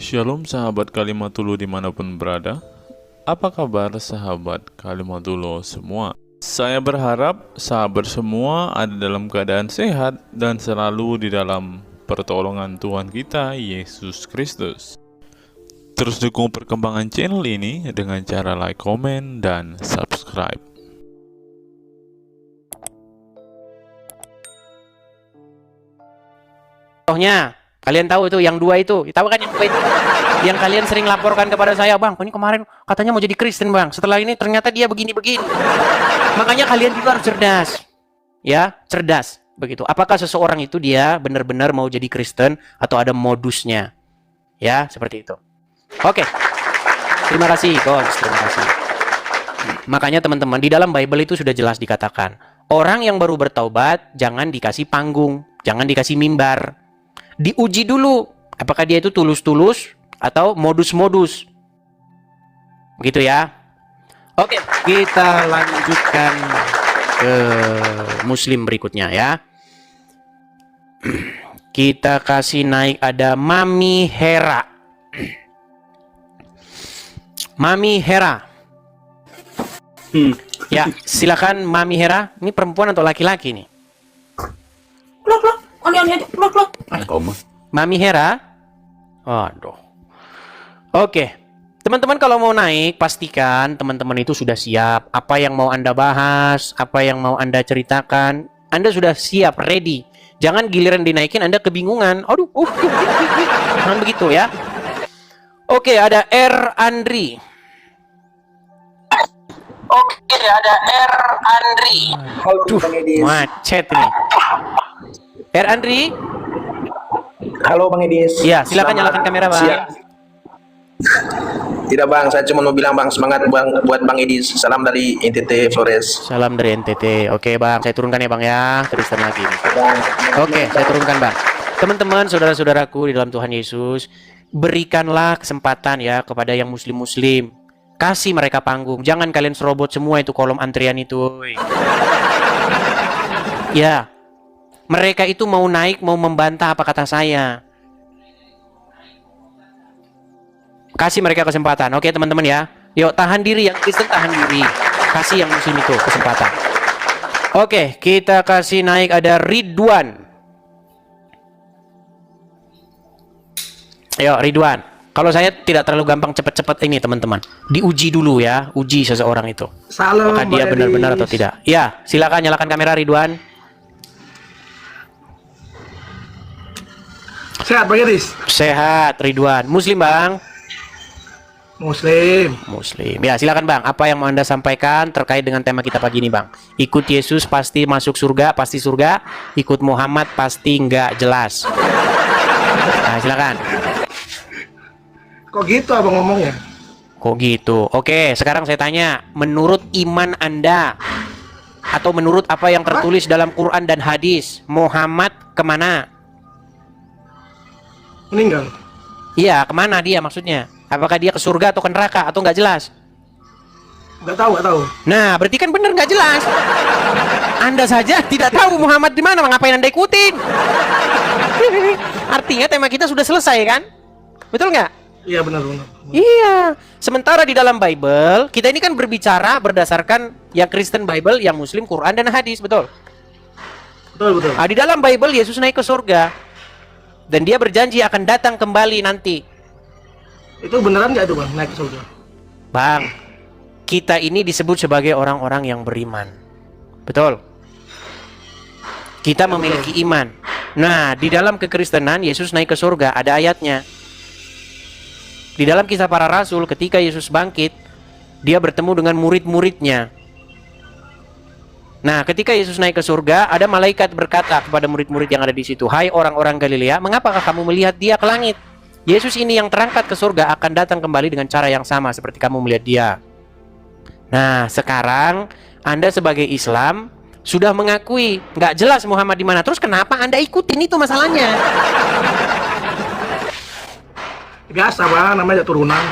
Shalom sahabat Kalimatulu dimanapun berada. Apa kabar sahabat Kalimatulu semua? Saya berharap sahabat semua ada dalam keadaan sehat dan selalu di dalam pertolongan Tuhan kita Yesus Kristus. Terus dukung perkembangan channel ini dengan cara like, komen, dan subscribe. Contohnya, kalian tahu itu yang dua itu, tahu kan yang dua itu? Yang kalian sering laporkan kepada saya, bang, ini kemarin katanya mau jadi Kristen bang, setelah ini ternyata dia begini-begini. Makanya kalian juga harus cerdas, ya, cerdas, begitu. Apakah seseorang itu dia benar-benar mau jadi Kristen atau ada modusnya, ya, seperti itu. Oke, terima kasih, Coach, terima kasih. Makanya teman-teman, di dalam Bible itu sudah jelas dikatakan, orang yang baru bertaubat jangan dikasih panggung, jangan dikasih mimbar. Diuji dulu, apakah dia itu tulus-tulus atau modus-modus. Begitu ya. Oke, kita lanjutkan ke Muslim berikutnya ya. Kita kasih naik ada Mami Hera. Mami Hera. Ya, silakan Mami Hera. Ini perempuan atau laki-laki nih? Mami Hera. Aduh. Oke. Teman-teman kalau mau naik, pastikan teman-teman itu sudah siap. Apa yang mau Anda bahas, apa yang mau Anda ceritakan, Anda sudah siap, ready. Jangan giliran dinaikin Anda kebingungan. Aduh, jangan begitu ya. Oke, ada R. Andri. Oke, ada R. Andri. Halo, Bang Edis. Macet nih. R. Andri. Halo, Bang Edis. Ya, silakan nyalakan kamera, Bang. Siap. Tidak, Bang. Saya cuma mau bilang, Bang, semangat Bang buat Bang Edis. Salam dari NTT Flores. Salam dari NTT. Oke, Bang. Saya turunkan ya, Bang ya. Kristen lagi. Oke, saya turunkan, Bang. Teman-teman, saudara-saudaraku di dalam Tuhan Yesus, berikanlah kesempatan ya kepada yang muslim-muslim. Kasih mereka panggung. Jangan kalian serobot semua itu kolom antrian itu. Ya. Mereka itu mau naik, mau membantah apa kata saya. Kasih mereka kesempatan. Oke, teman-teman ya. Yuk, tahan diri. Yang Kristen tahan diri. Kasih yang muslim itu kesempatan. Oke, kita kasih naik ada Ridwan. Ayo, Ridwan. Kalau saya tidak terlalu gampang cepat-cepat ini, teman-teman. Diuji dulu ya. Uji seseorang itu. Salam, apakah dia benar-benar atau tidak. Ya, silakan nyalakan kamera, Ridwan. Sehat, Bang Edis? Sehat, Ridwan. Muslim, Bang? Muslim. Muslim. Ya, silakan Bang. Apa yang mau Anda sampaikan terkait dengan tema kita pagi ini, Bang? Ikut Yesus pasti masuk surga, pasti surga. Ikut Muhammad pasti nggak jelas. Nah, silakan. Kok gitu Abang ngomongnya? Kok gitu? Oke, sekarang saya tanya. Menurut iman Anda, atau menurut apa yang tertulis dalam Quran dan hadis, Muhammad kemana? Meninggal. Iya, kemana dia maksudnya? Apakah dia ke surga atau ke neraka atau nggak jelas? Nggak tahu, nggak tahu. Nah, berarti kan benar nggak jelas. Anda saja tidak tahu Muhammad di mana, ngapain Anda ikutin? Artinya tema kita sudah selesai kan? Betul nggak? Iya, benar-benar. Iya. Sementara di dalam Bible, kita ini kan berbicara berdasarkan yang Kristen Bible, yang Muslim Quran dan hadis, betul? Betul, betul. Nah, di dalam Bible Yesus naik ke surga. Dan dia berjanji akan datang kembali nanti. Itu beneran nggak itu, Bang, naik ke surga? Bang, kita ini disebut sebagai orang-orang yang beriman. Betul? Kita memiliki iman. Nah, di dalam kekristenan Yesus naik ke surga, ada ayatnya. Di dalam Kisah Para Rasul, ketika Yesus bangkit, dia bertemu dengan murid-muridnya. Nah, ketika Yesus naik ke surga, ada malaikat berkata kepada murid-murid yang ada di situ, "Hai orang-orang Galilea, mengapakah kamu melihat dia ke langit? Yesus ini yang terangkat ke surga akan datang kembali dengan cara yang sama seperti kamu melihat dia." Nah, sekarang Anda sebagai Islam sudah mengakui nggak jelas Muhammad di mana. Terus kenapa Anda ikutin itu masalahnya? Biasa, Bang, namanya turunan.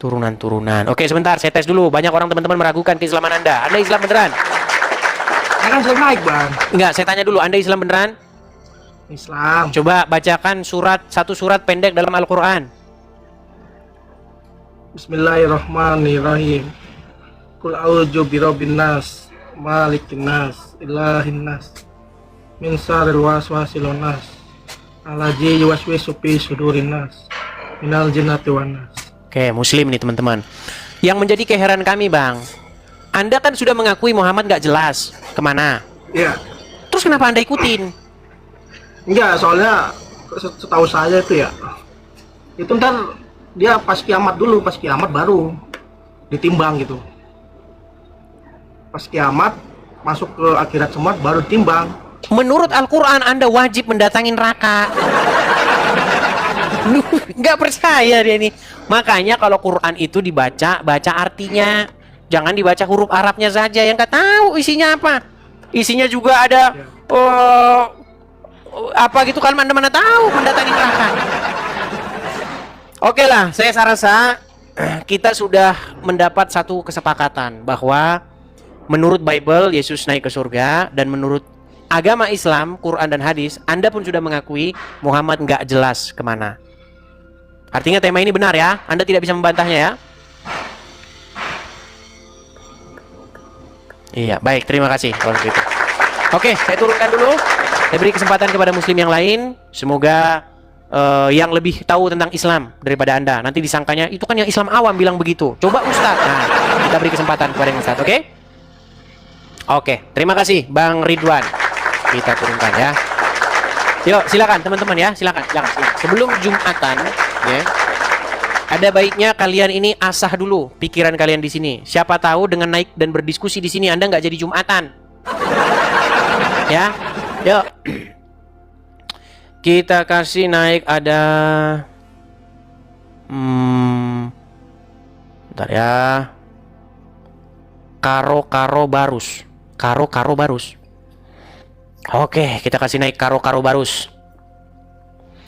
Turunan-turunan. Oke, sebentar, saya tes dulu. Banyak orang teman-teman meragukan keislaman Anda. Anda Islam beneran? Kan saya naik, Bang. Enggak, saya tanya dulu. Anda Islam beneran? Islam. Coba bacakan satu surat pendek dalam Al-Quran. Bismillahirrahmanirrahim. Qul a'udzu birabbin nas, malikin nas, ilahin nas, min syarril waswasil nas, allazi yuwaswisu fi sudurin nas, minal jinnati wan nas. Oke, Muslim nih teman-teman. Yang menjadi keheran kami, Bang, Anda kan sudah mengakui Muhammad nggak jelas kemana. Iya. Terus kenapa Anda ikutin? Enggak, soalnya setahu saya itu ya, itu ntar dia pas kiamat dulu, pas kiamat baru ditimbang gitu. Pas kiamat masuk ke akhirat semua baru timbang. Menurut Al-Quran Anda wajib mendatangi neraka. Lu nggak percaya dia nih. Makanya kalau Quran itu dibaca, baca artinya. Jangan dibaca huruf Arabnya saja yang nggak tahu isinya apa. Isinya juga ada apa gitu kan, mana tahu mendatangi neraka. Oke lah, saya rasa kita sudah mendapat satu kesepakatan bahwa menurut Bible Yesus naik ke surga, dan menurut agama Islam, Quran dan hadis, Anda pun sudah mengakui Muhammad nggak jelas kemana. Artinya tema ini benar ya, Anda tidak bisa membantahnya ya. Iya, baik, terima kasih kalau begitu. Oke, saya turunkan dulu. Saya beri kesempatan kepada muslim yang lain. Semoga yang lebih tahu tentang Islam daripada Anda. Nanti disangkanya, itu kan yang Islam awam bilang begitu. Coba Ustadz. Nah, kita beri kesempatan kepada yang Ustadz, oke? Oke, terima kasih Bang Ridwan. Kita turunkan ya. Yuk, silakan teman-teman ya, silakan. Sebelum Jumatan, ya, ada baiknya kalian ini asah dulu pikiran kalian di sini. Siapa tahu dengan naik dan berdiskusi di sini Anda nggak jadi Jumatan. Ya, yuk. Kita kasih naik ada bentar ya. Karo Barus. Karo Barus. Oke, kita kasih naik Karo Barus.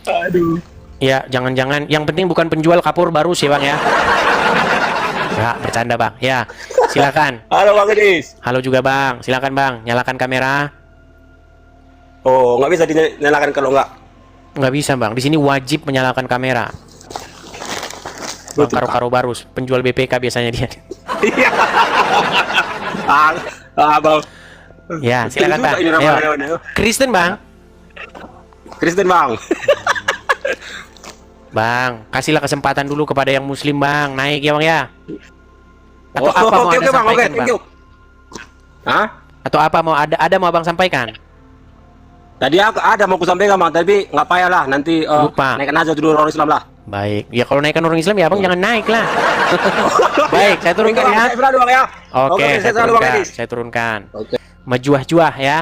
Aduh. Ya, jangan-jangan yang penting bukan penjual kapur Barus ya, Bang ya. Ya, bercanda, Bang. Ya, silakan. Halo Bang Edis. Halo juga, Bang. Silakan, Bang. Nyalakan kamera. Oh, nggak bisa dinyalakan kalau nggak. Nggak bisa, Bang. Di sini wajib menyalakan kamera. Bang Karo Barus, penjual BPK biasanya dia. Iya. Bang. Ya, silakan, Bang. Ayo. Kristen, Bang. Kristen, Bang. Bang, kasihlah kesempatan dulu kepada yang muslim, Bang. Naik ya, Bang ya. Atau Oh, apa mau oke, Anda Bang. sampaikan, Oke, Bang? thank you. Hah? Atau apa mau ada mau Abang sampaikan? Tadi ada mau aku sampaikan, Bang, tapi nggak payah lah. Nanti Lupa. naikkan aja dulu orang Islam lah. Baik. Ya kalau naikkan orang Islam ya, Abang jangan naik lah. Baik, saya turunkan ya. Saya selalu, Bang, ya. Oke, saya selalu, Bang turunkan. Edis. Saya turunkan. Oke. Mejuah-juah ya.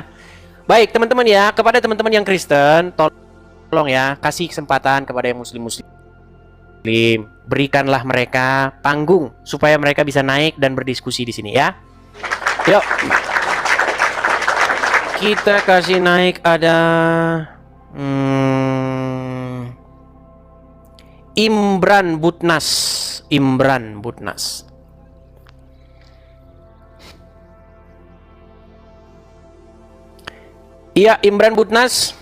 Baik, teman-teman ya, kepada teman-teman yang Kristen, tolong ya, kasih kesempatan kepada yang muslim-muslim. Berikanlah mereka panggung supaya mereka bisa naik dan berdiskusi di sini ya. Yuk. Kita kasih naik ada Imran Butnas. Iya, Imran Butnas.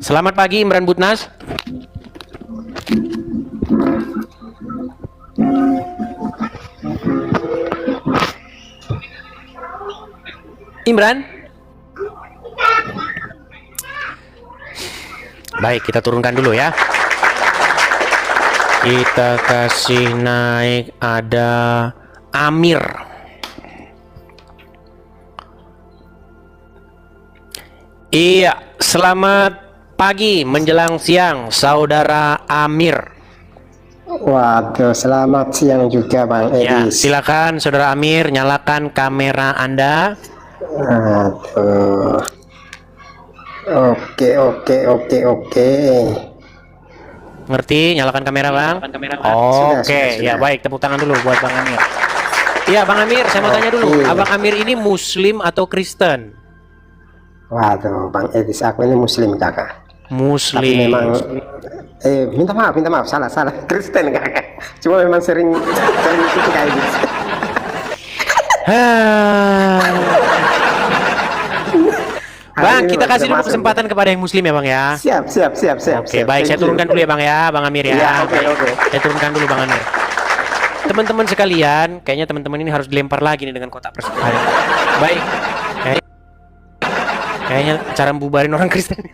Selamat pagi, Imran Butnas. Imran. Baik, kita turunkan dulu ya. Kita kasih naik ada Amir. Iya, selamat pagi menjelang siang, Saudara Amir. Waduh, selamat siang juga Bang Ya, Edis. silakan Saudara Amir, nyalakan kamera Anda. Aduh. Oke. Ngerti? Nyalakan kamera, Bang. Oke, ya Sudah. baik, tepuk tangan dulu buat Bang Amir. Iya, Bang Amir, saya mau tanya dulu, Oke. Abang Amir ini Muslim atau Kristen? Waduh, Bang Edis, aku ini Muslim kakak. Tapi Muslim. memang, minta maaf, salah, Kristen kakak. Cuma memang sering ikut kayak gitu. Bang, ini kita kasih dulu masuk. kesempatan kepada yang muslim ya Bang ya. Siap. Oke, baik, saya Thank you. turunkan dulu ya Bang ya, Bang Amir ya. Iya, oke. Saya turunkan dulu Bang Amir. Teman-teman sekalian, kayaknya teman-teman ini harus dilempar lagi nih dengan kotak persembahan. Baik. Kayaknya cara membubarin orang Kristen.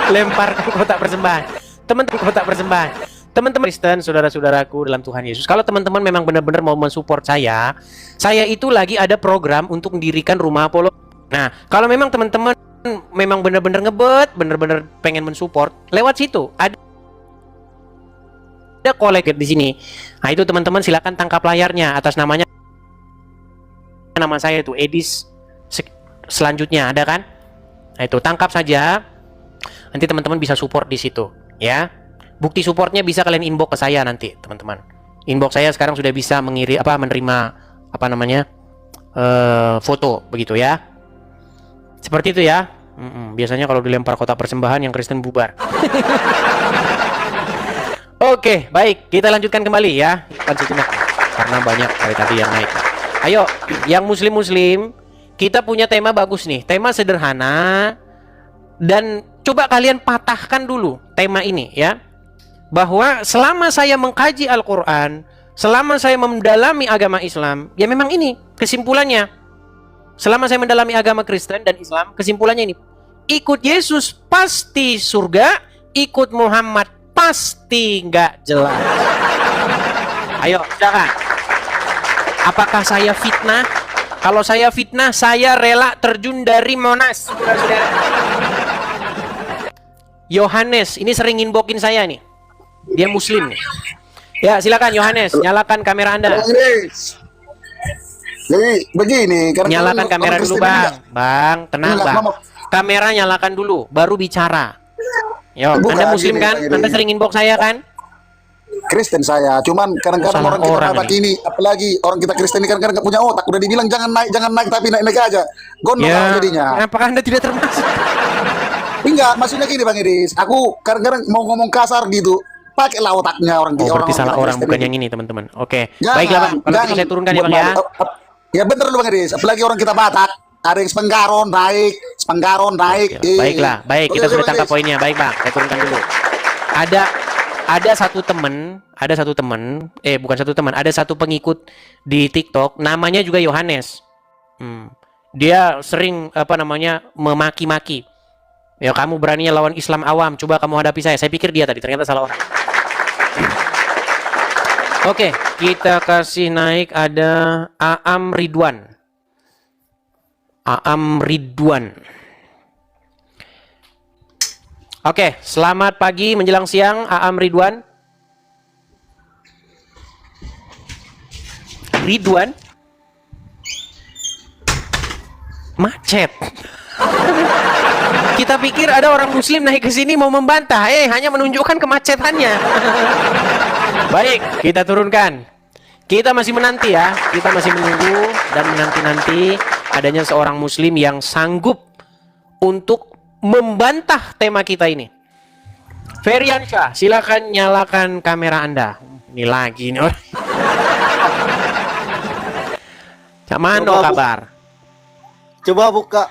Lempar ke kotak persembahan. Teman-teman kotak persembahan. Teman-teman Kristen, saudara-saudaraku dalam Tuhan Yesus. Kalau teman-teman memang benar-benar mau mensupport saya itu lagi ada program untuk mendirikan rumah Apollo. Nah, kalau memang teman-teman memang benar-benar ngebet, benar-benar pengen mensupport, lewat situ ada kolek di sini. Nah, itu teman-teman silakan tangkap layarnya atas nama saya itu Edis. Selanjutnya ada kan? Nah, itu tangkap saja. Nanti teman-teman bisa support di situ, ya. Bukti supportnya bisa kalian inbox ke saya nanti, teman-teman. Inbox saya sekarang sudah bisa menerima foto begitu ya. Seperti itu ya. Biasanya kalau dilempar kotak persembahan yang Kristen bubar. Oke, baik, kita lanjutkan kembali ya. Sejenak karena banyak dari tadi yang naik. Ayo, yang muslim-muslim, kita punya tema bagus nih. Tema sederhana dan coba kalian patahkan dulu tema ini ya. Bahwa selama saya mengkaji Al-Quran, selama saya mendalami agama Islam, ya memang ini kesimpulannya. Selama saya mendalami agama Kristen dan Islam, kesimpulannya ini. Ikut Yesus pasti surga, ikut Muhammad pasti nggak jelas. Ayo, silakan. Apakah saya fitnah? Kalau saya fitnah, saya rela terjun dari Monas. Saudara-saudara. Yohanes, ini sering inboxin saya nih. Dia muslim nih. Ya, silakan Yohanes, nyalakan kamera Anda. Jadi begini, karena Nyalakan kamera dulu, Bang. Bang, tenang, Bang. Kamera nyalakan dulu, baru bicara. Yo, Bukan, Anda muslim gini, kan? Bang, Anda ini. sering inbox saya kan? Kristen saya, cuman kadang-kadang Salah orang kita orang Batak ini, apalagi orang kita Kristen ini kadang-kadang nggak punya otak. Udah dibilang jangan naik, tapi naik aja. Gondok Ya, jadinya. apakah Anda tidak termasuk? Enggak, maksudnya gini Bang Idris. Aku kadang-kadang mau ngomong kasar gitu, pakailah otaknya orang Oh, berarti salah kita orang, Kristen bukan ini. yang ini, teman-teman. Oke, Jangan, baiklah Bang. Kalau gitu saya turunkan ya buat Bang ya. Ya bener lu Bang Idris. Apalagi orang kita Batak, ada yang sepenggaron naik. Oke, baiklah, baik, kita sudah tangkap poinnya. Baik Bang, saya turunkan dulu. Ada satu teman, ada satu pengikut di TikTok, namanya juga Yohanes. Dia sering memaki-maki. Ya, kamu beraninya lawan Islam awam, coba kamu hadapi saya. Saya pikir dia tadi, ternyata salah orang. Oke, kita kasih naik ada Aam Ridwan. Oke, selamat pagi menjelang siang Aam Ridwan. Macet. Kita pikir ada orang muslim naik ke sini mau membantah, hanya menunjukkan kemacetannya. Baik, kita turunkan. Kita masih menanti ya, kita masih menunggu dan menanti-nanti adanya seorang muslim yang sanggup untuk membantah tema kita ini. Feriansyah, silakan nyalakan kamera Anda. Ini lagi nih. Cak Mano kabar? Coba buka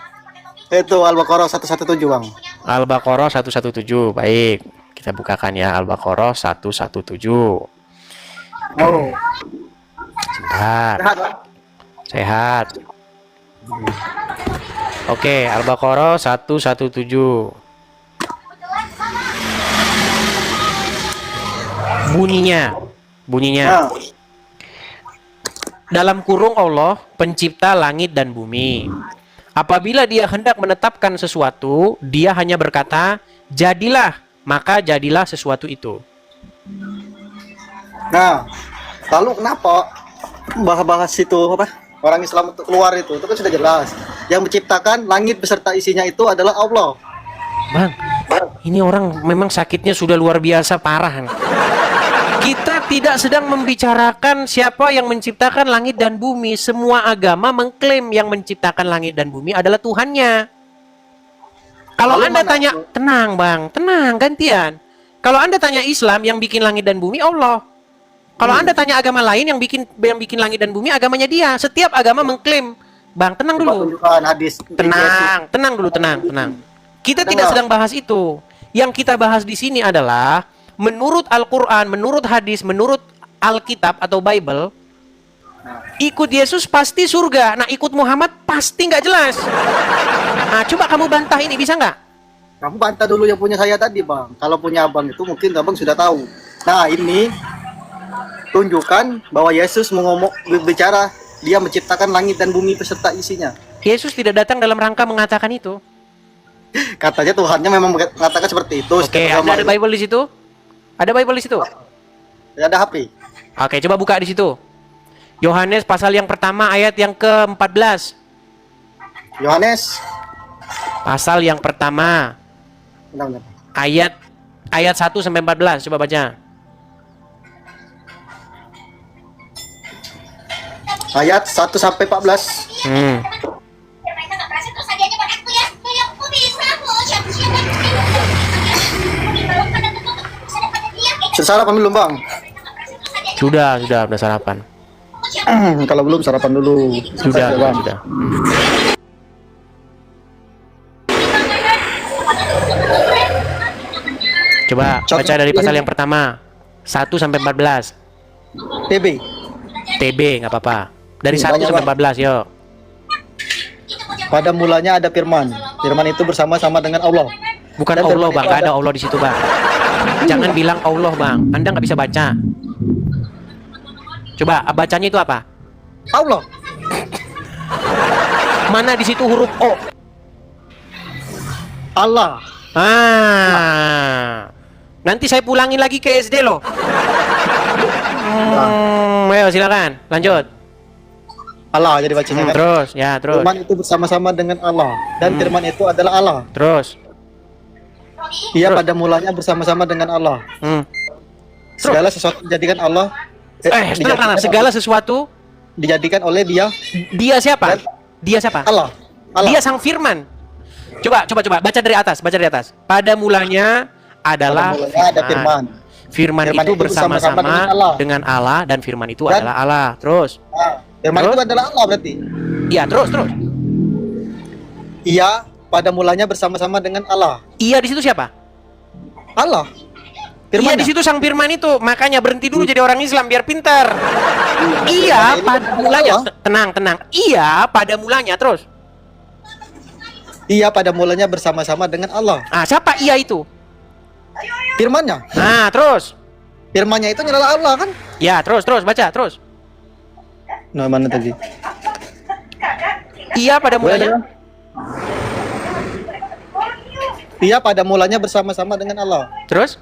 itu Al-Baqarah 117 Bang. Al-Baqarah 117. Baik, kita bukakan ya Al-Baqarah 117. Oh. Sebentar. Sehat, Bang? Sehat. Oke, Al-Baqarah 117. Bunyinya. Nah, Dalam kurung Allah, pencipta langit dan bumi. Apabila dia hendak menetapkan sesuatu, dia hanya berkata, jadilah, maka jadilah sesuatu itu. nah, lalu kenapa bahas itu apa? Orang Islam untuk keluar itu kan sudah jelas. Yang menciptakan langit beserta isinya itu adalah Allah. Bang, ini orang memang sakitnya sudah luar biasa parah. Kita tidak sedang membicarakan siapa yang menciptakan langit dan bumi. Semua agama mengklaim yang menciptakan langit dan bumi adalah Tuhannya. Kalau Lalu Anda mana tanya, itu? tenang Bang, tenang, gantian. Kalau Anda tanya Islam yang bikin langit dan bumi, Allah. Kalau Anda tanya agama lain yang bikin langit dan bumi, agamanya dia. Setiap agama mengklaim Bang, tenang Coba dulu. tunjukkan hadis. Tenang dulu, tenang. Kita tidak sedang bahas itu. Yang kita bahas di sini adalah menurut Al-Qur'an, menurut hadis, menurut Alkitab atau Bible, ikut Yesus pasti surga. Nah, ikut Muhammad pasti nggak jelas. Nah, coba kamu bantah ini, bisa nggak? Kamu bantah dulu yang punya saya tadi, Bang. Kalau punya Abang itu mungkin Abang sudah tahu. Nah, ini tunjukkan bahwa Yesus berbicara dia menciptakan langit dan bumi beserta isinya. Yesus tidak datang dalam rangka mengatakan itu. Katanya Tuhannya memang mengatakan seperti itu. Oke, ada Bible di situ? Ada Bible di situ? Ada HP. Oke, coba buka di situ. Yohanes pasal yang pertama ayat yang ke-14. Yohanes. Pasal yang pertama Benar. ayat 1 sampai 14, coba baca. Ayat 1 sampai 14. Sudah sarapan belum, Bang? Sudah sarapan. Kalau belum sarapan dulu. Sudah. Coba baca dari pasal yang pertama 1 sampai 14. TB nggak apa-apa. Dari 1 sampai 14, yuk. Pada mulanya ada firman. Firman itu bersama-sama dengan Allah. Bukan Dan Allah, firman Bang. itu Nggak ada Allah di situ, Bang. Jangan bilang Allah, Bang. Anda nggak bisa baca. Coba bacanya itu apa? Allah. Mana di situ huruf O? Allah. Nanti saya pulangin lagi ke SD loh. Ayo silakan, lanjut. Allah jadi bacanya kan. Terus. Firman itu bersama-sama dengan Allah dan firman itu adalah Allah. Terus. Ia pada mulanya bersama-sama dengan Allah. Segala sesuatu dijadikan Allah. Tenang. Segala sesuatu dijadikan oleh Dia. Dia siapa? Dia siapa? Allah. Dia sang firman. Coba baca dari atas. Pada mulanya adalah ada firman. Firman itu bersama-sama dengan Allah dan firman itu adalah Allah. Terus. Firman itu adalah Allah berarti. Iya, terus. Ia pada mulanya bersama-sama dengan Allah. Iya di situ siapa? Allah. Iya di situ sang firman itu. Makanya berhenti dulu jadi orang Islam biar pintar. Iya pada mulanya. Tenang. Iya pada mulanya terus. Ia pada mulanya bersama-sama dengan Allah. Siapa iya itu? Firmannya. Terus. Firmannya itu adalah Allah kan? Ya, terus baca, terus. Nah, mana tadi? Iya pada mulanya. Ia pada mulanya bersama-sama dengan Allah. Terus?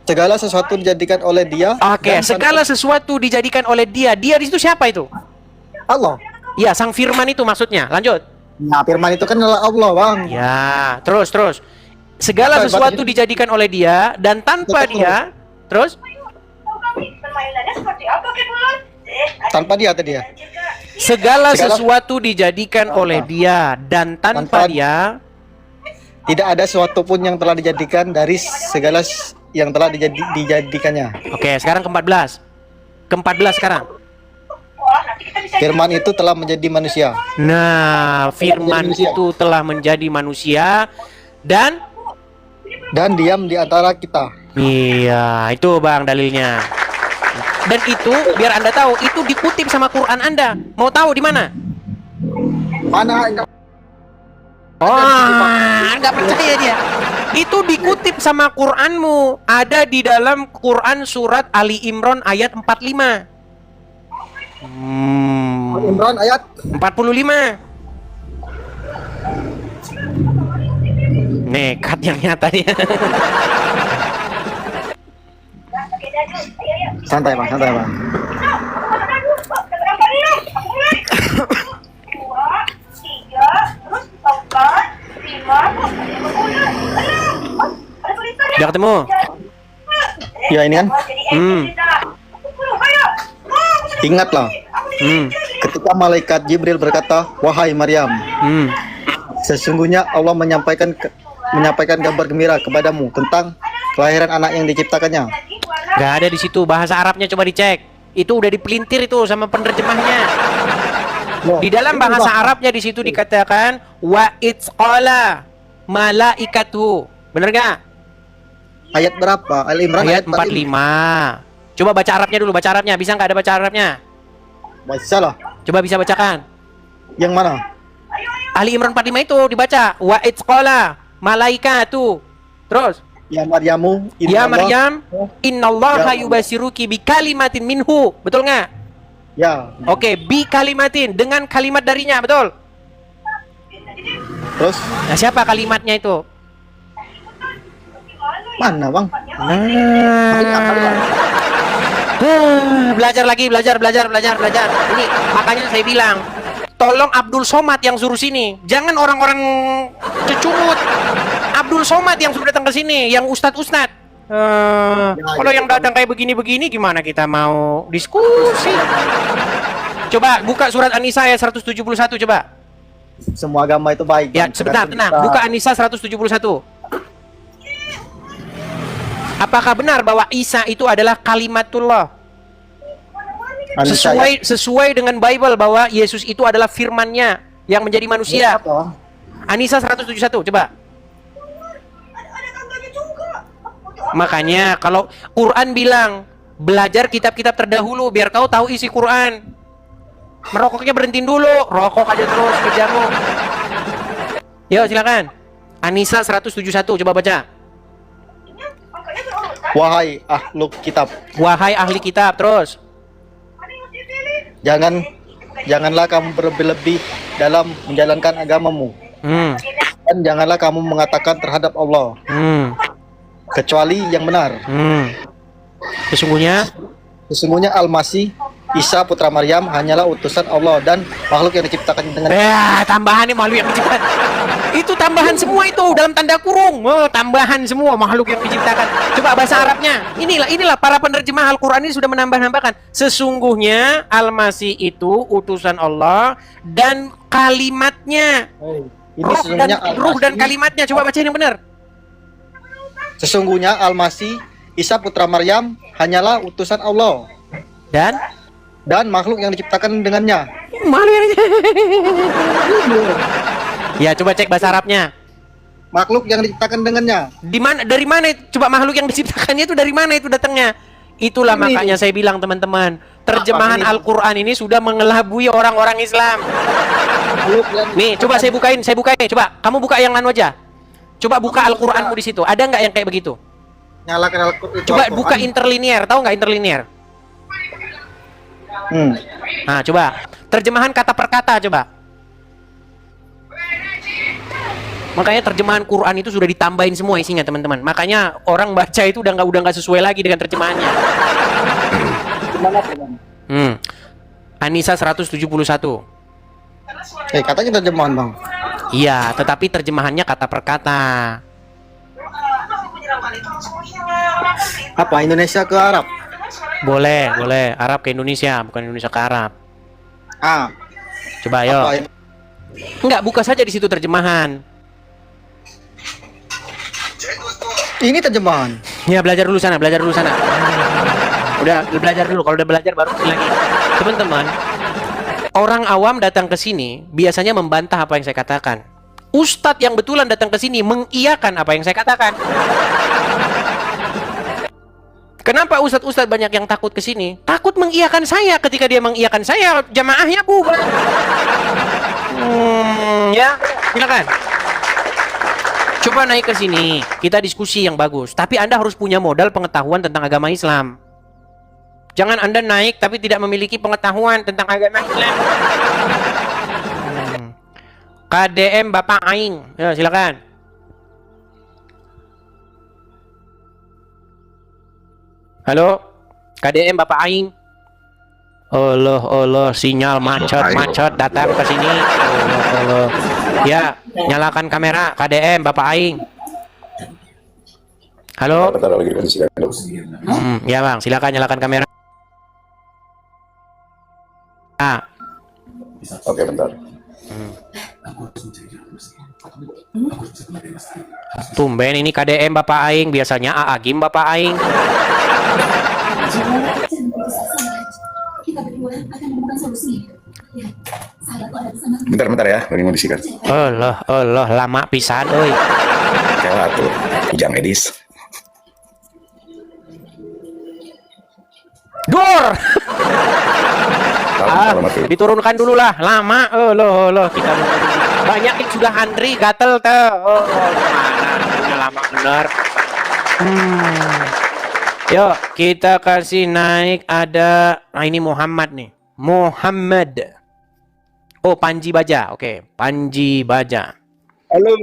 Segala sesuatu dijadikan oleh Dia. Oke, segala sesuatu dijadikan oleh Dia. Dia di situ siapa itu? Allah. Ya, sang firman itu maksudnya. Lanjut. Nah, firman itu kan adalah Allah, Bang. Ya, terus. Segala sesuatu dijadikan oleh Dia dan tanpa Dia. Terus? Tanpa Dia tadi ya. Segala sesuatu dijadikan oleh Dia dan tanpa Dia tidak ada sesuatu pun yang telah dijadikan dari segala yang telah dijadikannya. Oke, sekarang ke-14. Ke-14 sekarang. Firman itu telah menjadi manusia. Nah, firman itu telah menjadi manusia dan diam di antara kita. Iya, itu Bang dalilnya. Dan itu biar Anda tahu, itu dikutip sama Quran Anda. Mau tahu di mana? Mana? Nggak percaya dia. Itu dikutip sama Quranmu. Ada di dalam Quran surat Ali Imran ayat 45. Imran ayat 45. Nekat yang nyata dia. Santai bang. Udah ketemu? Ya ini kan. Ingatlah. Ketika malaikat Jibril berkata, "Wahai Maryam, sesungguhnya Allah menyampaikan kabar gembira kepadamu tentang kelahiran anak yang diciptakannya." Gak ada di situ bahasa Arabnya, coba dicek. Itu udah dipelintir itu sama penerjemahnya. Di dalam bahasa Arabnya di situ dikatakan wa itsqala malaikatu. Benar nggak? Ayat berapa? Al-Imran Ayat 45. Coba baca Arabnya dulu, baca Arabnya. Bisa nggak ada baca Arabnya? Baca lah. Coba bisa bacakan. Yang mana? Ali Imran 45 itu dibaca wa itsqala malaikatu. Terus Ya Maryamu, ya innallah- Maryam, innallaha Ya. yubasiruki bi kalimatin minhu. Betul nggak? Ya. Oke, bi kalimatin, dengan kalimat darinya, betul. Terus Nah, siapa kalimatnya itu? mana bang? Belajar lagi, belajar. Ini makanya saya bilang, tolong Abdul Somad yang suruh sini. Jangan orang-orang cecungut. Abdul Somad yang suruh datang ke sini, yang ustadz-ustadz. Kalau yang datang kayak begini-begini gimana kita mau diskusi? Coba buka surat An-Nisa ayat 171 coba. Semua agama itu baik. Ya, Bang. sebentar, tenang. Buka An-Nisa 171. Apakah benar bahwa Isa itu adalah kalimatullah? An-Nisa ayat- Sesuai dengan Bible bahwa Yesus itu adalah firman-Nya yang menjadi manusia. Apa? An-Nisa 171 coba. Makanya kalau Quran bilang belajar kitab-kitab terdahulu biar kau tahu isi Quran. Merokoknya berhentiin dulu, rokok aja terus kerjamu. Yo silakan. An-Nisa 171 coba baca. Wahai ahluk kitab, Wahai ahli kitab, terus. janganlah kamu berlebih dalam menjalankan agamamu, dan janganlah kamu mengatakan terhadap Allah kecuali yang benar. Sesungguhnya Al-Masih Isa putra Maryam hanyalah utusan Allah dan makhluk yang diciptakan dengan Tambahan nih makhluk yang diciptakan. Itu tambahan semua itu dalam tanda kurung. Tambahan semua makhluk yang diciptakan. Coba bahasa Arabnya. Inilah para penerjemah Al-Qur'an ini sudah menambah-nambahkan. Sesungguhnya Al-Masih itu utusan Allah dan kalimatnya. Ruh dan kalimatnya. Coba bacain yang benar. Sesungguhnya Al-Masih Isa putra Maryam hanyalah utusan Allah dan makhluk yang diciptakan dengannya. Ya, coba cek bahasa Arabnya. Makhluk yang diciptakan dengannya. Dari mana? Coba makhluk yang diciptakannya itu dari mana itu datangnya? Itulah makanya saya bilang teman-teman, terjemahan Al-Qur'an ini sudah mengelabui orang-orang Islam. Nih, coba saya bukain. Coba kamu buka yang anu aja. Coba buka Al-Qur'anmu di situ. Ada nggak yang kayak begitu? Nyalakan Al-Qur'an. Coba buka interlinear. Tahu nggak interlinear? Nah, coba terjemahan kata per kata coba. Makanya terjemahan Quran itu sudah ditambahin semua isinya teman-teman. Makanya orang baca itu udah nggak sesuai lagi dengan terjemahannya. An-Nisa 171. Katanya terjemahan bang. Iya, tetapi terjemahannya kata per kata. Apa Indonesia ke Arab? Boleh. Arab ke Indonesia, bukan Indonesia ke Arab. Coba ayo. Enggak, buka saja di situ terjemahan. Ini terjemahan. Ya, belajar dulu sana. Udah belajar dulu, kalau udah belajar baru lagi. Teman-teman, orang awam datang ke sini biasanya membantah apa yang saya katakan. Ustadz yang betulan datang ke sini mengiyakan apa yang saya katakan. Kenapa ustadz-ustadz banyak yang takut ke sini? Takut mengiyakan saya. Ketika dia mengiyakan saya, jamaahnya bubar. Ya, silakan. Coba naik ke sini, kita diskusi yang bagus. Tapi Anda harus punya modal pengetahuan tentang agama Islam. Jangan Anda naik tapi tidak memiliki pengetahuan tentang agama Islam. KDM Bapak Aing, ya silakan. Halo, KDM Bapak Aing. Allah, sinyal macet datang ke sini. Allah. Ya, nyalakan kamera KDM Bapak Aing. Halo. Ya bang, silakan nyalakan kamera. Oke, bentar. Tumben ini KDM Bapak Aing, biasanya Agim Bapak Aing. Bentar ya, lagi mau disikat. Allah, lama pisan euy. Kalah tuh, ujang edis. Dur. Diturunkan dulu lah, lama. Loh, kita banyak yang sudah antri gatel tuh. Gimana? Lama bener. Yuk, kita kasih naik ada. Nah, ini Muhammad nih. Muhammad. Oh, Panji Baja. Oke, Panji Baja. Halo,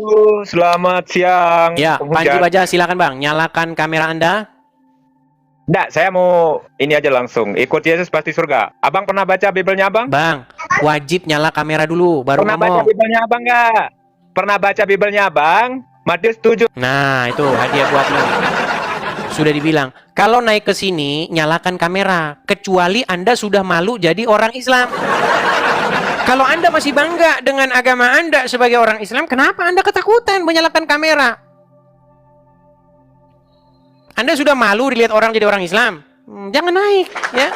selamat siang. Ya, Panji Baja, silakan Bang, nyalakan kamera Anda. Nggak, saya mau ini aja langsung. Ikut Yesus pasti surga. Abang pernah baca Bibelnya Abang? Bang, wajib nyala kamera dulu baru Pernah ngomong. baca Bibelnya Abang nggak? Pernah baca Bibelnya Abang? Matius 7. Nah, itu hadiah buatmu. Sudah dibilang, kalau naik ke sini nyalakan kamera, kecuali Anda sudah malu jadi orang Islam. Kalau Anda masih bangga dengan agama Anda sebagai orang Islam, kenapa Anda ketakutan menyalakan kamera? Anda sudah malu dilihat orang jadi orang Islam? Jangan naik, ya.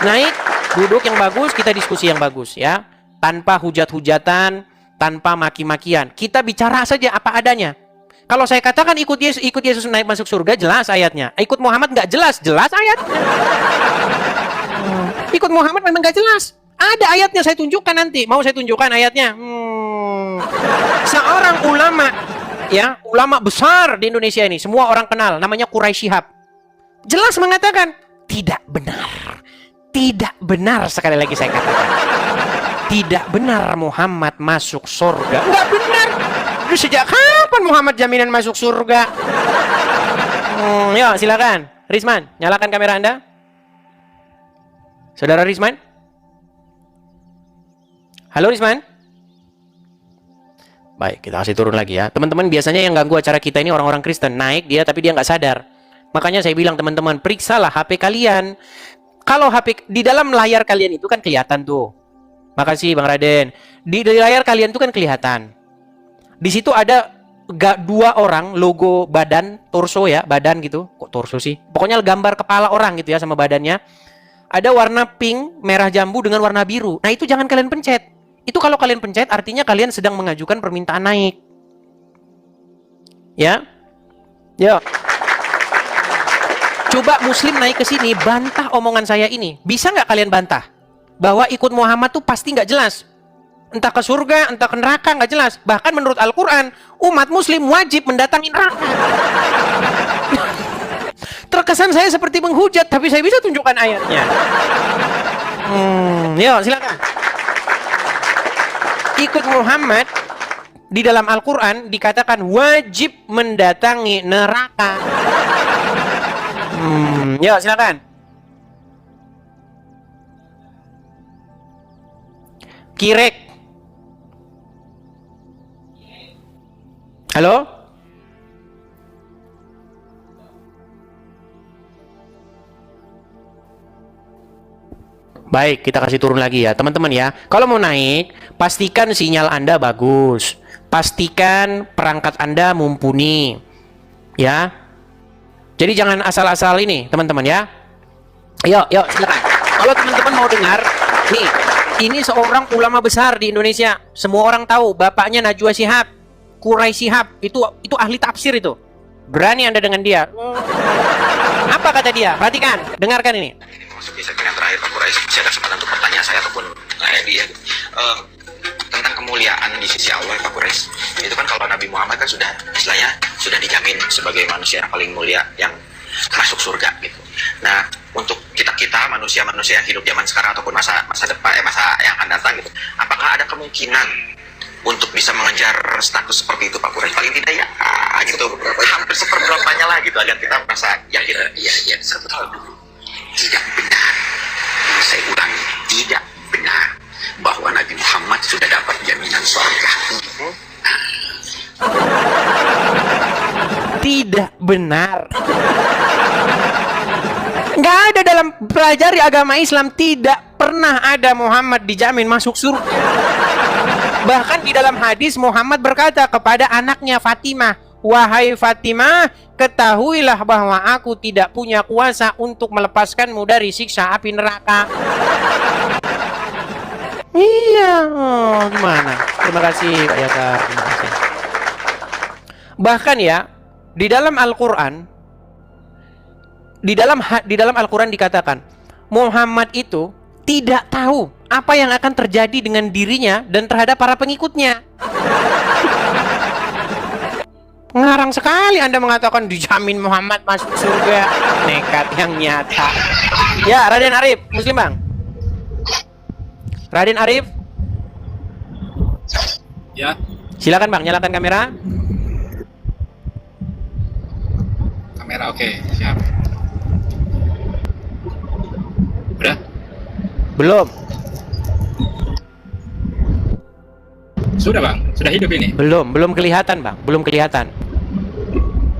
Naik, duduk yang bagus, kita diskusi yang bagus, ya. Tanpa hujat-hujatan, tanpa maki-makian. Kita bicara saja apa adanya. Kalau saya katakan ikut Yesus naik masuk surga, jelas ayatnya. Ikut Muhammad nggak jelas, jelas ayatnya. Ikut Muhammad memang nggak jelas. Ada ayatnya, saya tunjukkan nanti. Mau saya tunjukkan ayatnya? Seorang ulama, ya, ulama besar di Indonesia ini, semua orang kenal, namanya Quraisy Shihab. Jelas mengatakan tidak benar. Tidak benar, sekali lagi saya katakan. Tidak benar Muhammad masuk surga. Enggak benar. Sejak kapan Muhammad jaminan masuk surga? Yuk, silakan. Risman, nyalakan kamera Anda. Saudara Risman? Halo Risman? Baik, kita kasih turun lagi ya. Teman-teman, biasanya yang ganggu acara kita ini orang-orang Kristen. Naik dia, tapi dia nggak sadar. Makanya saya bilang teman-teman, periksalah HP kalian. Kalau HP di dalam layar kalian itu kan kelihatan tuh. Makasih Bang Raden. Di layar kalian itu kan kelihatan. Di situ ada dua orang, logo badan, torso ya, badan gitu. Kok torso sih? Pokoknya gambar kepala orang gitu ya sama badannya. Ada warna pink, merah jambu dengan warna biru. Nah itu jangan kalian pencet. Itu kalau kalian pencet artinya kalian sedang mengajukan permintaan naik. Ya. Yuk. Coba Muslim naik ke sini, bantah omongan saya ini. Bisa nggak kalian bantah? Bahwa ikut Muhammad tuh pasti nggak jelas. Entah ke surga, entah ke neraka, nggak jelas. Bahkan menurut Al-Quran, umat Muslim wajib mendatangi neraka. Terkesan saya seperti menghujat, tapi saya bisa tunjukkan ayatnya. Yuk, silakan. Ikut Muhammad di dalam Al-Quran dikatakan wajib mendatangi neraka. Yuk, silakan. Kirek. Halo? Baik, kita kasih turun lagi ya, teman-teman ya. Kalau mau naik, pastikan sinyal Anda bagus. Pastikan perangkat Anda mumpuni. Ya. Jadi jangan asal-asal ini, teman-teman ya. Yuk, silakan. Kalau teman-teman mau dengar, nih, ini seorang ulama besar di Indonesia. Semua orang tahu, bapaknya Najwa Shihab, Quraisy Shihab. Itu ahli tafsir itu. Berani Anda dengan dia. Apa kata dia? Perhatikan, dengarkan ini. Masuk di segmen yang terakhir Pak Quraisy, masih ada kesempatan untuk pertanyaan saya ataupun dia tentang kemuliaan di sisi Allah Pak Quraisy. Itu kan kalau Nabi Muhammad kan sudah istilahnya sudah dijamin sebagai manusia yang paling mulia yang masuk surga gitu. Nah, untuk kita manusia-manusia yang hidup zaman sekarang ataupun masa depan masa yang akan datang gitu, apakah ada kemungkinan untuk bisa mengejar status seperti itu Pak Quraisy? Paling tidak ya gitu, hampir seperberapanya lah gitu agar kita merasa yakin. Iya, satu hal dulu, tidak benar, saya ulangi, tidak benar bahwa Nabi Muhammad sudah dapat jaminan surga. Tidak benar. Nggak ada dalam pelajari agama Islam, tidak pernah ada Muhammad dijamin masuk surga. Bahkan di dalam hadis Muhammad berkata kepada anaknya Fatimah, "Wahai Fatimah, ketahuilah bahwa aku tidak punya kuasa untuk melepaskanmu dari siksa api neraka." Iya, oh, gimana? Terima kasih Pak Yakar, terima kasih. Bahkan ya, di dalam Al-Qur'an di dalam Al-Qur'an dikatakan Muhammad itu tidak tahu apa yang akan terjadi dengan dirinya dan terhadap para pengikutnya. Ngarang sekali Anda mengatakan dijamin Muhammad masuk surga. Nekat yang nyata. Ya, Raden Arif, Muslim Bang. Raden Arif. Ya. Silakan Bang, nyalakan kamera. Kamera oke, siap. Udah? Belum. Sudah Bang, sudah hidup ini. Belum kelihatan Bang, belum kelihatan.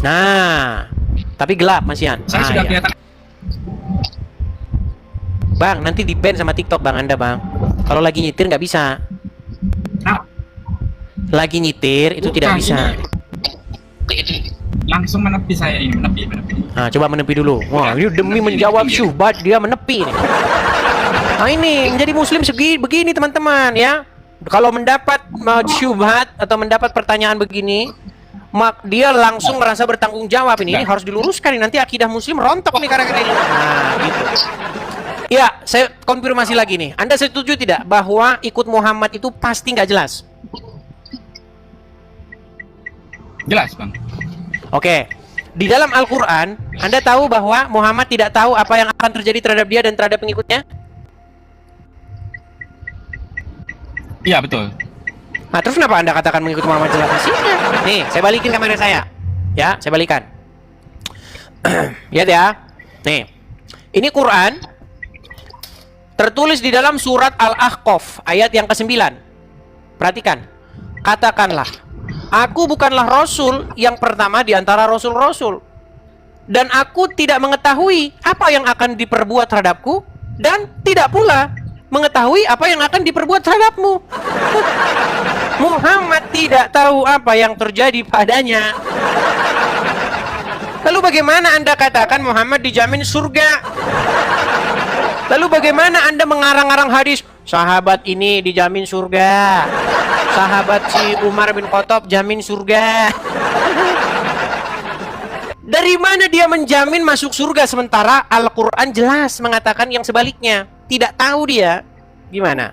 Nah, tapi gelap masihan. Saya sudah kelihatan. Bang, nanti di-ban sama TikTok Bang Anda Bang. Kalau lagi nyetir nggak bisa. Nah, Lagi nyetir itu tidak bisa. langsung menepi saya ini, menepi. Nah, coba menepi dulu. Wah, ini demi menjawab syubhat dia menepi nih. Nah, ini menjadi muslim begini teman-teman ya. Kalau mendapat syubhat atau mendapat pertanyaan begini, dia langsung merasa bertanggung jawab ini harus diluruskan nih. Nanti akidah muslim rontok nih karena ini. Nah, gitu. Ya, saya konfirmasi lagi nih. Anda setuju tidak bahwa ikut Muhammad itu pasti nggak jelas? Jelas Bang. Oke. Di dalam Al-Qur'an, Anda tahu bahwa Muhammad tidak tahu apa yang akan terjadi terhadap dia dan terhadap pengikutnya? Iya betul. Nah, terus kenapa Anda katakan mengikut Muhammad jelas hasilnya? Nih, saya balikin kamera saya. Ya, saya balikan. Lihat ya. Nih. Ini Quran tertulis di dalam surat Al-Ahqaf ayat yang ke-9. Perhatikan. Katakanlah, aku bukanlah rasul yang pertama di antara rasul-rasul. Dan aku tidak mengetahui apa yang akan diperbuat terhadapku dan tidak pula mengetahui apa yang akan diperbuat terhadapmu. Muhammad tidak tahu apa yang terjadi padanya. Lalu bagaimana Anda katakan Muhammad dijamin surga? Lalu bagaimana Anda mengarang-arang hadis sahabat ini dijamin surga, sahabat si Umar bin Khattab jamin surga? Dari mana dia menjamin masuk surga sementara Al-Quran jelas mengatakan yang sebaliknya? Tidak tahu dia. Gimana?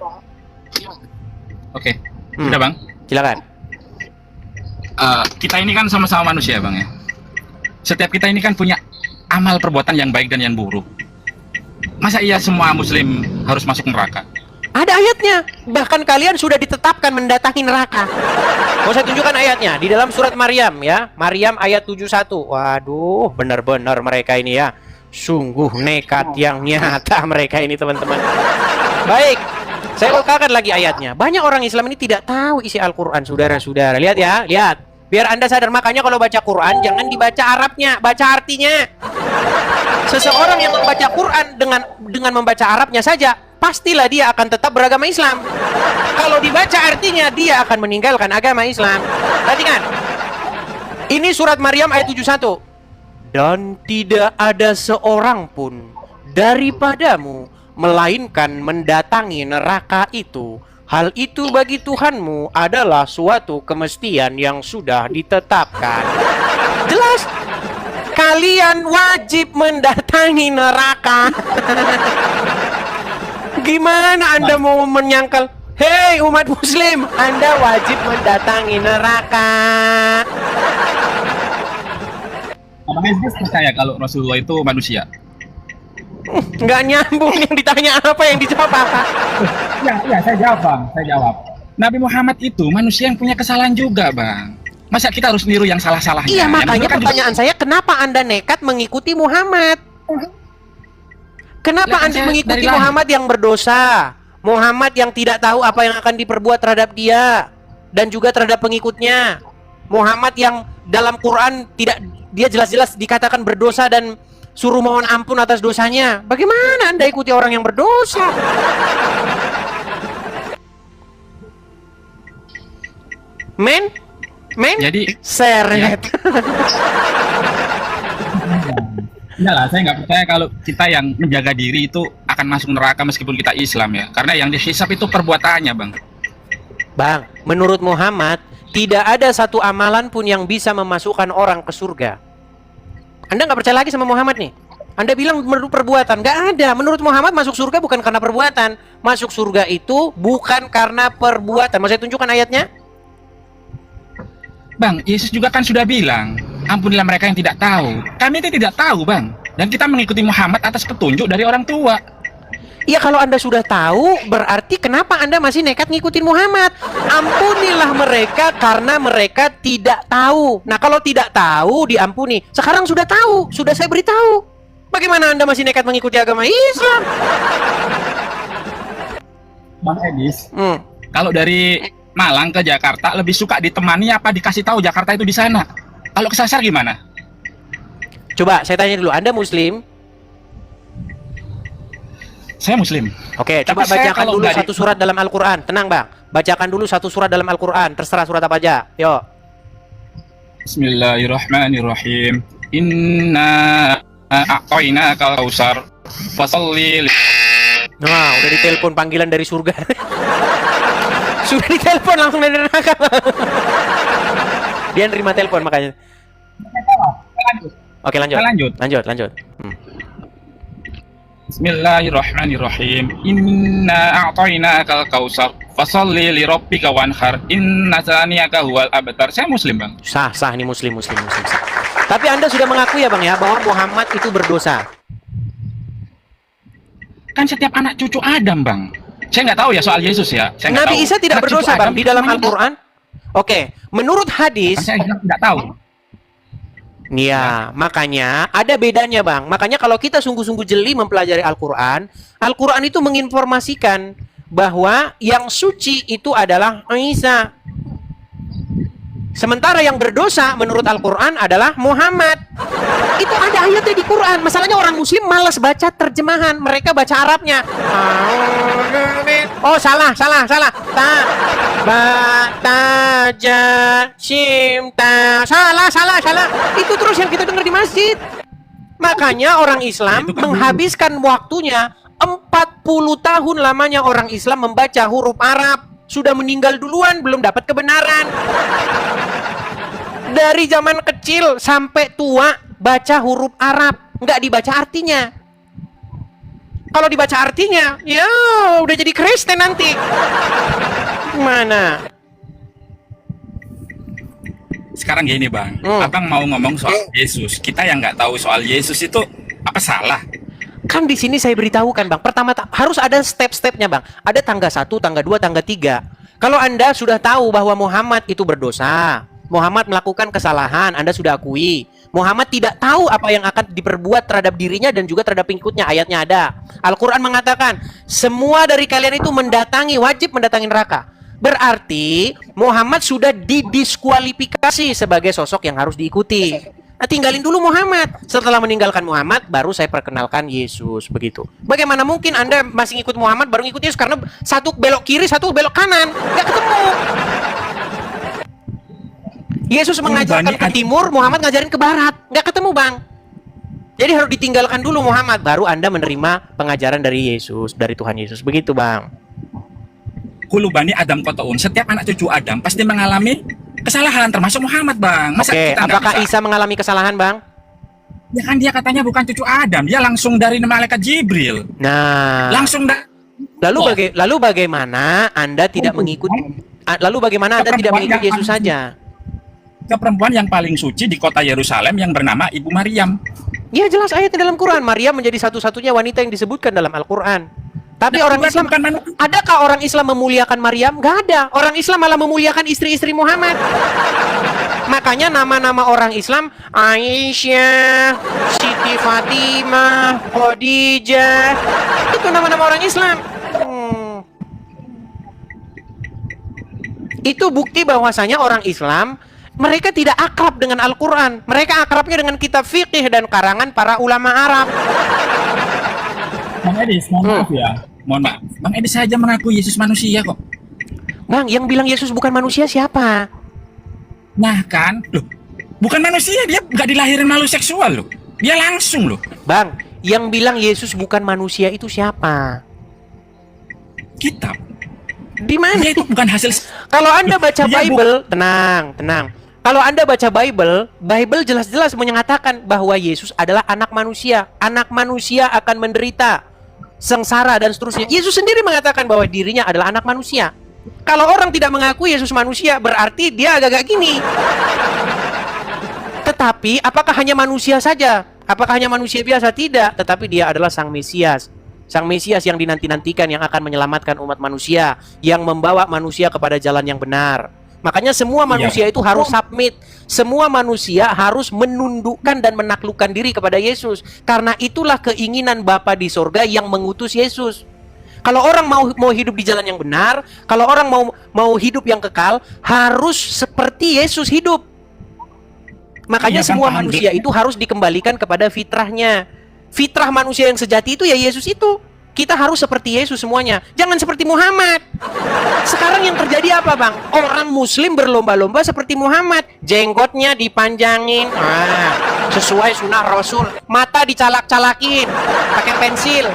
Oke. Sudah Bang. Silakan. Kita ini kan sama-sama manusia Bang ya. Setiap kita ini kan punya amal perbuatan yang baik dan yang buruk. Masa iya semua muslim harus masuk neraka? Ada ayatnya. Bahkan kalian sudah ditetapkan mendatangi neraka. Mau saya tunjukkan ayatnya di dalam surat Maryam ya. Maryam ayat 71. Waduh, benar-benar mereka ini ya. Sungguh nekat yang nyata mereka ini teman-teman. Baik, saya bukakan lagi ayatnya. Banyak orang Islam ini tidak tahu isi Al-Quran, saudara-saudara. Lihat ya, lihat. Biar Anda sadar, makanya kalau baca Quran jangan dibaca Arabnya, baca artinya. Seseorang yang membaca Quran dengan membaca Arabnya saja, pastilah dia akan tetap beragama Islam. Kalau dibaca artinya, dia akan meninggalkan agama Islam. Perhatikan. Ini surat Maryam ayat 71. Dan tidak ada seorang pun daripadamu melainkan mendatangi neraka itu. Hal itu bagi Tuhanmu adalah suatu kemestian yang sudah ditetapkan. Jelas? Kalian wajib mendatangi neraka. Gimana Anda mau menyangkal? Hei umat muslim, Anda wajib mendatangi neraka. Abang Isgus percaya kalau Rasulullah itu manusia? Nggak nyambung, yang ditanya apa yang dijawab apa? Ya, saya jawab Bang, saya jawab. Nabi Muhammad itu manusia yang punya kesalahan juga Bang. Masa kita harus niru yang salah-salahnya? Iya, makanya pertanyaan saya, kenapa Anda nekat mengikuti Muhammad? Kenapa Anda mengikuti Muhammad yang berdosa? Muhammad yang tidak tahu apa yang akan diperbuat terhadap dia dan juga terhadap pengikutnya. Muhammad yang dalam Quran dia jelas-jelas dikatakan berdosa dan suruh mohon ampun atas dosanya. Bagaimana Anda ikuti orang yang berdosa? Men? Jadi seret. Enggak lah, saya nggak percaya kalau kita yang menjaga diri itu akan akan masuk neraka meskipun kita Islam ya. Karena yang dihisap itu perbuatannya, Bang. Bang, menurut Muhammad, tidak ada satu amalan pun yang bisa memasukkan orang ke surga. Anda nggak percaya lagi sama Muhammad nih? Anda bilang menurut perbuatan. Nggak ada. Menurut Muhammad masuk surga bukan karena perbuatan. Masuk surga itu bukan karena perbuatan. Mau saya tunjukkan ayatnya? Bang, Yesus juga kan sudah bilang, ampunilah mereka yang tidak tahu. Kami itu tidak tahu, Bang. Dan kita mengikuti Muhammad atas petunjuk dari orang tua. Ya kalau Anda sudah tahu, berarti kenapa Anda masih nekat ngikutin Muhammad? Ampunilah mereka karena mereka tidak tahu. Nah kalau tidak tahu diampuni. Sekarang sudah tahu, sudah saya beritahu. Bagaimana Anda masih nekat mengikuti agama Islam? Bang Edis, kalau dari Malang ke Jakarta lebih suka ditemani apa dikasih tahu Jakarta itu di sana? Kalau kesasar gimana? Coba saya tanya dulu, Anda Muslim? Saya Muslim. Oke, Tapi coba saya bacakan kalau dulu nggak satu surat dalam Al-Quran. Tenang bang, bacakan dulu satu surat dalam Al-Quran. Terserah surat apa aja. Yuk. Bismillahirrahmanirrahim. Inna a'tainakal kautsar fasholli. Nah, udah ditelepon panggilan dari surga. Sudah ditelepon langsung dari neraka. Dia nerima telepon makanya. Oke, lanjut. Lanjut. Bismillahirrahmanirrahim. Inna a'tainakal kautsar fasholli li rabbika wanhar. Inna saniyaka huwal abtar. Saya Muslim, Bang. Sah nih muslim sah. Tapi Anda sudah mengakui ya Bang ya bahwa Muhammad itu berdosa. Kan setiap anak cucu Adam, Bang. Saya nggak tahu ya soal Yesus ya. Saya nggak Nabi tahu. Isa tidak Anak berdosa cucu Bang Adam di dalam semuanya Al-Quran. Oke, menurut hadis. Saya tidak tahu. Ya, makanya ada bedanya Bang. Makanya kalau kita sungguh-sungguh jeli mempelajari Al-Quran, Al-Quran itu menginformasikan bahwa yang suci itu adalah Isa. Sementara yang berdosa menurut Al-Quran adalah Muhammad. Itu ada ayatnya di Quran. Masalahnya orang Muslim malas baca terjemahan. Mereka baca Arabnya. Oh salah. Ta, ba, ta, ja, shim, ta. Salah. Itu terus yang kita dengar di masjid. Makanya orang Islam menghabiskan waktunya 40 tahun lamanya orang Islam membaca huruf Arab. Sudah meninggal duluan, belum dapat kebenaran. Dari zaman kecil sampai tua baca huruf Arab, nggak dibaca artinya. Kalau dibaca artinya, ya udah jadi Kristen nanti. Mana? Sekarang gini, Bang. Abang mau ngomong soal Yesus. Kita yang nggak tahu soal Yesus itu apa salah? Kan di sini saya beritahukan Bang, pertama harus ada step-stepnya Bang. Ada tangga 1, tangga 2, tangga 3. Kalau Anda sudah tahu bahwa Muhammad itu berdosa, Muhammad melakukan kesalahan, Anda sudah akui. Muhammad tidak tahu apa yang akan diperbuat terhadap dirinya dan juga terhadap pengikutnya. Ayatnya ada. Al-Quran mengatakan, semua dari kalian itu wajib mendatangi neraka. Berarti Muhammad sudah didiskualifikasi sebagai sosok yang harus diikuti. Nah, tinggalin dulu Muhammad. Setelah meninggalkan Muhammad, baru saya perkenalkan Yesus. Begitu. Bagaimana mungkin Anda masih ngikut Muhammad, baru ngikut Yesus? Karena satu belok kiri, satu belok kanan. Nggak ketemu. Yesus mengajarkan ke timur, Muhammad ngajarin ke barat. Nggak ketemu, Bang. Jadi harus ditinggalkan dulu Muhammad, baru Anda menerima pengajaran dari Yesus, dari Tuhan Yesus. Begitu, Bang. Kulubani Adam Kotoun. Setiap anak cucu Adam pasti mengalami kesalahan, termasuk Muhammad, Bang. Masa Oke, kita apakah bisa? Isa mengalami kesalahan, Bang? Ya kan dia katanya bukan cucu Adam, dia langsung dari malaikat Jibril. Nah, Langsung lalu bagaimana Anda tidak mengikuti? Lalu bagaimana Anda tidak mengikuti Yesus saja? ke perempuan yang paling suci di kota Yerusalem yang bernama Ibu Maryam. Ya jelas ayatnya dalam Quran. Maryam menjadi satu-satunya wanita yang disebutkan dalam Al-Quran. Tapi orang Islam, adakah orang Islam memuliakan Maryam? Gak ada. Orang Islam malah memuliakan istri-istri Muhammad. Makanya nama-nama orang Islam, Aisyah, Siti Fatimah, Khadijah, itu nama-nama orang Islam. Itu bukti bahwasanya orang Islam, mereka tidak akrab dengan Al-Quran. Mereka akrabnya dengan kitab fikih dan karangan para ulama Arab. Bang Edis, mohon maaf ya. Mohon maaf. Bang Edis saja mengaku Yesus manusia kok. Bang, yang bilang Yesus bukan manusia siapa? Nah kan, loh, bukan manusia, dia nggak dilahirin melalui seksual loh. Dia langsung loh. Bang, Yang bilang Yesus bukan manusia itu siapa? Kitab. Di mana? Itu bukan hasil. Kalau Anda baca Dia Bible, tenang. Kalau Anda baca Bible jelas-jelas menyatakan bahwa Yesus adalah anak manusia. Anak manusia akan menderita, sengsara dan seterusnya. Yesus sendiri mengatakan bahwa dirinya adalah anak manusia. Kalau orang tidak mengaku Yesus manusia, berarti dia agak-agak gini. Tetapi apakah hanya manusia saja? Apakah hanya manusia biasa? Tidak. Tetapi dia adalah Sang Mesias. Sang Mesias yang dinanti-nantikan, yang akan menyelamatkan umat manusia, yang membawa manusia kepada jalan yang benar. Makanya semua manusia itu harus submit. Semua manusia harus menundukkan dan menaklukkan diri kepada Yesus. Karena itulah keinginan Bapa di sorga yang mengutus Yesus. Kalau orang mau hidup di jalan yang benar, kalau orang mau hidup yang kekal, harus seperti Yesus hidup. Makanya semua manusia itu harus dikembalikan kepada fitrahnya. Fitrah manusia yang sejati itu ya Yesus itu. Kita harus seperti Yesus semuanya. Jangan seperti Muhammad. Sekarang yang terjadi apa, Bang? Orang Muslim berlomba-lomba seperti Muhammad. Jenggotnya dipanjangin, sesuai sunnah Rasul. Mata dicalak-calakin, pakai pensil,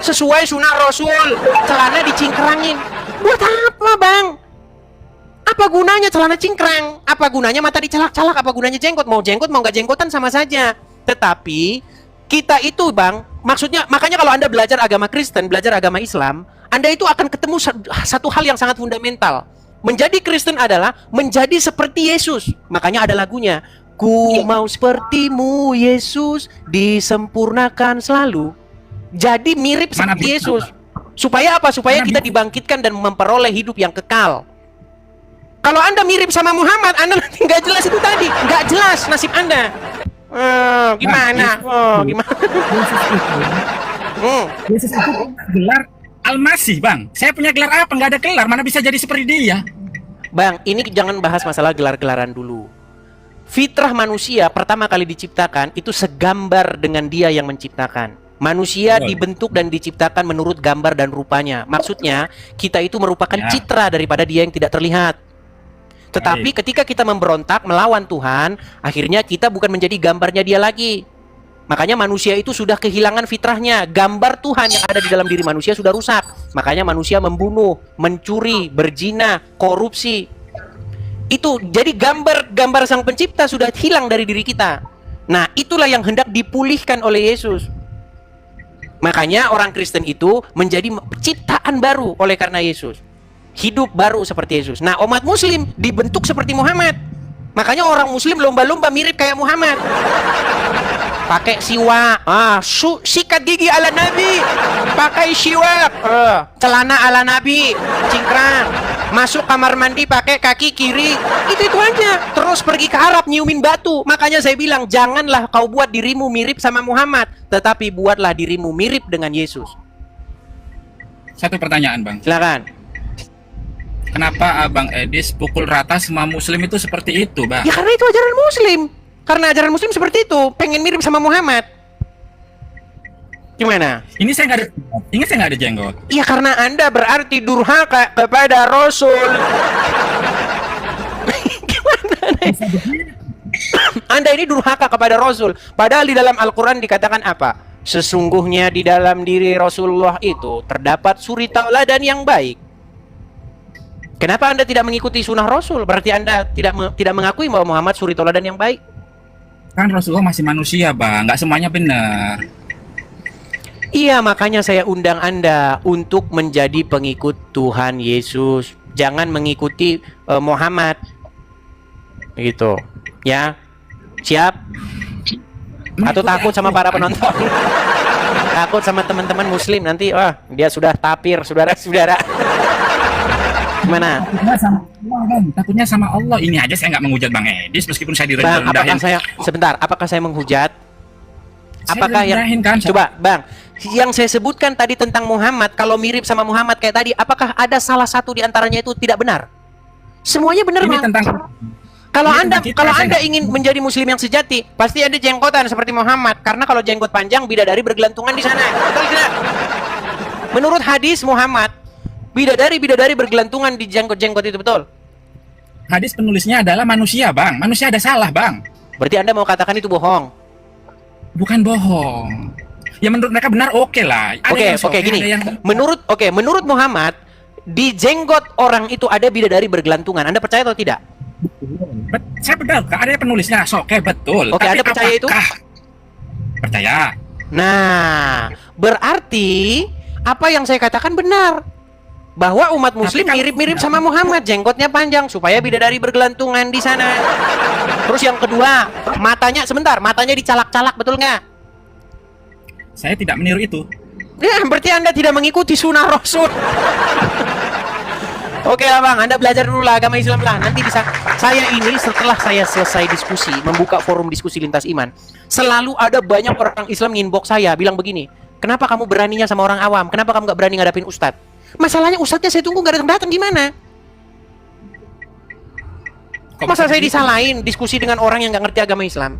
sesuai sunnah Rasul. Celana dicingkrangin. Buat apa, Bang? Apa gunanya celana cingkrang? Apa gunanya mata dicalak-calak? Apa gunanya jenggot? Mau jenggot, mau nggak jenggotan sama saja. Tetapi kita itu, Bang, maksudnya, makanya kalau Anda belajar agama Kristen, belajar agama Islam, Anda itu akan ketemu satu hal yang sangat fundamental. Menjadi Kristen adalah menjadi seperti Yesus. Makanya ada lagunya, ku mau sepertimu Yesus, disempurnakan selalu. Jadi mirip seperti Yesus. Supaya apa? Supaya kita dibangkitkan dan memperoleh hidup yang kekal. Kalau Anda mirip sama Muhammad, Anda nanti nggak jelas itu tadi. Nggak jelas nasib Anda. Gimana? Gimana? Yesus itu gelar Al-Masih, Bang. Saya punya gelar apa? Nggak ada gelar, mana bisa jadi seperti dia? Bang, ini jangan bahas masalah gelar-gelaran dulu. Fitrah manusia pertama kali diciptakan itu segambar dengan dia yang menciptakan. Manusia dibentuk dan diciptakan menurut gambar dan rupanya. Maksudnya, kita itu merupakan citra daripada dia yang tidak terlihat. Tetapi ketika kita memberontak melawan Tuhan, akhirnya kita bukan menjadi gambarnya dia lagi. Makanya manusia itu sudah kehilangan fitrahnya. Gambar Tuhan yang ada di dalam diri manusia sudah rusak. Makanya manusia membunuh, mencuri, berzina, korupsi. Itu jadi gambar Sang Pencipta sudah hilang dari diri kita. Nah, itulah yang hendak dipulihkan oleh Yesus. Makanya orang Kristen itu menjadi ciptaan baru oleh karena Yesus. Hidup baru seperti Yesus. Nah, umat Muslim dibentuk seperti Muhammad. Makanya orang Muslim lomba-lomba mirip kayak Muhammad. Pakai siwak, sikat gigi ala Nabi, pakai siwak, celana ala Nabi, cingkrang, masuk kamar mandi pakai kaki kiri, itu aja. Terus pergi ke Arab nyiumin batu. Makanya saya bilang, janganlah kau buat dirimu mirip sama Muhammad, tetapi buatlah dirimu mirip dengan Yesus. Satu pertanyaan, Bang. Silakan. Kenapa Abang Edis pukul rata semua Muslim itu seperti itu, Bang? Ya karena itu ajaran Muslim. Karena ajaran Muslim seperti itu, pengen mirip sama Muhammad. Gimana? Ini saya nggak ada jenggot. Iya, karena Anda berarti durhaka kepada Rasul. Gimana? Anda ini durhaka kepada Rasul. Padahal di dalam Al-Quran dikatakan apa? Sesungguhnya di dalam diri Rasulullah itu terdapat suri tauladan yang baik. Kenapa Anda tidak mengikuti sunnah Rasul? Berarti Anda tidak mengakui bahwa Muhammad suri tauladan yang baik. Kan Rasulullah masih manusia, Bang. Nggak semuanya benar. Iya, makanya saya undang Anda untuk menjadi pengikut Tuhan Yesus. Jangan mengikuti Muhammad. Gitu. Ya. Siap? Atau takut sama para penonton? Takut sama teman-teman Muslim nanti, dia sudah tapir, saudara-saudara. Gimana? Takutnya sama Allah. Ini aja saya nggak menghujat Bang Edis meskipun saya direndahin. Apakah saya menghujat? Apakah yang kan? Coba, Bang, yang saya sebutkan tadi tentang Muhammad, kalau mirip sama Muhammad kayak tadi, apakah ada salah satu di antaranya itu tidak benar? Semuanya benar, Bang. Kalau Anda ingin menjadi Muslim yang sejati, pasti ada jenggotan seperti Muhammad. Karena kalau jenggot panjang, bidadari bergelantungan di sana. Betul tidak? Menurut hadis Muhammad, bidadari bergelantungan di jenggot-jenggot itu, betul? Hadis penulisnya adalah manusia, Bang. Manusia ada salah, Bang. Berarti Anda mau katakan itu bohong? Bukan bohong. Ya menurut mereka benar, oke lah. Ada Oke, yang soke, gini. ada yang Menurut Muhammad, di jenggot orang itu ada bidadari bergelantungan. Anda percaya atau tidak? Saya benar, Kak. Ada penulisnya, soke betul. Oke, Tapi Anda percaya itu? apakah- Percaya. Nah, berarti apa yang saya katakan benar. Bahwa umat muslim kalau- mirip-mirip sama Muhammad, jenggotnya panjang supaya bidadari bergelantungan di sana. Terus yang kedua, matanya dicalak-calak, betul nggak? Saya tidak meniru itu. Ya, berarti Anda tidak mengikuti sunnah Rasul. Oke lah Bang, Anda belajar dulu lah agama Islam lah. Nanti bisa. Saya ini setelah saya selesai diskusi, membuka forum diskusi lintas iman, selalu ada banyak orang Islam inbox saya bilang begini, kenapa kamu beraninya sama orang awam? Kenapa kamu nggak berani ngadapin ustadz? Masalahnya ustadznya saya tunggu nggak datang-datang gimana? Masa saya disalahin diskusi dengan orang yang nggak ngerti agama Islam?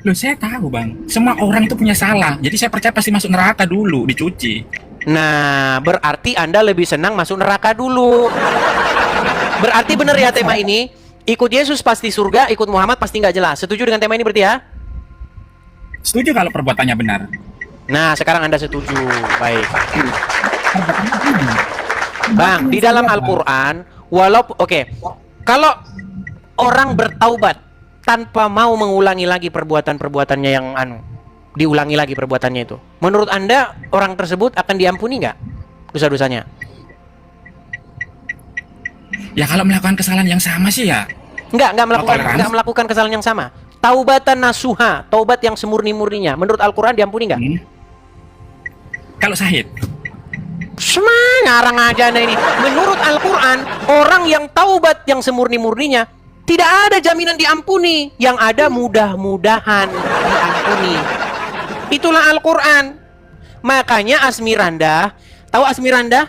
Loh, saya tahu, Bang. Semua orang itu punya salah. Jadi saya percaya pasti masuk neraka dulu, dicuci. Nah, berarti Anda lebih senang masuk neraka dulu. Berarti benar ya tema ini, ikut Yesus pasti surga, ikut Muhammad pasti nggak jelas. Setuju dengan tema ini berarti ya? Setuju kalau perbuatannya benar. Nah, sekarang Anda setuju. Baik. Bang, di dalam Al-Quran, kalau orang bertaubat tanpa mau mengulangi lagi perbuatannya yang diulangi lagi perbuatannya itu, menurut Anda orang tersebut akan diampuni nggak dosa-dosanya? Ya kalau melakukan kesalahan yang sama sih ya. Nggak melakukan kesalahan yang sama. Taubatan nasuha, taubat yang semurni-murninya, menurut Al-Quran diampuni nggak? Kalau sahid. Ngarang aja Anda ini. Menurut Al-Quran, orang yang taubat yang semurni-murninya tidak ada jaminan diampuni. Yang ada mudah-mudahan diampuni. Itulah Al-Quran. Makanya Asmirandah, tahu Asmirandah?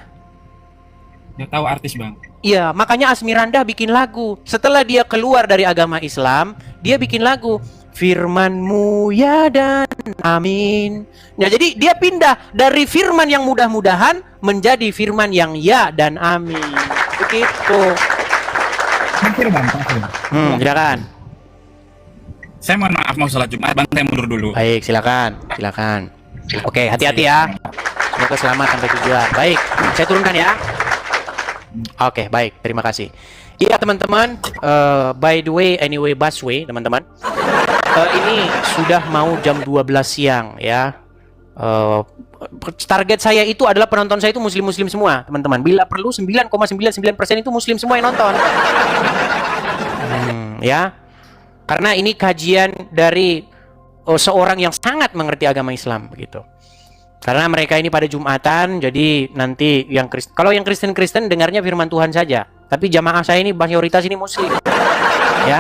Ya tahu artis, Bang. Iya, makanya Asmirandah bikin lagu. Setelah dia keluar dari agama Islam, dia bikin lagu Firman-Mu ya dan amin. Nah, jadi dia pindah dari firman yang mudah-mudahan menjadi firman yang ya dan amin. Begitu. Hampir, Bang. Silakan. Saya mohon maaf mau sholat Jumat, Bang. Saya mundur dulu. Baik, silakan. Oke, hati-hati ya. Semoga selamat sampai tujuan. Baik, saya turunkan ya. Oke, baik. Terima kasih. Iya, teman-teman. By the way, anyway, busway, teman-teman. Ini sudah mau jam 12 siang ya. Target saya itu adalah penonton saya itu muslim-muslim semua, teman-teman. Bila perlu 9,99% itu muslim semua yang nonton. Ya. Karena ini kajian dari seorang yang sangat mengerti agama Islam begitu. Karena mereka ini pada Jumatan, jadi nanti kalau yang Kristen dengarnya firman Tuhan saja. Tapi jamaah saya ini mayoritas ini muslim. Ya.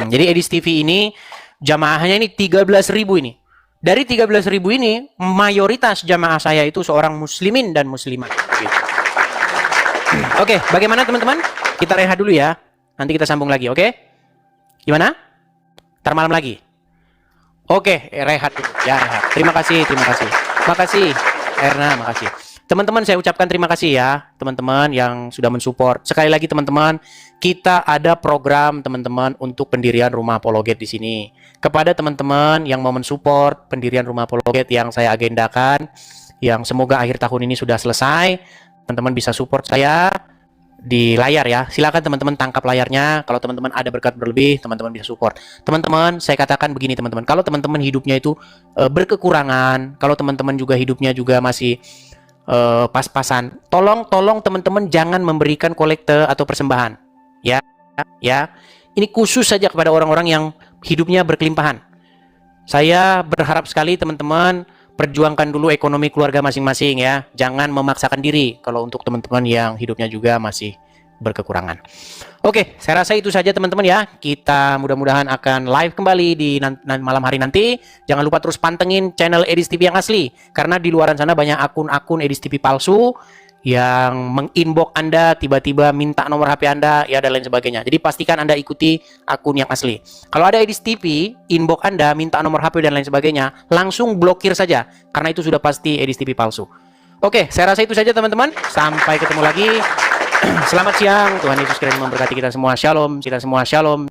Jadi Edis TV ini jamaahnya ini 13.000 ini. Dari 13.000 ini mayoritas jamaah saya itu seorang muslimin dan muslimat gitu. Oke, bagaimana teman-teman? Kita rehat dulu ya. Nanti kita sambung lagi, oke? Gimana? Ntar malam lagi. Oke, rehat dulu. Ya, rehat. Terima kasih. Makasih, Erna, makasih. Teman-teman, saya ucapkan terima kasih ya, teman-teman yang sudah mensupport. Sekali lagi teman-teman, kita ada program teman-teman untuk pendirian rumah apologet di sini. Kepada teman-teman yang mau mensupport pendirian rumah apologet yang saya agendakan, yang semoga akhir tahun ini sudah selesai, teman-teman bisa support saya di layar ya. Silakan teman-teman tangkap layarnya. Kalau teman-teman ada berkat berlebih, teman-teman bisa support. Teman-teman, saya katakan begini teman-teman. Kalau teman-teman hidupnya itu berkekurangan, kalau teman-teman juga hidupnya juga masih pas-pasan, tolong teman-teman jangan memberikan kolekte atau persembahan. Ya. Ini khusus saja kepada orang-orang yang hidupnya berkelimpahan. Saya berharap sekali teman-teman perjuangkan dulu ekonomi keluarga masing-masing ya. Jangan memaksakan diri kalau untuk teman-teman yang hidupnya juga masih berkekurangan. Oke, saya rasa itu saja teman-teman ya. Kita mudah-mudahan akan live kembali di malam hari nanti. Jangan lupa terus pantengin channel Edis TV yang asli. Karena di luaran sana banyak akun-akun Edis TV palsu yang menginbox Anda, tiba-tiba minta nomor HP Anda, ya dan lain sebagainya. Jadi pastikan Anda ikuti akun yang asli. Kalau ada Edis TV, inbox Anda, minta nomor HP dan lain sebagainya, langsung blokir saja. Karena itu sudah pasti Edis TV palsu. Oke, saya rasa itu saja teman-teman. Sampai ketemu lagi. Selamat siang. Tuhan Yesus Kristus memberkati kita semua. Shalom. Kita semua shalom.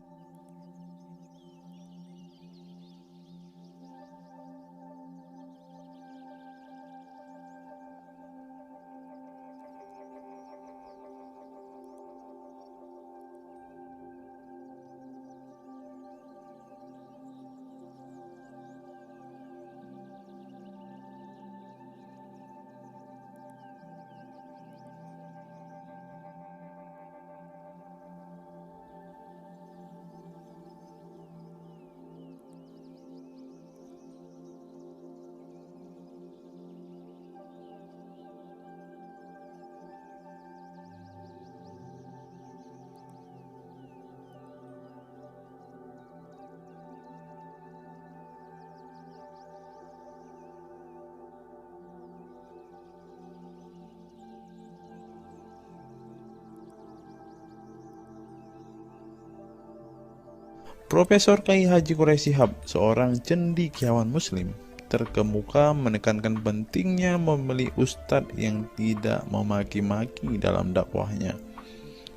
Profesor Kiai Haji Quraisy Shihab, seorang cendekiawan muslim, terkemuka menekankan pentingnya memilih ustadz yang tidak memaki-maki dalam dakwahnya.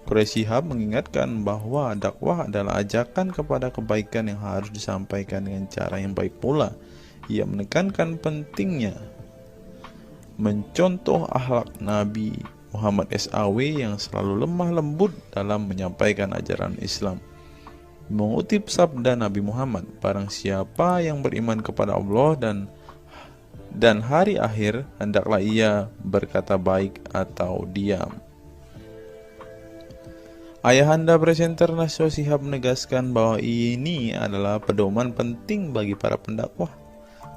Quraisy Shihab mengingatkan bahwa dakwah adalah ajakan kepada kebaikan yang harus disampaikan dengan cara yang baik pula. Ia menekankan pentingnya mencontoh akhlak Nabi Muhammad SAW yang selalu lemah lembut dalam menyampaikan ajaran Islam. Mengutip sabda Nabi Muhammad, barang siapa yang beriman kepada Allah dan hari akhir, hendaklah ia berkata baik atau diam. Ayahanda presenter Nasyo Shihab menegaskan bahwa ini adalah pedoman penting bagi para pendakwah.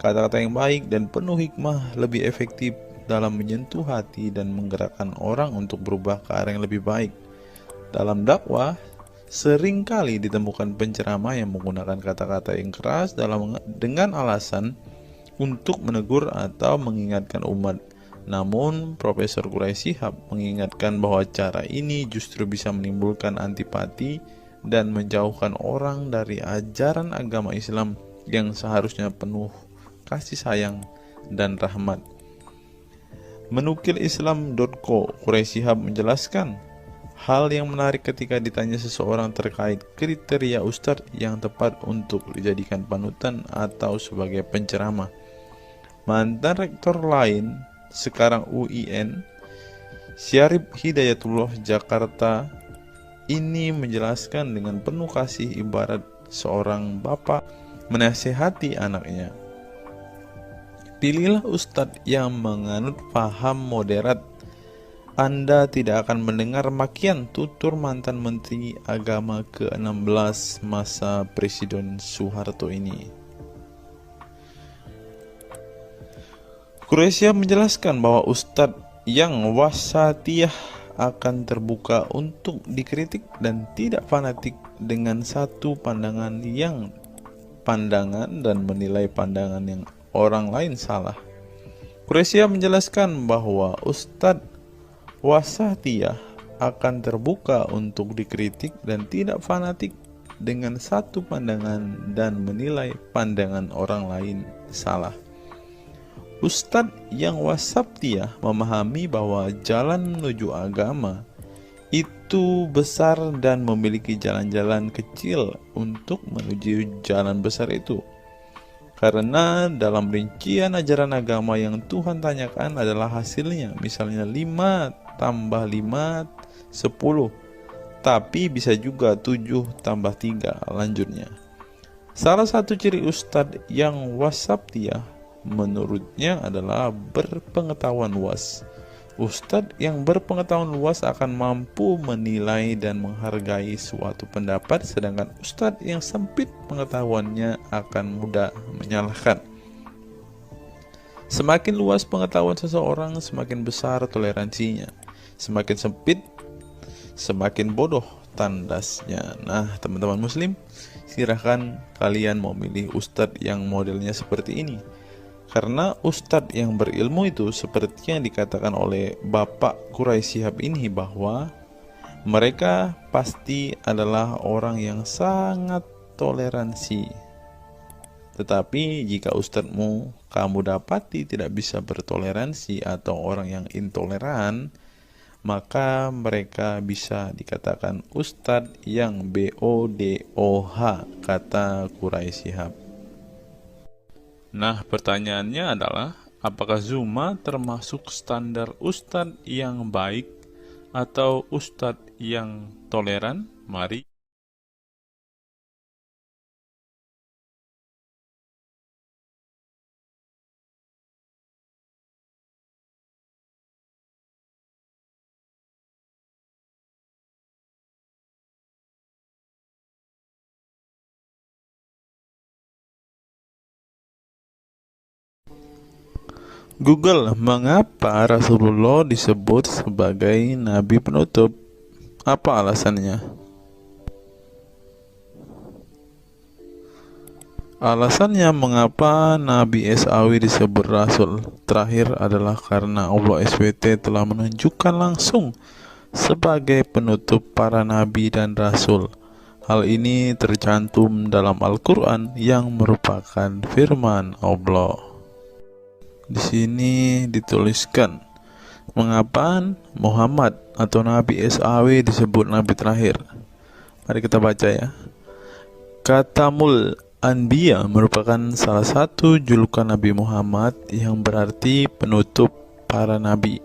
Kata-kata yang baik dan penuh hikmah lebih efektif dalam menyentuh hati dan menggerakkan orang untuk berubah ke arah yang lebih baik. Dalam dakwah, seringkali ditemukan penceramah yang menggunakan kata-kata yang keras dengan alasan untuk menegur atau mengingatkan umat. Namun, Profesor Quraisy Shihab mengingatkan bahwa cara ini justru bisa menimbulkan antipati dan menjauhkan orang dari ajaran agama Islam yang seharusnya penuh kasih sayang dan rahmat. Menukil Islam.co, Quraisy Shihab menjelaskan hal yang menarik ketika ditanya seseorang terkait kriteria ustadz yang tepat untuk dijadikan panutan atau sebagai penceramah. Mantan rektor lain, sekarang UIN, Syarif Hidayatullah Jakarta, ini menjelaskan dengan penuh kasih ibarat seorang bapak menasihati anaknya. Pilihlah ustadz yang menganut paham moderat. Anda tidak akan mendengar makian, tutur mantan Menteri Agama ke-16 masa Presiden Soeharto ini. Quraisy menjelaskan bahwa ustadz yang wasatiyah akan terbuka untuk dikritik dan tidak fanatik dengan satu pandangan dan menilai pandangan yang orang lain salah. Quraisy menjelaskan bahwa ustadz wasatiyah akan terbuka untuk dikritik dan tidak fanatik dengan satu pandangan dan menilai pandangan orang lain salah. Ustadz yang wasatiyah memahami bahwa jalan menuju agama itu besar dan memiliki jalan-jalan kecil untuk menuju jalan besar itu. Karena dalam rincian ajaran agama yang Tuhan tanyakan adalah hasilnya, misalnya 5 tambah 5, 10. Tapi bisa juga 7 tambah 3, lanjutnya. Salah satu ciri ustadz yang wasatiyah menurutnya adalah berpengetahuan luas. Ustadz yang berpengetahuan luas akan mampu menilai dan menghargai suatu pendapat, sedangkan ustadz yang sempit pengetahuannya akan mudah menyalahkan. Semakin luas pengetahuan seseorang, semakin besar toleransinya. Semakin sempit, semakin bodoh tandasnya. Nah, teman-teman muslim, silahkan kalian mau milih ustadz yang modelnya seperti ini. Karena ustadz yang berilmu itu seperti yang dikatakan oleh Bapak Quraisy Shihab ini, bahwa mereka pasti adalah orang yang sangat toleransi. Tetapi jika ustadzmu kamu dapati tidak bisa bertoleransi atau orang yang intoleran, maka mereka bisa dikatakan ustadz yang BODOH, kata Quraisy Shihab. Nah, pertanyaannya adalah, apakah Zuma termasuk standar ustadz yang baik atau ustadz yang toleran? Mari. Google, mengapa Rasulullah disebut sebagai nabi penutup? Apa alasannya? Alasannya mengapa Nabi SAW disebut Rasul terakhir adalah karena Allah SWT telah menunjukkan langsung sebagai penutup para nabi dan rasul. Hal ini tercantum dalam Al-Quran yang merupakan firman Allah. Di sini dituliskan, mengapa Muhammad atau Nabi SAW disebut Nabi terakhir? Mari kita baca ya. Katamul Anbiya merupakan salah satu julukan Nabi Muhammad yang berarti penutup para nabi,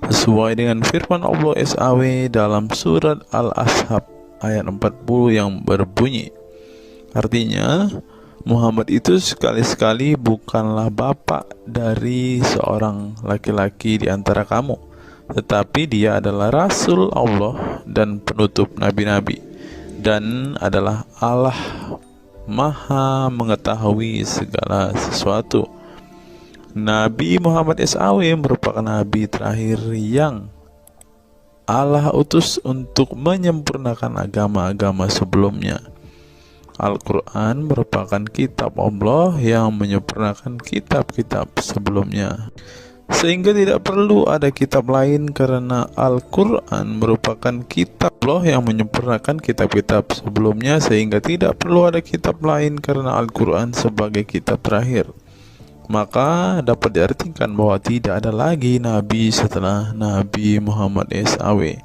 sesuai dengan firman Allah SAW dalam surat Al-Ashab ayat 40 yang berbunyi, artinya Muhammad itu sekali-sekali bukanlah bapak dari seorang laki-laki di antara kamu, tetapi dia adalah Rasul Allah dan penutup nabi-nabi, dan adalah Allah Maha mengetahui segala sesuatu. Nabi Muhammad SAW merupakan nabi terakhir yang Allah utus untuk menyempurnakan agama-agama sebelumnya. Al-Quran merupakan kitab Allah yang menyempurnakan kitab-kitab sebelumnya, sehingga tidak perlu ada kitab lain karena Al-Quran merupakan kitab Allah yang menyempurnakan kitab-kitab sebelumnya, sehingga tidak perlu ada kitab lain karena Al-Quran sebagai kitab terakhir. Maka dapat diartikan bahwa tidak ada lagi nabi setelah Nabi Muhammad SAW.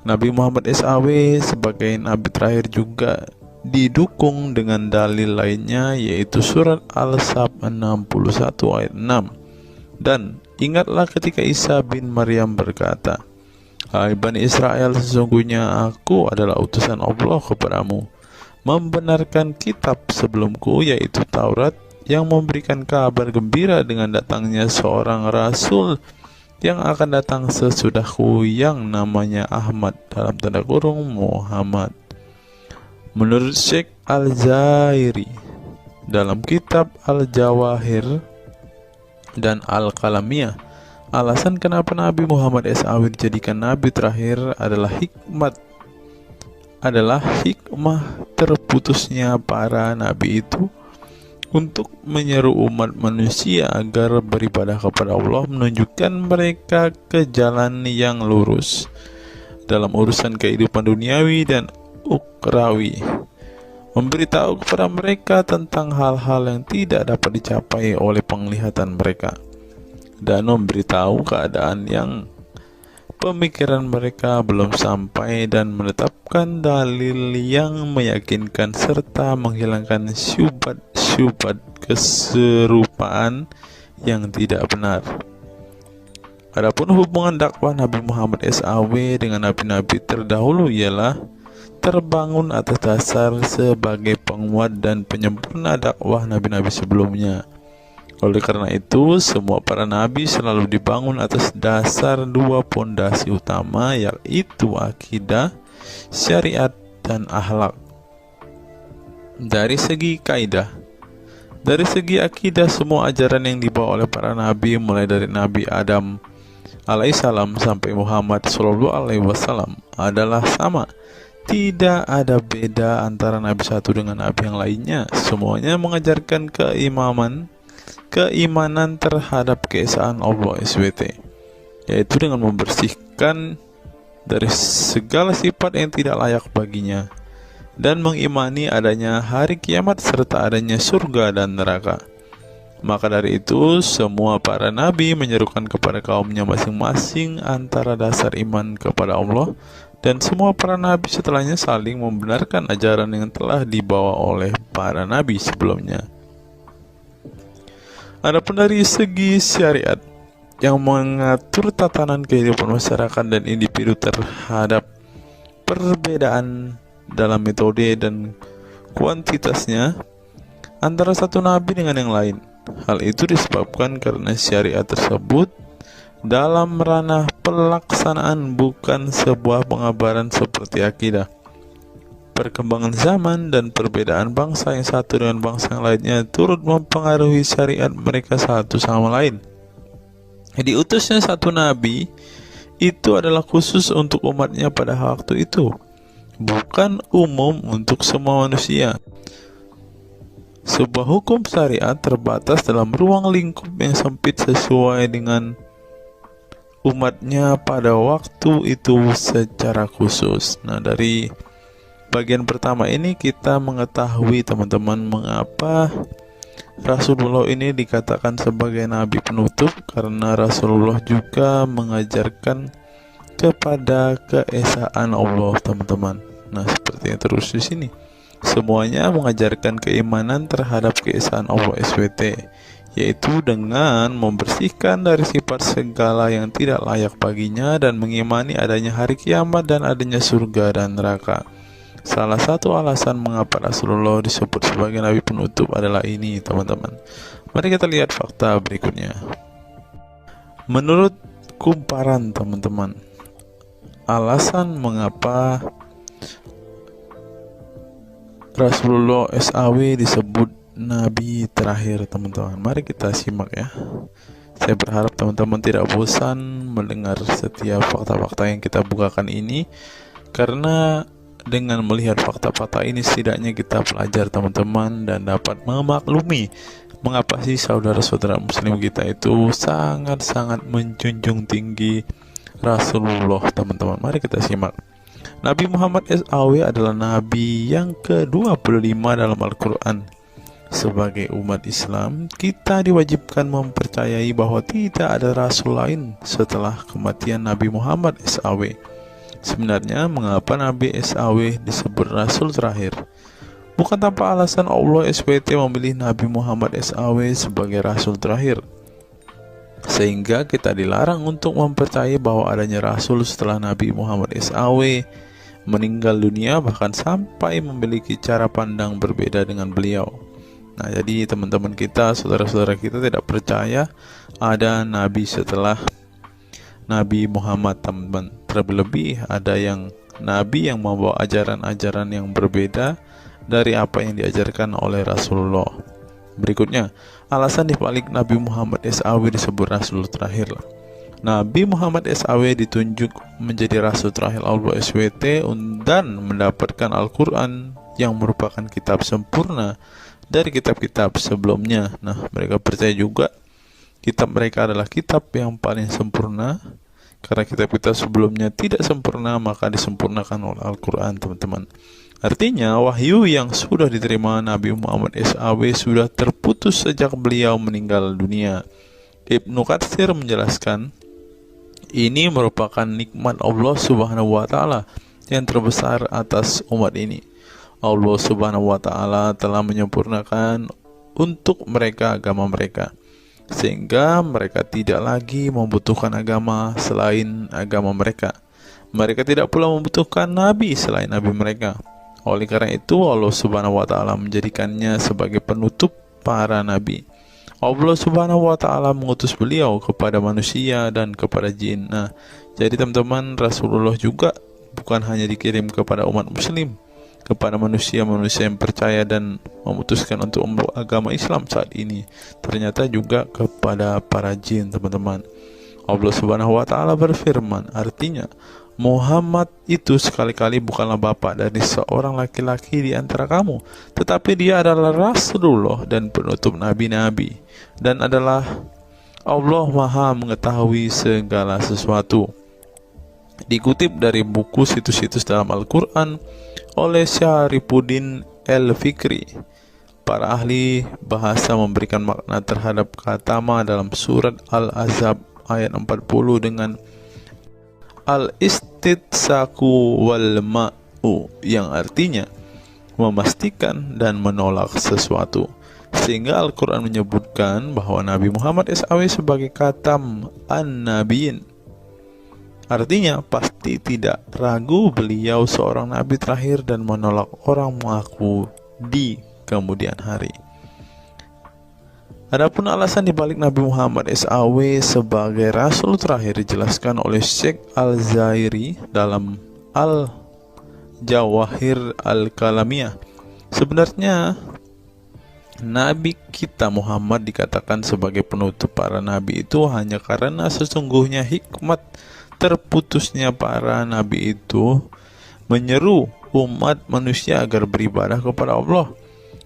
Nabi Muhammad SAW sebagai nabi terakhir juga didukung dengan dalil lainnya, yaitu surat Al-Sab 61 ayat 6. Dan ingatlah ketika Isa bin Maryam berkata, "Hai Bani Israel, sesungguhnya aku adalah utusan Allah kepadamu, membenarkan kitab sebelumku, yaitu Taurat, yang memberikan kabar gembira dengan datangnya seorang Rasul yang akan datang sesudahku, yang namanya Ahmad, dalam tanda kurung Muhammad." Menurut Syekh Al-Zairi dalam kitab Al-Jawahir dan Al-Qalamiyah, alasan kenapa Nabi Muhammad SAW dijadikan nabi terakhir adalah hikmah terputusnya para nabi itu untuk menyeru umat manusia agar beribadah kepada Allah, menunjukkan mereka ke jalan yang lurus dalam urusan kehidupan duniawi dan ukrawi, memberitahu kepada mereka tentang hal-hal yang tidak dapat dicapai oleh penglihatan mereka, dan memberitahu keadaan yang pemikiran mereka belum sampai, dan menetapkan dalil yang meyakinkan serta menghilangkan syubhat keserupaan yang tidak benar. Adapun hubungan dakwah Nabi Muhammad SAW dengan nabi-nabi terdahulu ialah terbangun atas dasar sebagai penguat dan penyempurna dakwah nabi-nabi sebelumnya. Oleh karena itu, semua para nabi selalu dibangun atas dasar dua pondasi utama, yaitu akidah, syariat, dan akhlak. Dari segi kaidah, dari segi akidah, semua ajaran yang dibawa oleh para nabi, mulai dari Nabi Adam alaihissalam sampai Muhammad SAW, adalah sama. Tidak ada beda antara nabi satu dengan nabi yang lainnya. Semuanya mengajarkan keimanan terhadap keesaan Allah SWT, yaitu dengan membersihkan dari segala sifat yang tidak layak baginya, dan mengimani adanya hari kiamat serta adanya surga dan neraka. Maka dari itu, semua para nabi menyerukan kepada kaumnya masing-masing antara dasar iman kepada Allah, dan semua para nabi setelahnya saling membenarkan ajaran yang telah dibawa oleh para nabi sebelumnya. Adapun dari segi syariat yang mengatur tatanan kehidupan masyarakat dan individu terhadap perbedaan dalam metode dan kuantitasnya antara satu nabi dengan yang lain. Hal itu disebabkan karena syariat tersebut dalam ranah pelaksanaan, bukan sebuah pengabaran seperti akidah. Perkembangan zaman dan perbedaan bangsa yang satu dengan bangsa yang lainnya turut mempengaruhi syariat mereka satu sama lain. Diutusnya satu nabi itu adalah khusus untuk umatnya pada waktu itu, bukan umum untuk semua manusia. Sebuah hukum syariat terbatas dalam ruang lingkup yang sempit sesuai dengan umatnya pada waktu itu secara khusus. Nah, dari bagian pertama ini kita mengetahui teman-teman mengapa Rasulullah ini dikatakan sebagai nabi penutup, karena Rasulullah juga mengajarkan kepada keesaan Allah, teman-teman. Nah, seperti yang terus di sini. Semuanya mengajarkan keimanan terhadap keesaan Allah SWT, yaitu dengan membersihkan dari sifat segala yang tidak layak baginya dan mengimani adanya hari kiamat dan adanya surga dan neraka. Salah satu alasan mengapa Rasulullah disebut sebagai nabi penutup adalah ini, teman-teman. Mari kita lihat fakta berikutnya. Menurut kumparan, teman-teman, alasan mengapa Rasulullah SAW disebut nabi terakhir, teman-teman. Mari kita simak ya. Saya berharap teman-teman tidak bosan mendengar setiap fakta-fakta yang kita bukakan ini, karena dengan melihat fakta-fakta ini setidaknya kita belajar, teman-teman, dan dapat memaklumi mengapa sih saudara-saudara muslim kita itu sangat-sangat menjunjung tinggi Rasulullah, teman-teman. Mari kita simak. Nabi Muhammad SAW adalah nabi yang ke-25 dalam Al-Quran. Sebagai umat Islam, kita diwajibkan mempercayai bahwa tidak ada rasul lain setelah kematian Nabi Muhammad SAW. Sebenarnya, mengapa Nabi SAW disebut rasul terakhir? Bukan tanpa alasan Allah SWT memilih Nabi Muhammad SAW sebagai rasul terakhir, sehingga kita dilarang untuk mempercayai bahwa adanya rasul setelah Nabi Muhammad SAW meninggal dunia, bahkan sampai memiliki cara pandang berbeda dengan beliau. Nah, jadi teman-teman kita, saudara-saudara kita tidak percaya ada nabi setelah Nabi Muhammad, teman-teman. Terlebih ada yang nabi yang membawa ajaran-ajaran yang berbeda dari apa yang diajarkan oleh Rasulullah. Berikutnya, alasan dibalik Nabi Muhammad SAW disebut rasul terakhir. Nabi Muhammad SAW ditunjuk menjadi rasul terakhir Allah SWT dan mendapatkan Al-Quran yang merupakan kitab sempurna dari kitab-kitab sebelumnya. Nah, mereka percaya juga kitab mereka adalah kitab yang paling sempurna, karena kitab-kitab sebelumnya tidak sempurna, maka disempurnakan oleh Al-Quran, teman-teman. Artinya, wahyu yang sudah diterima Nabi Muhammad SAW sudah terputus sejak beliau meninggal dunia. Ibnu Katsir menjelaskan, ini merupakan nikmat Allah Subhanahu wa Ta'ala yang terbesar atas umat ini. Allah Subhanahu wa Ta'ala telah menyempurnakan untuk mereka agama mereka, sehingga mereka tidak lagi membutuhkan agama selain agama mereka. Mereka tidak pula membutuhkan nabi selain nabi mereka. Oleh karena itu, Allah Subhanahu wa Ta'ala menjadikannya sebagai penutup para nabi. Allah Subhanahu wa Ta'ala mengutus beliau kepada manusia dan kepada jin. Nah, jadi teman-teman, Rasulullah juga bukan hanya dikirim kepada umat muslim, kepada manusia-manusia yang percaya dan memutuskan untuk memeluk agama Islam saat ini, ternyata juga kepada para jin, teman-teman. Allah Subhanahu wa Ta'ala berfirman, artinya Muhammad itu sekali-kali bukanlah bapak dari seorang laki-laki di antara kamu, tetapi dia adalah Rasulullah dan penutup nabi-nabi, dan adalah Allah Maha mengetahui segala sesuatu. Dikutip dari buku situs-situs dalam Al-Quran oleh Syarifuddin Al-Fikri, para ahli bahasa memberikan makna terhadap kata ma dalam surat Al-Ahzab ayat 40 dengan al-istitsaku wal ma'u, yang artinya memastikan dan menolak sesuatu. Sehingga Al-Quran menyebutkan bahwa Nabi Muhammad SAW sebagai khatam an-nabiyin, artinya pasti tidak ragu beliau seorang nabi terakhir dan menolak orang mengaku di kemudian hari. Adapun alasan dibalik Nabi Muhammad SAW sebagai rasul terakhir dijelaskan oleh Syekh Al-Zairi dalam Al-Jawahir Al-Kalamiyah. Sebenarnya Nabi kita Muhammad dikatakan sebagai penutup para nabi itu hanya karena sesungguhnya hikmat terputusnya para nabi itu menyeru umat manusia agar beribadah kepada Allah,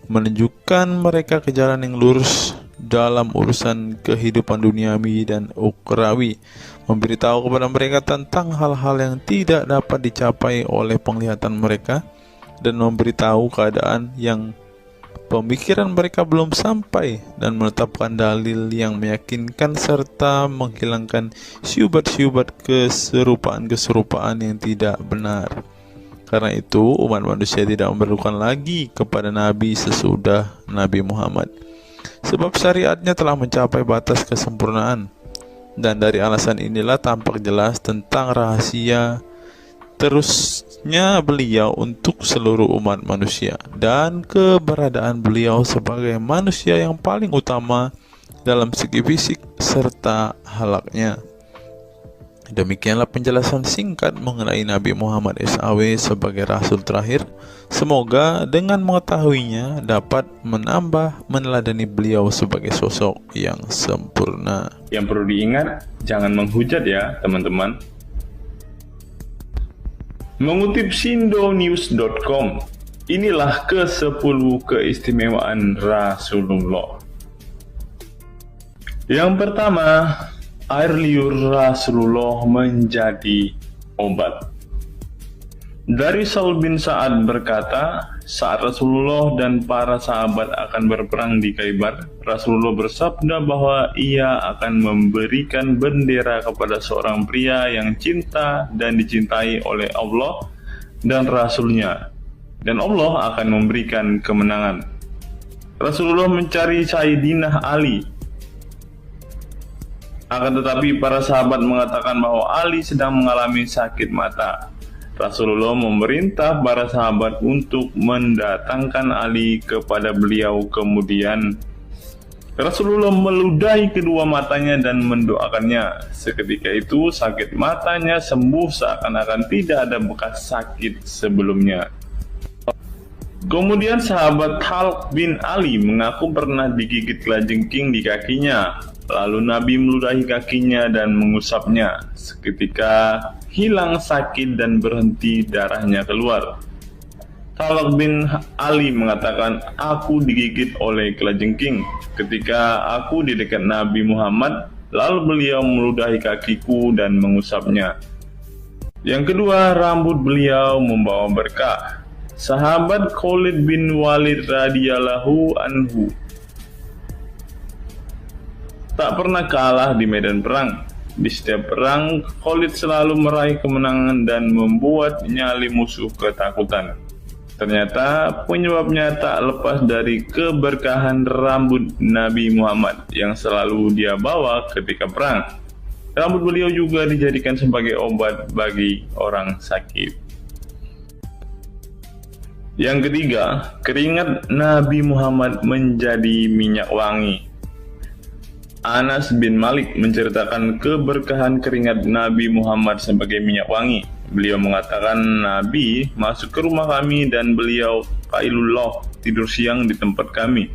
menunjukkan mereka ke jalan yang lurus dalam urusan kehidupan duniawi dan ukhrawi, memberitahu kepada mereka tentang hal-hal yang tidak dapat dicapai oleh penglihatan mereka, dan memberitahu keadaan yang pemikiran mereka belum sampai, dan menetapkan dalil yang meyakinkan serta menghilangkan syubhat-syubhat keserupaan-keserupaan yang tidak benar. Karena itu umat manusia tidak memerlukan lagi kepada Nabi sesudah Nabi Muhammad, sebab syariatnya telah mencapai batas kesempurnaan. Dan dari alasan inilah tampak jelas tentang rahasia terusnya beliau untuk seluruh umat manusia, dan keberadaan beliau sebagai manusia yang paling utama dalam segi fisik serta halaknya. Demikianlah penjelasan singkat mengenai Nabi Muhammad SAW sebagai Rasul terakhir. Semoga dengan mengetahuinya dapat menambah meneladani beliau sebagai sosok yang sempurna. Yang perlu diingat, jangan menghujat ya teman-teman. Mengutip sindonews.com, inilah ke-10 keistimewaan Rasulullah. Yang pertama, air liur Rasulullah menjadi obat. Dari Sahl bin Sa'ad berkata, saat Rasulullah dan para sahabat akan berperang di Khaybar, Rasulullah bersabda bahwa ia akan memberikan bendera kepada seorang pria yang cinta dan dicintai oleh Allah dan Rasul-Nya, dan Allah akan memberikan kemenangan. Rasulullah mencari Sayyidina Ali, akan tetapi para sahabat mengatakan bahwa Ali sedang mengalami sakit mata. Rasulullah memerintah para sahabat untuk mendatangkan Ali kepada beliau. Kemudian Rasulullah meludahi kedua matanya dan mendoakannya. Seketika itu sakit matanya sembuh seakan-akan tidak ada bekas sakit sebelumnya. Kemudian sahabat Khalid bin Ali mengaku pernah digigit kalajengking di kakinya. Lalu Nabi meludahi kakinya dan mengusapnya. Seketika hilang sakit dan berhenti darahnya keluar. Khalid bin Ali mengatakan, aku digigit oleh kalajengking ketika aku di dekat Nabi Muhammad, lalu beliau meludahi kakiku dan mengusapnya. Yang kedua, rambut beliau membawa berkah. Sahabat Khalid bin Walid radhiyallahu anhu tak pernah kalah di medan perang. Di setiap perang, Khalid selalu meraih kemenangan dan membuat nyali musuh ketakutan. Ternyata penyebabnya tak lepas dari keberkahan rambut Nabi Muhammad yang selalu dia bawa ketika perang. Rambut beliau juga dijadikan sebagai obat bagi orang sakit. Yang ketiga, keringat Nabi Muhammad menjadi minyak wangi. Anas bin Malik menceritakan keberkahan keringat Nabi Muhammad sebagai minyak wangi. Beliau mengatakan, Nabi masuk ke rumah kami dan beliau qailullah, tidur siang di tempat kami.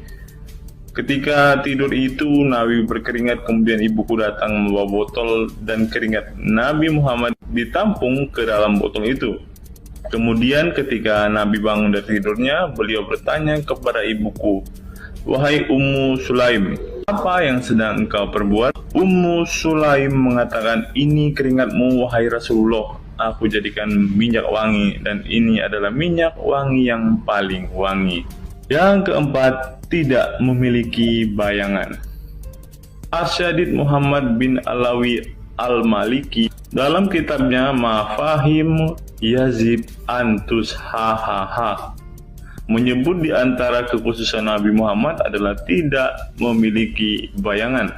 Ketika tidur itu Nabi berkeringat, kemudian ibuku datang membawa botol dan keringat Nabi Muhammad ditampung ke dalam botol itu. Kemudian ketika Nabi bangun dari tidurnya, beliau bertanya kepada ibuku, wahai Ummu Sulaim, apa yang sedang engkau perbuat? Ummu Sulaim mengatakan, ini keringatmu wahai Rasulullah, aku jadikan minyak wangi, dan ini adalah minyak wangi yang paling wangi. Yang keempat, tidak memiliki bayangan. Asyadid Muhammad bin Alawi Al-Maliki dalam kitabnya Mafahim Yazid Antus Hahaha menyebut di antara kekhususan Nabi Muhammad adalah tidak memiliki bayangan.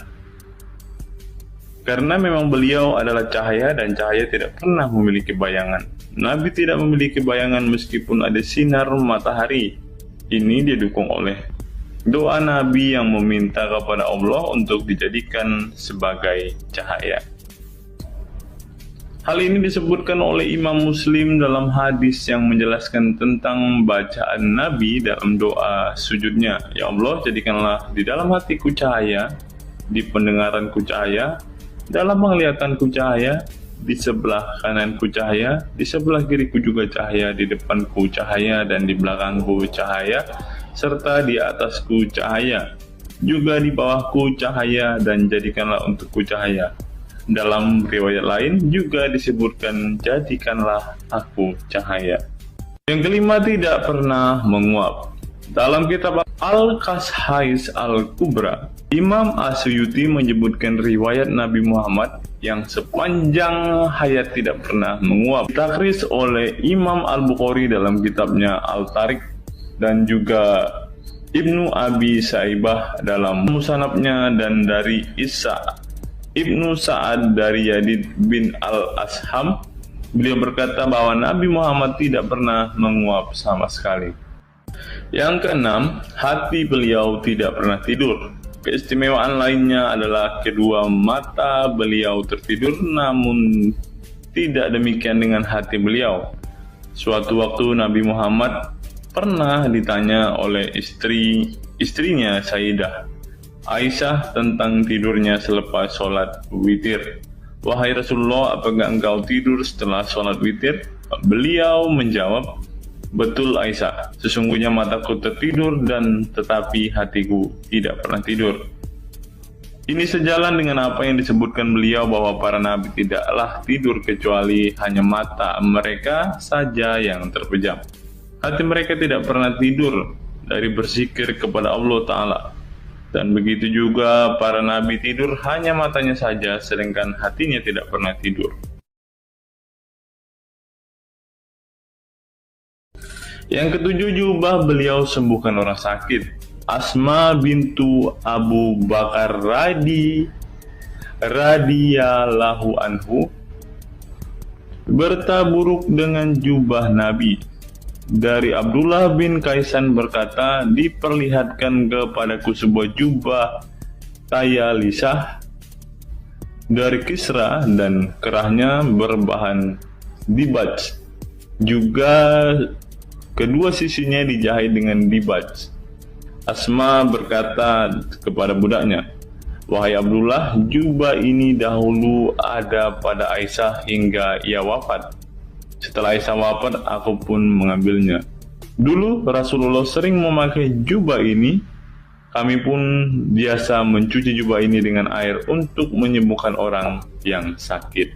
Karena memang beliau adalah cahaya dan cahaya tidak pernah memiliki bayangan. Nabi tidak memiliki bayangan meskipun ada sinar matahari. Ini didukung oleh doa Nabi yang meminta kepada Allah untuk dijadikan sebagai cahaya. Hal ini disebutkan oleh Imam Muslim dalam hadis yang menjelaskan tentang bacaan Nabi dalam doa sujudnya. Ya Allah, jadikanlah di dalam hatiku cahaya, di pendengaranku cahaya, dalam penglihatanku cahaya, di sebelah kananku cahaya, di sebelah kiriku juga cahaya, di depanku cahaya, dan di belakangku cahaya, serta di atasku cahaya, juga di bawahku cahaya, dan jadikanlah untukku cahaya. Dalam riwayat lain juga disebutkan, jadikanlah aku cahaya. Yang kelima, tidak pernah menguap. Dalam kitab Al-Qashais Al-Kubra, Imam Asyuyuti menyebutkan riwayat Nabi Muhammad yang sepanjang hayat tidak pernah menguap. Ditakris oleh Imam Al-Bukhari dalam kitabnya Al-Tariq dan juga Ibnu Abi Saibah dalam Musannafnya, dan dari Isa Ibnu Sa'ad dari Yazid bin Al-Asham, beliau berkata bahwa Nabi Muhammad tidak pernah menguap sama sekali. Yang keenam, hati beliau tidak pernah tidur. Keistimewaan lainnya adalah kedua mata beliau tertidur, namun tidak demikian dengan hati beliau. Suatu waktu Nabi Muhammad pernah ditanya oleh istrinya Sayyidah Aisyah tentang tidurnya selepas sholat witir. "Wahai Rasulullah, apakah engkau tidur setelah sholat witir?" Beliau menjawab, "Betul Aisyah, sesungguhnya mataku tertidur dan tetapi hatiku tidak pernah tidur." Ini sejalan dengan apa yang disebutkan beliau bahwa para nabi tidaklah tidur kecuali hanya mata mereka saja yang terpejam. Hati mereka tidak pernah tidur dari berzikir kepada Allah Ta'ala. Dan begitu juga para nabi tidur hanya matanya saja, sedangkan hatinya tidak pernah tidur. Yang ketujuh, jubah beliau sembuhkan orang sakit. Asma bintu Abu Bakar radhiyallahu anhu bertaburuk dengan jubah Nabi. Dari Abdullah bin Kaisan berkata, "Diperlihatkan kepadaku sebuah jubah tayalisah dari Kisra dan kerahnya berbahan dibaj. Juga kedua sisinya dijahit dengan dibaj." Asma berkata kepada budaknya, "Wahai Abdullah, jubah ini dahulu ada pada Aisyah hingga ia wafat. Setelah Aisyah wafat, aku pun mengambilnya. Dulu Rasulullah sering memakai jubah ini. Kami pun biasa mencuci jubah ini dengan air untuk menyembuhkan orang yang sakit."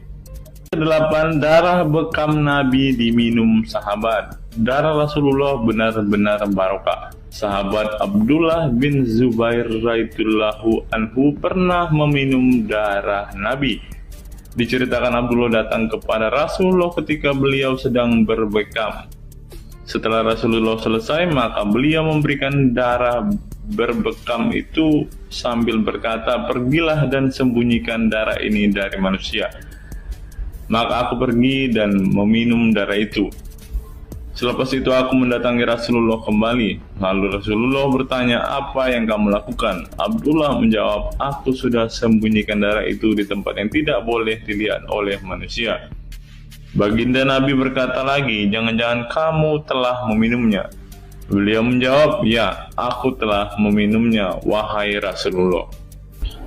8. Darah bekam Nabi diminum sahabat. Darah Rasulullah benar-benar barokah. Sahabat Abdullah bin Zubair radhiyallahu anhu pernah meminum darah Nabi. Diceritakan Abdullah datang kepada Rasulullah ketika beliau sedang berbekam. Setelah Rasulullah selesai, maka beliau memberikan darah berbekam itu sambil berkata, "Pergilah dan sembunyikan darah ini dari manusia." Maka aku pergi dan meminum darah itu. Selepas itu aku mendatangi Rasulullah kembali. Lalu Rasulullah bertanya, "Apa yang kamu lakukan?" Abdullah menjawab, "Aku sudah sembunyikan darah itu di tempat yang tidak boleh dilihat oleh manusia." Baginda Nabi berkata lagi, "Jangan-jangan kamu telah meminumnya?" Beliau menjawab, "Ya, aku telah meminumnya, wahai Rasulullah."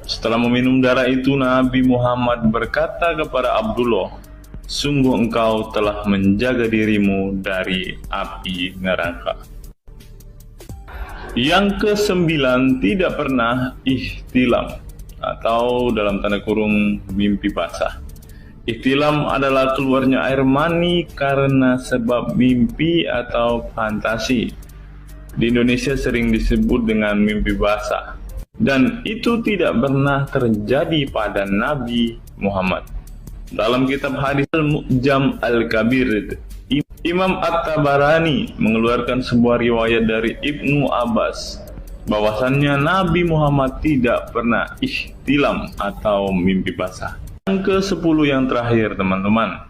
Setelah meminum darah itu, Nabi Muhammad berkata kepada Abdullah, "Sungguh engkau telah menjaga dirimu dari api neraka." Yang ke-9, tidak pernah ihtilam atau dalam tanda kurung mimpi basah. Ihtilam adalah keluarnya air mani karena sebab mimpi atau fantasi. Di Indonesia sering disebut dengan mimpi basah, dan itu tidak pernah terjadi pada Nabi Muhammad. Dalam kitab hadis Al-Mu'jam Al-Kabir, Imam At-Tabarani mengeluarkan sebuah riwayat dari Ibnu Abbas bahwasannya Nabi Muhammad tidak pernah ihtilam atau mimpi basah. Yang ke-10 yang terakhir, teman-teman,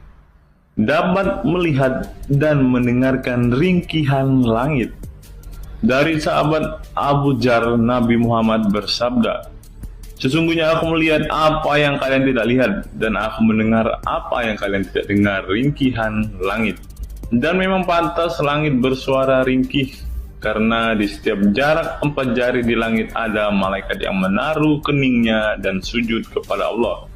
dapat melihat dan mendengarkan ringkihan langit. Dari sahabat Abu Dzar, Nabi Muhammad bersabda, "Sesungguhnya aku melihat apa yang kalian tidak lihat, dan aku mendengar apa yang kalian tidak dengar, ringkihan langit. Dan memang pantas langit bersuara ringkih, karena di setiap jarak 4 jari di langit ada malaikat yang menaruh keningnya dan sujud kepada Allah.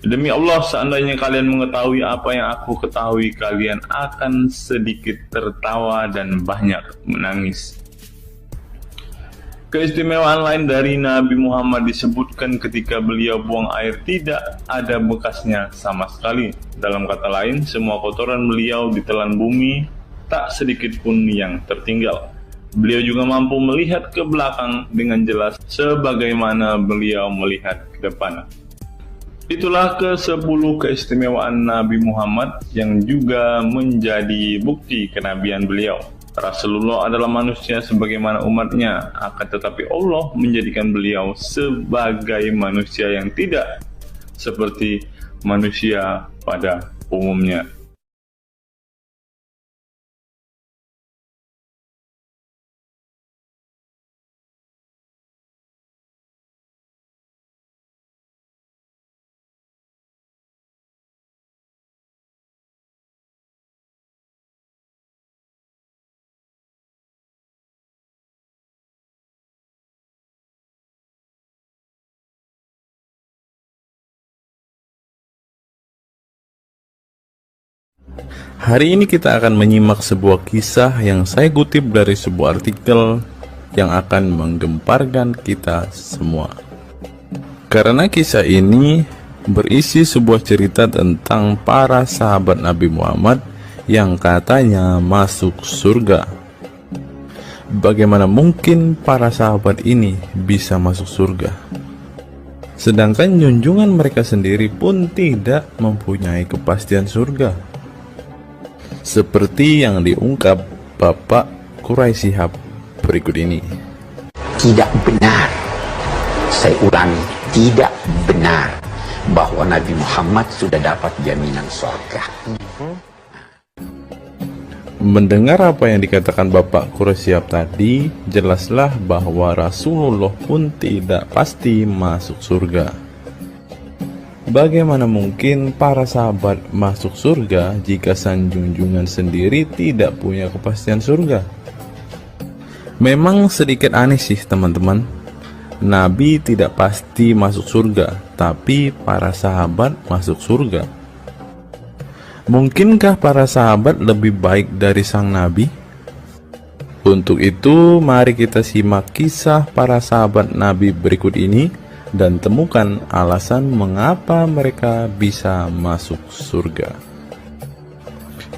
Demi Allah, seandainya kalian mengetahui apa yang aku ketahui, kalian akan sedikit tertawa dan banyak menangis." Keistimewaan lain dari Nabi Muhammad disebutkan ketika beliau buang air tidak ada bekasnya sama sekali. Dalam kata lain, semua kotoran beliau ditelan bumi tak sedikit pun yang tertinggal. Beliau juga mampu melihat ke belakang dengan jelas sebagaimana beliau melihat ke depan. Itulah ke-10 keistimewaan Nabi Muhammad yang juga menjadi bukti kenabian beliau. Rasulullah adalah manusia sebagaimana umatnya, akan tetapi Allah menjadikan beliau sebagai manusia yang tidak seperti manusia pada umumnya. Hari ini kita akan menyimak sebuah kisah yang saya kutip dari sebuah artikel yang akan menggemparkan kita semua. Karena kisah ini berisi sebuah cerita tentang para sahabat Nabi Muhammad yang katanya masuk surga. Bagaimana mungkin para sahabat ini bisa masuk surga? Sedangkan junjungan mereka sendiri pun tidak mempunyai kepastian surga. Seperti yang diungkap Bapak Quraisy Shihab berikut ini. Tidak benar, saya ulangi, tidak benar bahwa Nabi Muhammad sudah dapat jaminan surga. Mendengar apa yang dikatakan Bapak Quraisy Shihab tadi, jelaslah bahwa Rasulullah pun tidak pasti masuk surga. Bagaimana mungkin para sahabat masuk surga jika sang junjungan sendiri tidak punya kepastian surga? Memang sedikit aneh sih teman-teman. Nabi tidak pasti masuk surga, tapi para sahabat masuk surga. Mungkinkah para sahabat lebih baik dari sang Nabi? Untuk itu, mari kita simak kisah para sahabat Nabi berikut ini dan temukan alasan mengapa mereka bisa masuk surga.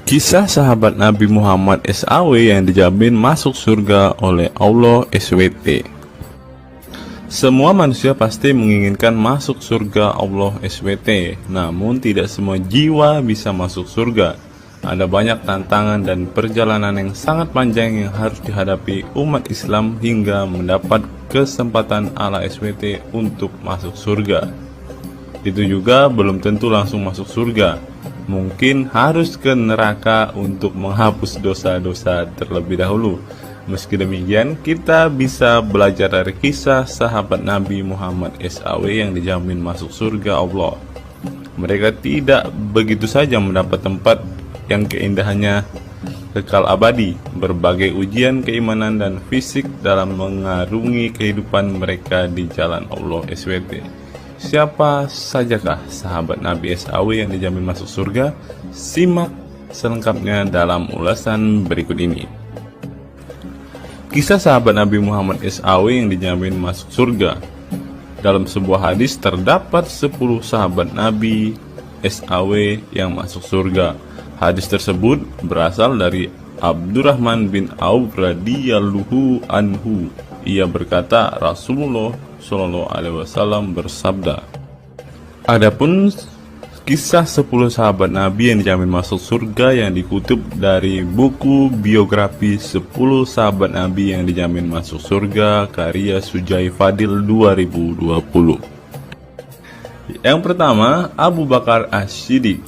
Kisah sahabat Nabi Muhammad SAW yang dijamin masuk surga oleh Allah SWT. Semua manusia pasti menginginkan masuk surga Allah SWT, namun tidak semua jiwa bisa masuk surga. Ada banyak tantangan dan perjalanan yang sangat panjang yang harus dihadapi umat Islam hingga mendapat kesempatan ala SWT untuk masuk surga. Itu juga belum tentu langsung masuk surga. Mungkin harus ke neraka untuk menghapus dosa-dosa terlebih dahulu. Meski demikian, kita bisa belajar dari kisah sahabat Nabi Muhammad SAW yang dijamin masuk surga Allah. Mereka tidak begitu saja mendapat tempat yang keindahannya kekal abadi. Berbagai ujian keimanan dan fisik dalam mengarungi kehidupan mereka di jalan Allah SWT. Siapa sajakah sahabat Nabi SAW yang dijamin masuk surga? Simak selengkapnya dalam ulasan berikut ini. Kisah sahabat Nabi Muhammad SAW yang dijamin masuk surga. Dalam sebuah hadis terdapat 10 sahabat Nabi SAW yang masuk surga. Hadis tersebut berasal dari Abdurrahman bin Auf radhiyallahu anhu. Ia berkata, Rasulullah SAW bersabda. Adapun kisah 10 sahabat Nabi yang dijamin masuk surga yang dikutip dari buku biografi 10 sahabat Nabi yang dijamin masuk surga karya Sujai Fadil 2020. Yang pertama, Abu Bakar As-Siddiq.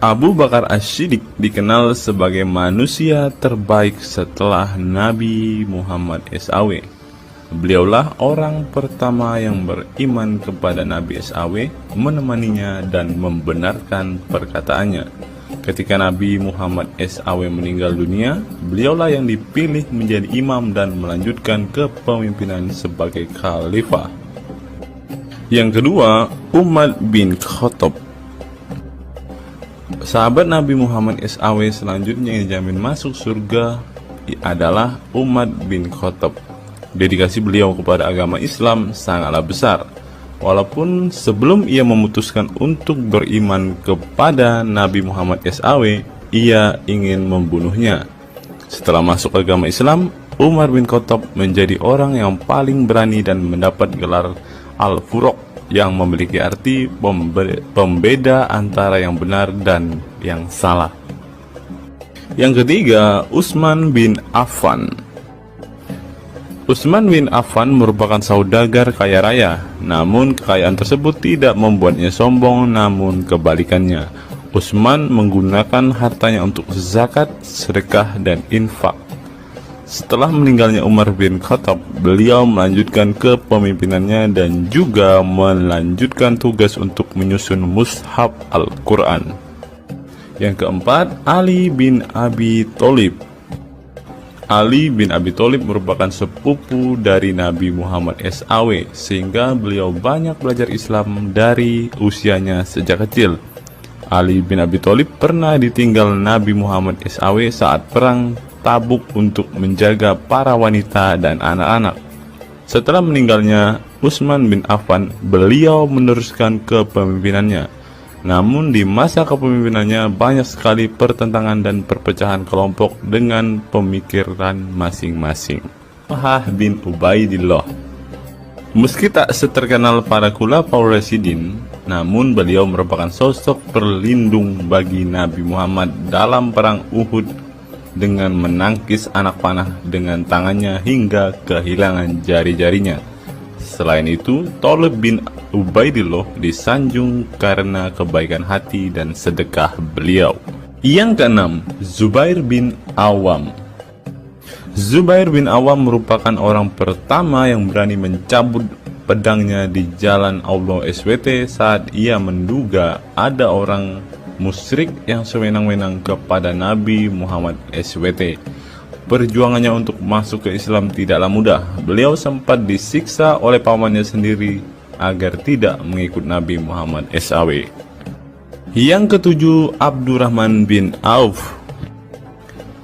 Abu Bakar As-Siddiq dikenal sebagai manusia terbaik setelah Nabi Muhammad SAW. Beliaulah orang pertama yang beriman kepada Nabi SAW, menemaninya dan membenarkan perkataannya. Ketika Nabi Muhammad SAW meninggal dunia, beliaulah yang dipilih menjadi imam dan melanjutkan kepemimpinan sebagai khalifah. Yang kedua, Umar bin Khattab. Sahabat Nabi Muhammad SAW selanjutnya yang dijamin masuk surga adalah Umar bin Khattab. Dedikasi beliau kepada agama Islam sangatlah besar. Walaupun sebelum ia memutuskan untuk beriman kepada Nabi Muhammad SAW, ia ingin membunuhnya. Setelah masuk agama Islam, Umar bin Khattab menjadi orang yang paling berani dan mendapat gelar Al-Furuq yang memiliki arti pembeda antara yang benar dan yang salah. Yang ketiga, Utsman bin Affan. Utsman bin Affan merupakan saudagar kaya raya, namun kekayaan tersebut tidak membuatnya sombong, namun kebalikannya. Utsman menggunakan hartanya untuk zakat, sedekah, dan infak. Setelah meninggalnya Umar bin Khattab, beliau melanjutkan kepemimpinannya dan juga melanjutkan tugas untuk menyusun mushaf Al-Quran. Yang keempat, Ali bin Abi Thalib. Ali bin Abi Thalib merupakan sepupu dari Nabi Muhammad SAW, sehingga beliau banyak belajar Islam dari usianya sejak kecil. Ali bin Abi Thalib pernah ditinggal Nabi Muhammad SAW saat perang Tabuk untuk menjaga para wanita dan anak-anak. Setelah meninggalnya Utsman bin Affan, beliau meneruskan kepemimpinannya. Namun di masa kepemimpinannya banyak sekali pertentangan dan perpecahan kelompok dengan pemikiran masing-masing. Talhah bin Ubaidillah. Meski tak seterkenal para khulafaur rasyidin, namun beliau merupakan sosok perlindung bagi Nabi Muhammad dalam perang Uhud dengan menangkis anak panah dengan tangannya hingga kehilangan jari-jarinya. Selain itu, Talhah bin Ubaidillah disanjung karena kebaikan hati dan sedekah beliau. Yang keenam, Zubair bin Awam. Zubair bin Awam merupakan orang pertama yang berani mencabut pedangnya di jalan Allah SWT saat ia menduga ada orang musyrik yang sewenang-wenang kepada Nabi Muhammad SWT. Perjuangannya untuk masuk ke Islam tidaklah mudah. Beliau sempat disiksa oleh pamannya sendiri agar tidak mengikut Nabi Muhammad SAW. Yang ketujuh, Abdurrahman bin Auf.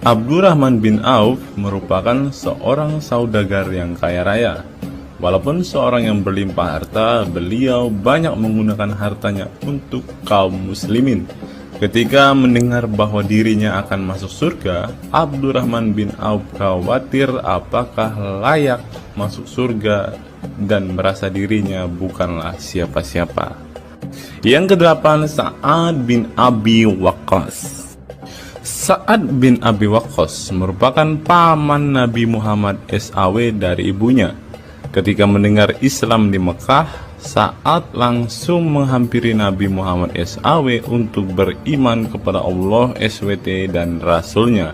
Abdurrahman bin Auf merupakan seorang saudagar yang kaya raya. Walaupun seorang yang berlimpah harta, beliau banyak menggunakan hartanya untuk kaum muslimin. Ketika mendengar bahwa dirinya akan masuk surga, Abdurrahman bin Auf khawatir apakah layak masuk surga dan merasa dirinya bukanlah siapa-siapa. Yang kedelapan, Sa'ad bin Abi Waqqas. Sa'ad bin Abi Waqqas merupakan paman Nabi Muhammad SAW dari ibunya. Ketika mendengar Islam di Mekah, Sa'ad langsung menghampiri Nabi Muhammad SAW untuk beriman kepada Allah SWT dan Rasulnya.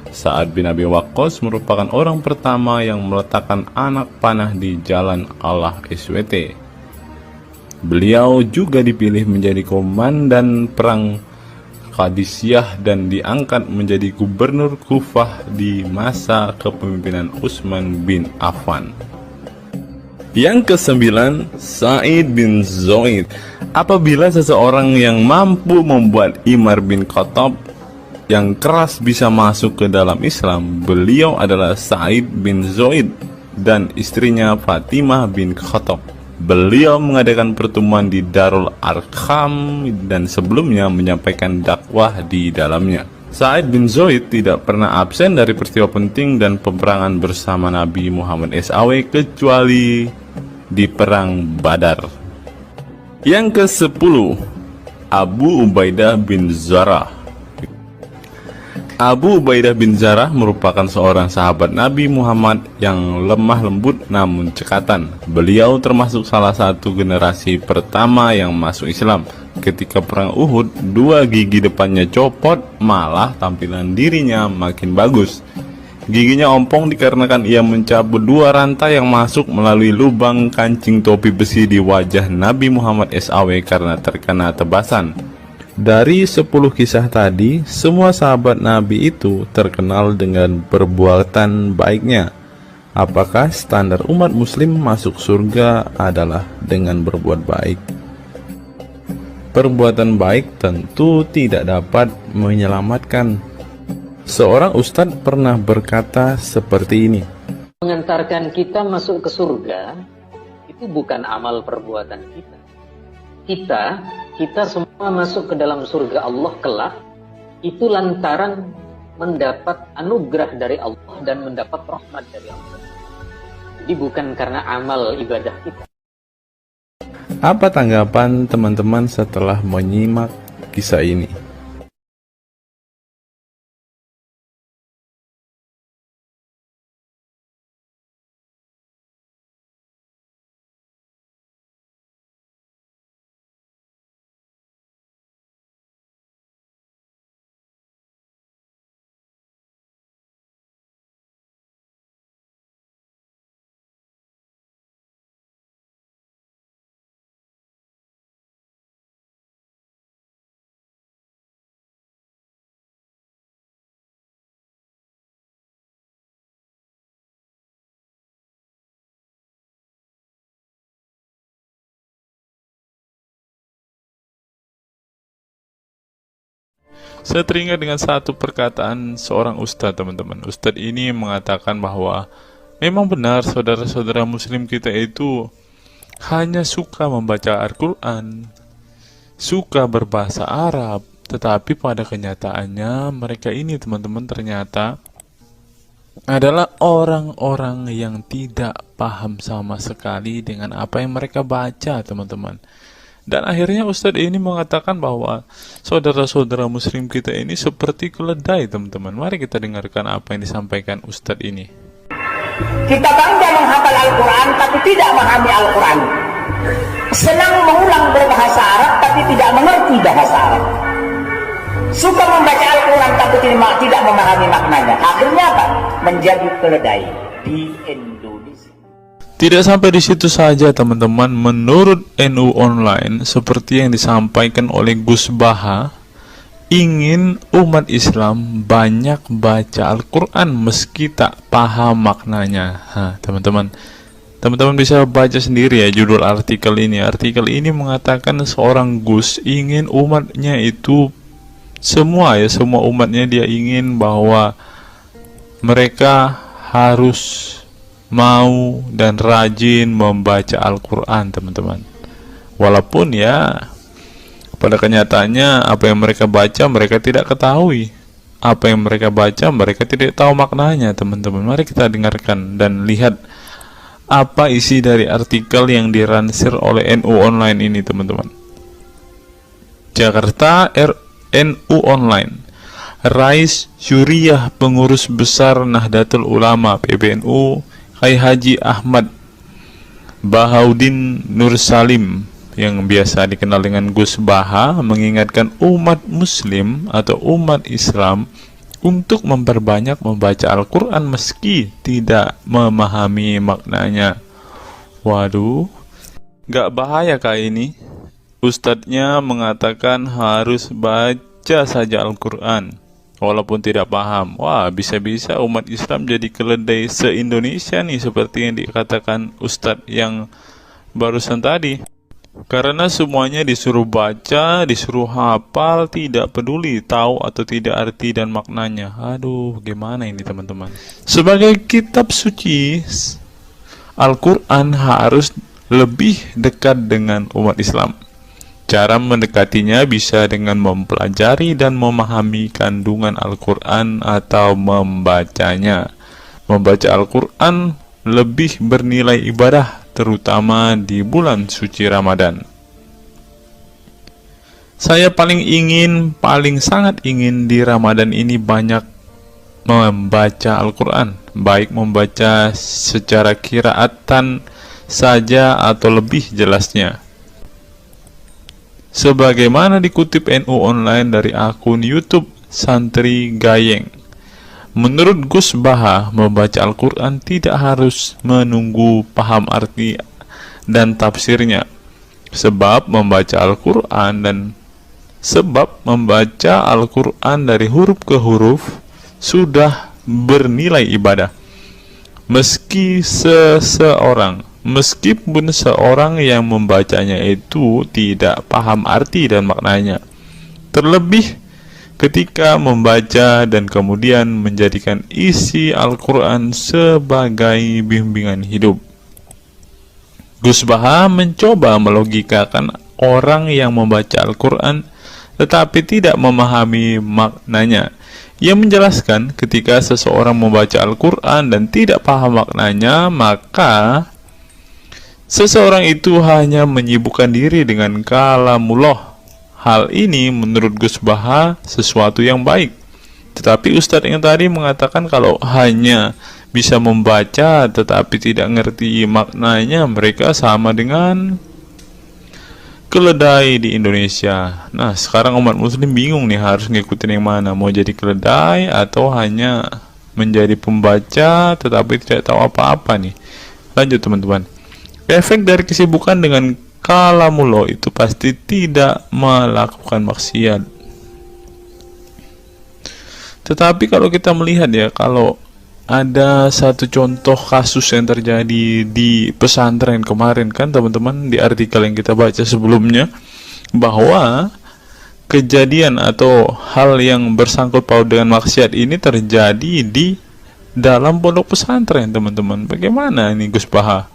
Sa'ad bin Abi Waqqas merupakan orang pertama yang meletakkan anak panah di jalan Allah SWT. Beliau juga dipilih menjadi komandan perang Qadisiyah dan diangkat menjadi gubernur Kufah di masa kepemimpinan Utsman bin Affan. Yang kesembilan, Sa'id bin Zaid. Apabila seseorang yang mampu membuat Umar bin Khattab yang keras bisa masuk ke dalam Islam, beliau adalah Sa'id bin Zaid dan istrinya Fatimah bin Khattab. Beliau mengadakan pertemuan di Darul Arqam dan sebelumnya menyampaikan dakwah di dalamnya. Sa'id bin Zaid tidak pernah absen dari peristiwa penting dan peperangan bersama Nabi Muhammad SAW kecuali di perang Badar. Yang ke-10, Abu Ubaidah bin Zarah. Abu Ubaidah bin Zarah merupakan seorang sahabat Nabi Muhammad yang lemah lembut namun cekatan. Beliau termasuk salah satu generasi pertama yang masuk Islam. Ketika perang Uhud, 2 gigi depannya copot, malah tampilan dirinya makin bagus. Giginya ompong dikarenakan ia mencabut 2 rantai yang masuk melalui lubang kancing topi besi di wajah Nabi Muhammad SAW karena terkena tebasan. Dari 10 kisah tadi, semua sahabat Nabi itu terkenal dengan perbuatan baiknya. Apakah standar umat muslim masuk surga adalah dengan berbuat baik? Perbuatan baik tentu tidak dapat menyelamatkan. Seorang ustadz pernah berkata seperti ini. Mengantarkan kita masuk ke surga, itu bukan amal perbuatan kita. Kita semua masuk ke dalam surga Allah kelak itu lantaran mendapat anugerah dari Allah dan mendapat rahmat dari Allah. Jadi bukan karena amal ibadah kita. Apa tanggapan teman-teman setelah menyimak kisah ini? Saya teringat dengan satu perkataan seorang ustadz, teman-teman. Ustadz ini mengatakan bahwa memang benar saudara-saudara muslim kita itu hanya suka membaca Al-Quran, suka berbahasa Arab, tetapi pada kenyataannya mereka ini, teman-teman, ternyata adalah orang-orang yang tidak paham sama sekali dengan apa yang mereka baca, teman-teman. Dan akhirnya Ustadz ini mengatakan bahwa saudara-saudara muslim kita ini seperti keledai, teman-teman. Mari kita dengarkan apa yang disampaikan Ustadz ini. Kita bangga menghafal Al-Quran tapi tidak memahami Al-Quran. Senang mengulang berbahasa Arab tapi tidak mengerti bahasa Arab. Suka membaca Al-Quran tapi tidak memahami maknanya. Akhirnya apa? Menjadi keledai di Indonesia. Tidak sampai di situ saja, teman-teman. Menurut NU Online, seperti yang disampaikan oleh Gus Baha, ingin umat Islam banyak baca Al-Quran meski tak paham maknanya. Teman-teman bisa baca sendiri ya judul artikel ini. Artikel ini mengatakan seorang Gus ingin umatnya itu semua umatnya dia ingin bahwa mereka harus mau dan rajin membaca Al-Quran, teman-teman. Walaupun ya pada kenyataannya apa yang mereka baca mereka tidak ketahui. Apa yang mereka baca mereka tidak tahu maknanya, teman-teman. Mari kita dengarkan dan lihat apa isi dari artikel yang diransir oleh NU Online ini, teman-teman. Jakarta, NU Online. Rais Syuriah Pengurus Besar Nahdlatul Ulama PBNU Kiai Haji Ahmad Bahaudin Nur Salim yang biasa dikenal dengan Gus Baha mengingatkan umat muslim atau umat Islam untuk memperbanyak membaca Al-Quran meski tidak memahami maknanya. Waduh, gak bahaya kah ini? Ustadznya mengatakan harus baca saja Al-Quran walaupun tidak paham. Wah, bisa-bisa umat Islam jadi keledai se-Indonesia nih, seperti yang dikatakan Ustadz yang barusan tadi. Karena semuanya disuruh baca, disuruh hafal, tidak peduli tahu atau tidak arti dan maknanya. Aduh, gimana ini, teman-teman? Sebagai kitab suci, Al-Quran harus lebih dekat dengan umat Islam. Cara mendekatinya bisa dengan mempelajari dan memahami kandungan Al-Quran atau membacanya. Membaca Al-Quran lebih bernilai ibadah, terutama di bulan suci Ramadan. Saya paling sangat ingin di Ramadan ini banyak membaca Al-Quran, baik membaca secara qiraatan saja atau lebih jelasnya. Sebagaimana dikutip NU Online dari akun YouTube Santri Gayeng. Menurut Gus Baha, membaca Al-Quran tidak harus menunggu paham arti dan tafsirnya. Sebab membaca Al-Quran dari huruf ke huruf sudah bernilai ibadah. Meskipun seorang yang membacanya itu tidak paham arti dan maknanya. Terlebih ketika membaca dan kemudian menjadikan isi Al-Quran sebagai bimbingan hidup. Gus Baha mencoba melogikakan orang yang membaca Al-Quran tetapi tidak memahami maknanya. Ia menjelaskan ketika seseorang membaca Al-Quran dan tidak paham maknanya, maka seseorang itu hanya menyibukkan diri dengan kalamullah. Hal ini menurut Gus Baha sesuatu yang baik. Tetapi Ustadz yang tadi mengatakan kalau hanya bisa membaca tetapi tidak ngerti maknanya, mereka sama dengan keledai di Indonesia. Nah, sekarang umat muslim bingung nih harus ngikutin yang mana, mau jadi keledai atau hanya menjadi pembaca tetapi tidak tahu apa-apa nih. Lanjut teman-teman. Efek dari kesibukan dengan kalamullah itu pasti tidak melakukan maksiat. Tetapi kalau kita melihat ya, kalau ada satu contoh kasus yang terjadi di pesantren kemarin kan teman-teman, di artikel yang kita baca sebelumnya, bahwa kejadian atau hal yang bersangkut paut dengan maksiat ini terjadi di dalam pondok pesantren teman-teman. Bagaimana ini Gus Baha?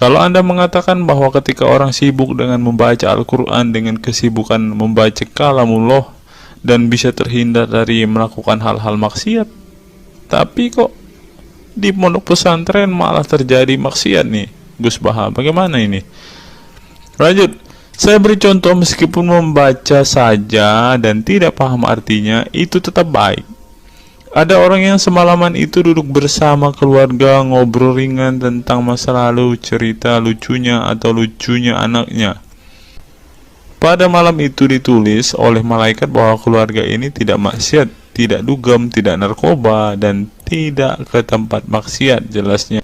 Kalau Anda mengatakan bahwa ketika orang sibuk dengan membaca Al-Quran dengan kesibukan membaca kalamullah dan bisa terhindar dari melakukan hal-hal maksiat, tapi kok di pondok pesantren malah terjadi maksiat nih Gus Baha, bagaimana ini? Lanjut, saya beri contoh, meskipun membaca saja dan tidak paham artinya, itu tetap baik. Ada orang yang semalaman itu duduk bersama keluarga, ngobrol ringan tentang masa lalu, cerita lucunya atau lucunya anaknya. Pada malam itu ditulis oleh malaikat bahwa keluarga ini tidak maksiat, tidak dugem, tidak narkoba, dan tidak ke tempat maksiat, jelasnya.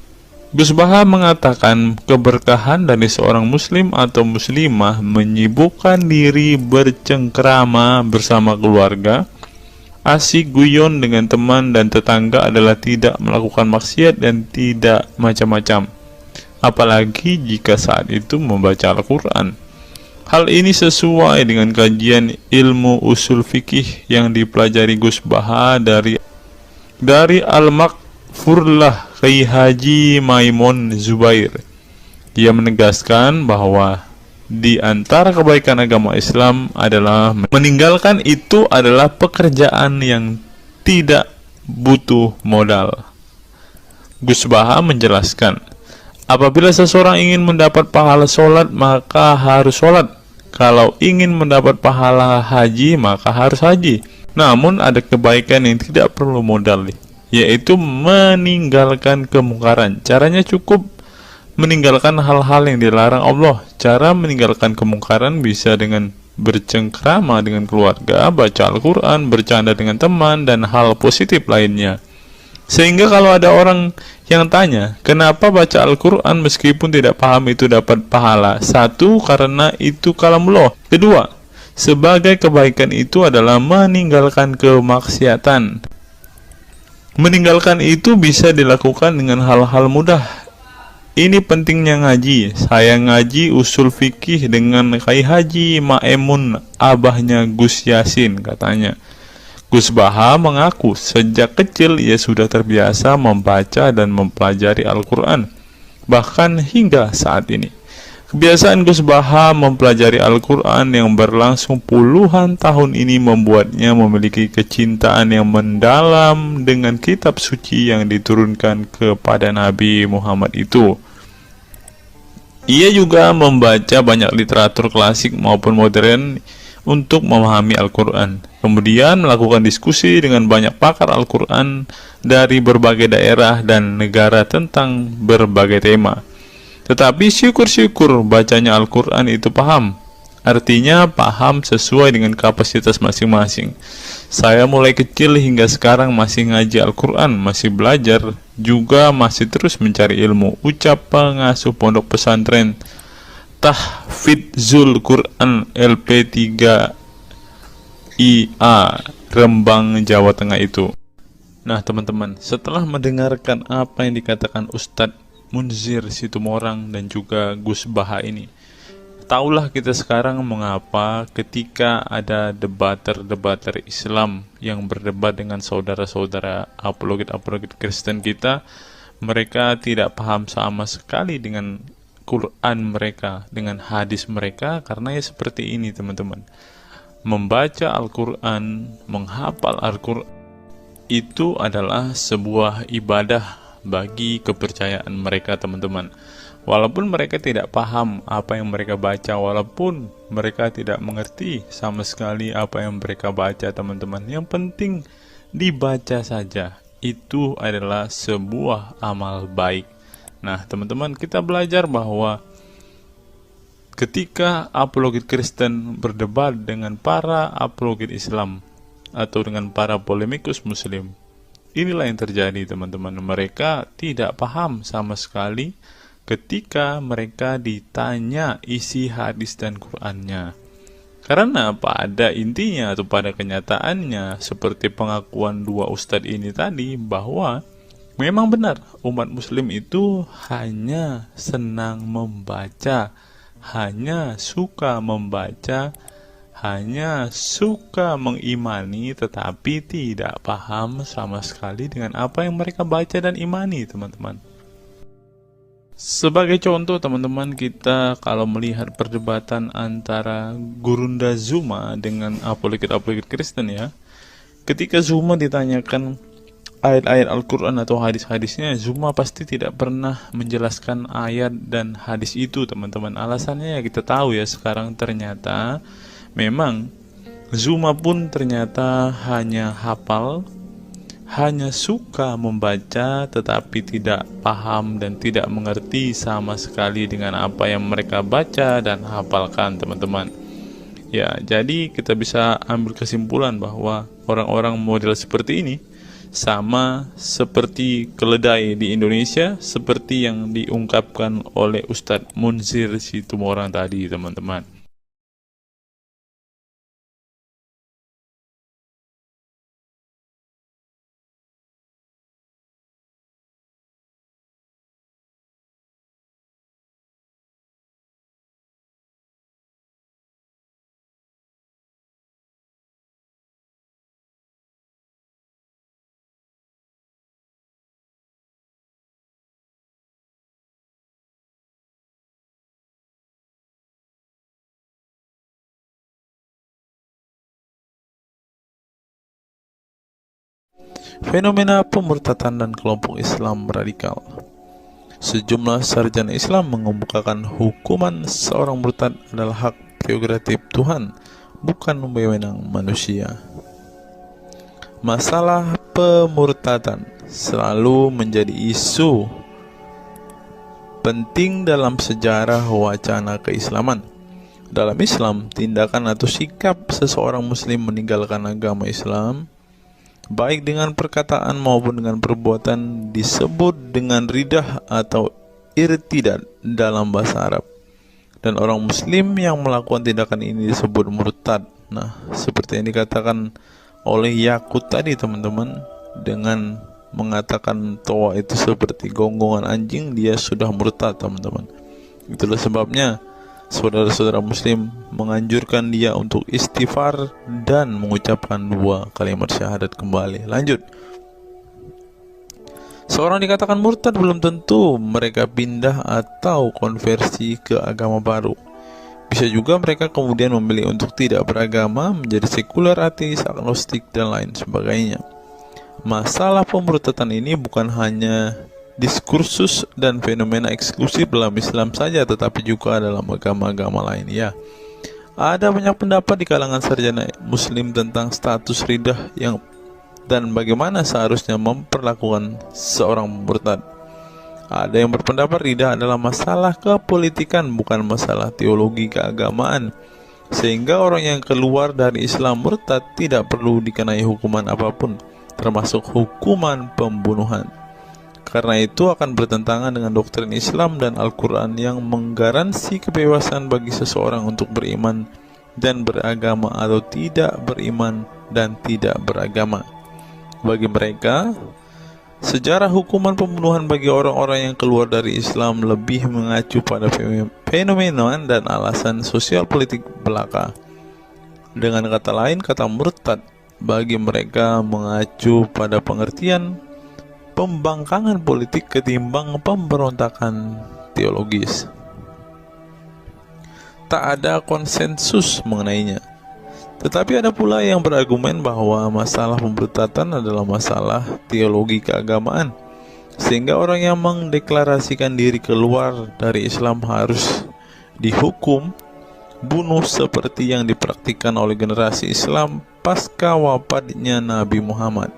Gus Baha mengatakan keberkahan dari seorang muslim atau muslimah menyibukkan diri bercengkrama bersama keluarga, asik guyon dengan teman dan tetangga adalah tidak melakukan maksiat dan tidak macam-macam, apalagi jika saat itu membaca Al-Quran. Hal ini sesuai dengan kajian ilmu usul fikih yang dipelajari Gus Baha dari Al-Makfurlah Kiai Haji Maimun Zubair. Ia menegaskan bahwa di antara kebaikan agama Islam adalah meninggalkan itu adalah pekerjaan yang tidak butuh modal. Gus Baha menjelaskan, apabila seseorang ingin mendapat pahala sholat, maka harus sholat. Kalau ingin mendapat pahala haji, maka harus haji. Namun ada kebaikan yang tidak perlu modal, yaitu meninggalkan kemungkaran. Caranya cukup meninggalkan hal-hal yang dilarang Allah. Cara meninggalkan kemungkaran bisa dengan bercengkrama dengan keluarga, baca Al-Quran, bercanda dengan teman, dan hal positif lainnya. Sehingga kalau ada orang yang tanya, kenapa baca Al-Quran meskipun tidak paham itu dapat pahala? Satu, karena itu kalamullah. Kedua, sebagai kebaikan itu adalah meninggalkan kemaksiatan. Meninggalkan itu bisa dilakukan dengan hal-hal mudah. Ini pentingnya ngaji. Saya ngaji usul fikih dengan Kiai Haji Maimun, abahnya Gus Yasin, katanya. Gus Baha mengaku sejak kecil ia sudah terbiasa membaca dan mempelajari Al-Quran, bahkan hingga saat ini. Kebiasaan Gus Baha mempelajari Al-Quran yang berlangsung puluhan tahun ini membuatnya memiliki kecintaan yang mendalam dengan kitab suci yang diturunkan kepada Nabi Muhammad itu. Ia juga membaca banyak literatur klasik maupun modern untuk memahami Al-Quran. Kemudian melakukan diskusi dengan banyak pakar Al-Quran dari berbagai daerah dan negara tentang berbagai tema. Tetapi syukur-syukur bacanya Al-Quran itu paham. Artinya paham sesuai dengan kapasitas masing-masing. Saya mulai kecil hingga sekarang masih ngaji Al-Quran, masih belajar, juga masih terus mencari ilmu. Ucap pengasuh pondok pesantren Tahfidzul Quran LP3 IA Rembang, Jawa Tengah itu. Nah teman-teman, setelah mendengarkan apa yang dikatakan Ustadz Munzir Situmorang dan juga Gus Baha ini, taulah kita sekarang mengapa ketika ada debater-debater Islam yang berdebat dengan saudara-saudara apologet-apologet Kristen kita, mereka tidak paham sama sekali dengan Quran mereka, dengan hadis mereka, karena ya seperti ini teman-teman. membaca Al-Quran, menghafal Al-Quran, itu adalah sebuah ibadah bagi kepercayaan mereka, teman-teman. Walaupun mereka tidak paham apa yang mereka baca, walaupun mereka tidak mengerti sama sekali apa yang mereka baca, teman-teman, yang penting dibaca saja. Itu adalah sebuah amal baik. Nah, teman-teman, kita belajar bahwa ketika apologet Kristen berdebat dengan para apologet Islam atau dengan para polemikus Muslim, inilah yang terjadi, teman-teman. Mereka tidak paham sama sekali ketika mereka ditanya isi hadis dan Qur'annya. Karena pada intinya atau pada kenyataannya, seperti pengakuan dua ustadz ini tadi, bahwa memang benar umat muslim itu hanya senang membaca, hanya suka membaca, hanya suka mengimani, tetapi tidak paham sama sekali dengan apa yang mereka baca dan imani, teman-teman. Sebagai contoh, teman-teman, kita kalau melihat perdebatan antara Gurunda Zuma dengan apologet-apologet Kristen ya, ketika Zuma ditanyakan ayat-ayat Al-Quran atau hadis-hadisnya, Zuma pasti tidak pernah menjelaskan ayat dan hadis itu, teman-teman. Alasannya ya kita tahu ya, sekarang ternyata memang Zuma pun ternyata hanya hafal, hanya suka membaca, tetapi tidak paham dan tidak mengerti sama sekali dengan apa yang mereka baca dan hafalkan, teman-teman. Ya, jadi kita bisa ambil kesimpulan bahwa orang-orang model seperti ini sama seperti keledai di Indonesia, seperti yang diungkapkan oleh Ustadz Munzir Situmorang tadi, teman-teman. Fenomena pemurtadan dan kelompok Islam radikal. Sejumlah sarjana Islam mengemukakan hukuman seorang murtad adalah hak prerogatif Tuhan, bukan wewenang manusia. Masalah pemurtadan selalu menjadi isu penting dalam sejarah wacana keislaman. Dalam Islam, tindakan atau sikap seseorang muslim meninggalkan agama Islam, baik dengan perkataan maupun dengan perbuatan, disebut dengan ridah atau irtidad dalam bahasa Arab. Dan orang muslim yang melakukan tindakan ini disebut murtad. Nah, seperti yang dikatakan oleh Yakut tadi, teman-teman, dengan mengatakan toa itu seperti gonggongan anjing, dia sudah murtad, teman-teman. Itulah sebabnya saudara-saudara muslim menganjurkan dia untuk istighfar dan mengucapkan 2 kalimat syahadat kembali. Lanjut. Seorang dikatakan murtad belum tentu mereka pindah atau konversi ke agama baru. Bisa juga mereka kemudian memilih untuk tidak beragama, menjadi sekuler, ateis, agnostik, dan lain sebagainya. Masalah pemurtadan ini bukan hanya diskursus dan fenomena eksklusif dalam Islam saja, tetapi juga dalam agama-agama lain ya. Ada banyak pendapat di kalangan sarjana muslim tentang status ridah dan bagaimana seharusnya memperlakukan seorang murtad. Ada yang berpendapat ridah adalah masalah kepolitikan, bukan masalah teologi keagamaan, sehingga orang yang keluar dari Islam murtad tidak perlu dikenai hukuman apapun, termasuk hukuman pembunuhan. Karena itu akan bertentangan dengan doktrin Islam dan Al-Quran yang menggaransi kebebasan bagi seseorang untuk beriman dan beragama atau tidak beriman dan tidak beragama. Bagi mereka, sejarah hukuman pembunuhan bagi orang-orang yang keluar dari Islam lebih mengacu pada fenomena dan alasan sosial politik belaka. Dengan kata lain, kata murtad bagi mereka mengacu pada pengertian pembangkangan politik ketimbang pemberontakan teologis. Tak ada konsensus mengenainya. Tetapi ada pula yang berargumen bahwa masalah pemurtadan adalah masalah teologi keagamaan, sehingga orang yang mendeklarasikan diri keluar dari Islam harus dihukum bunuh seperti yang dipraktikkan oleh generasi Islam pasca wafatnya Nabi Muhammad.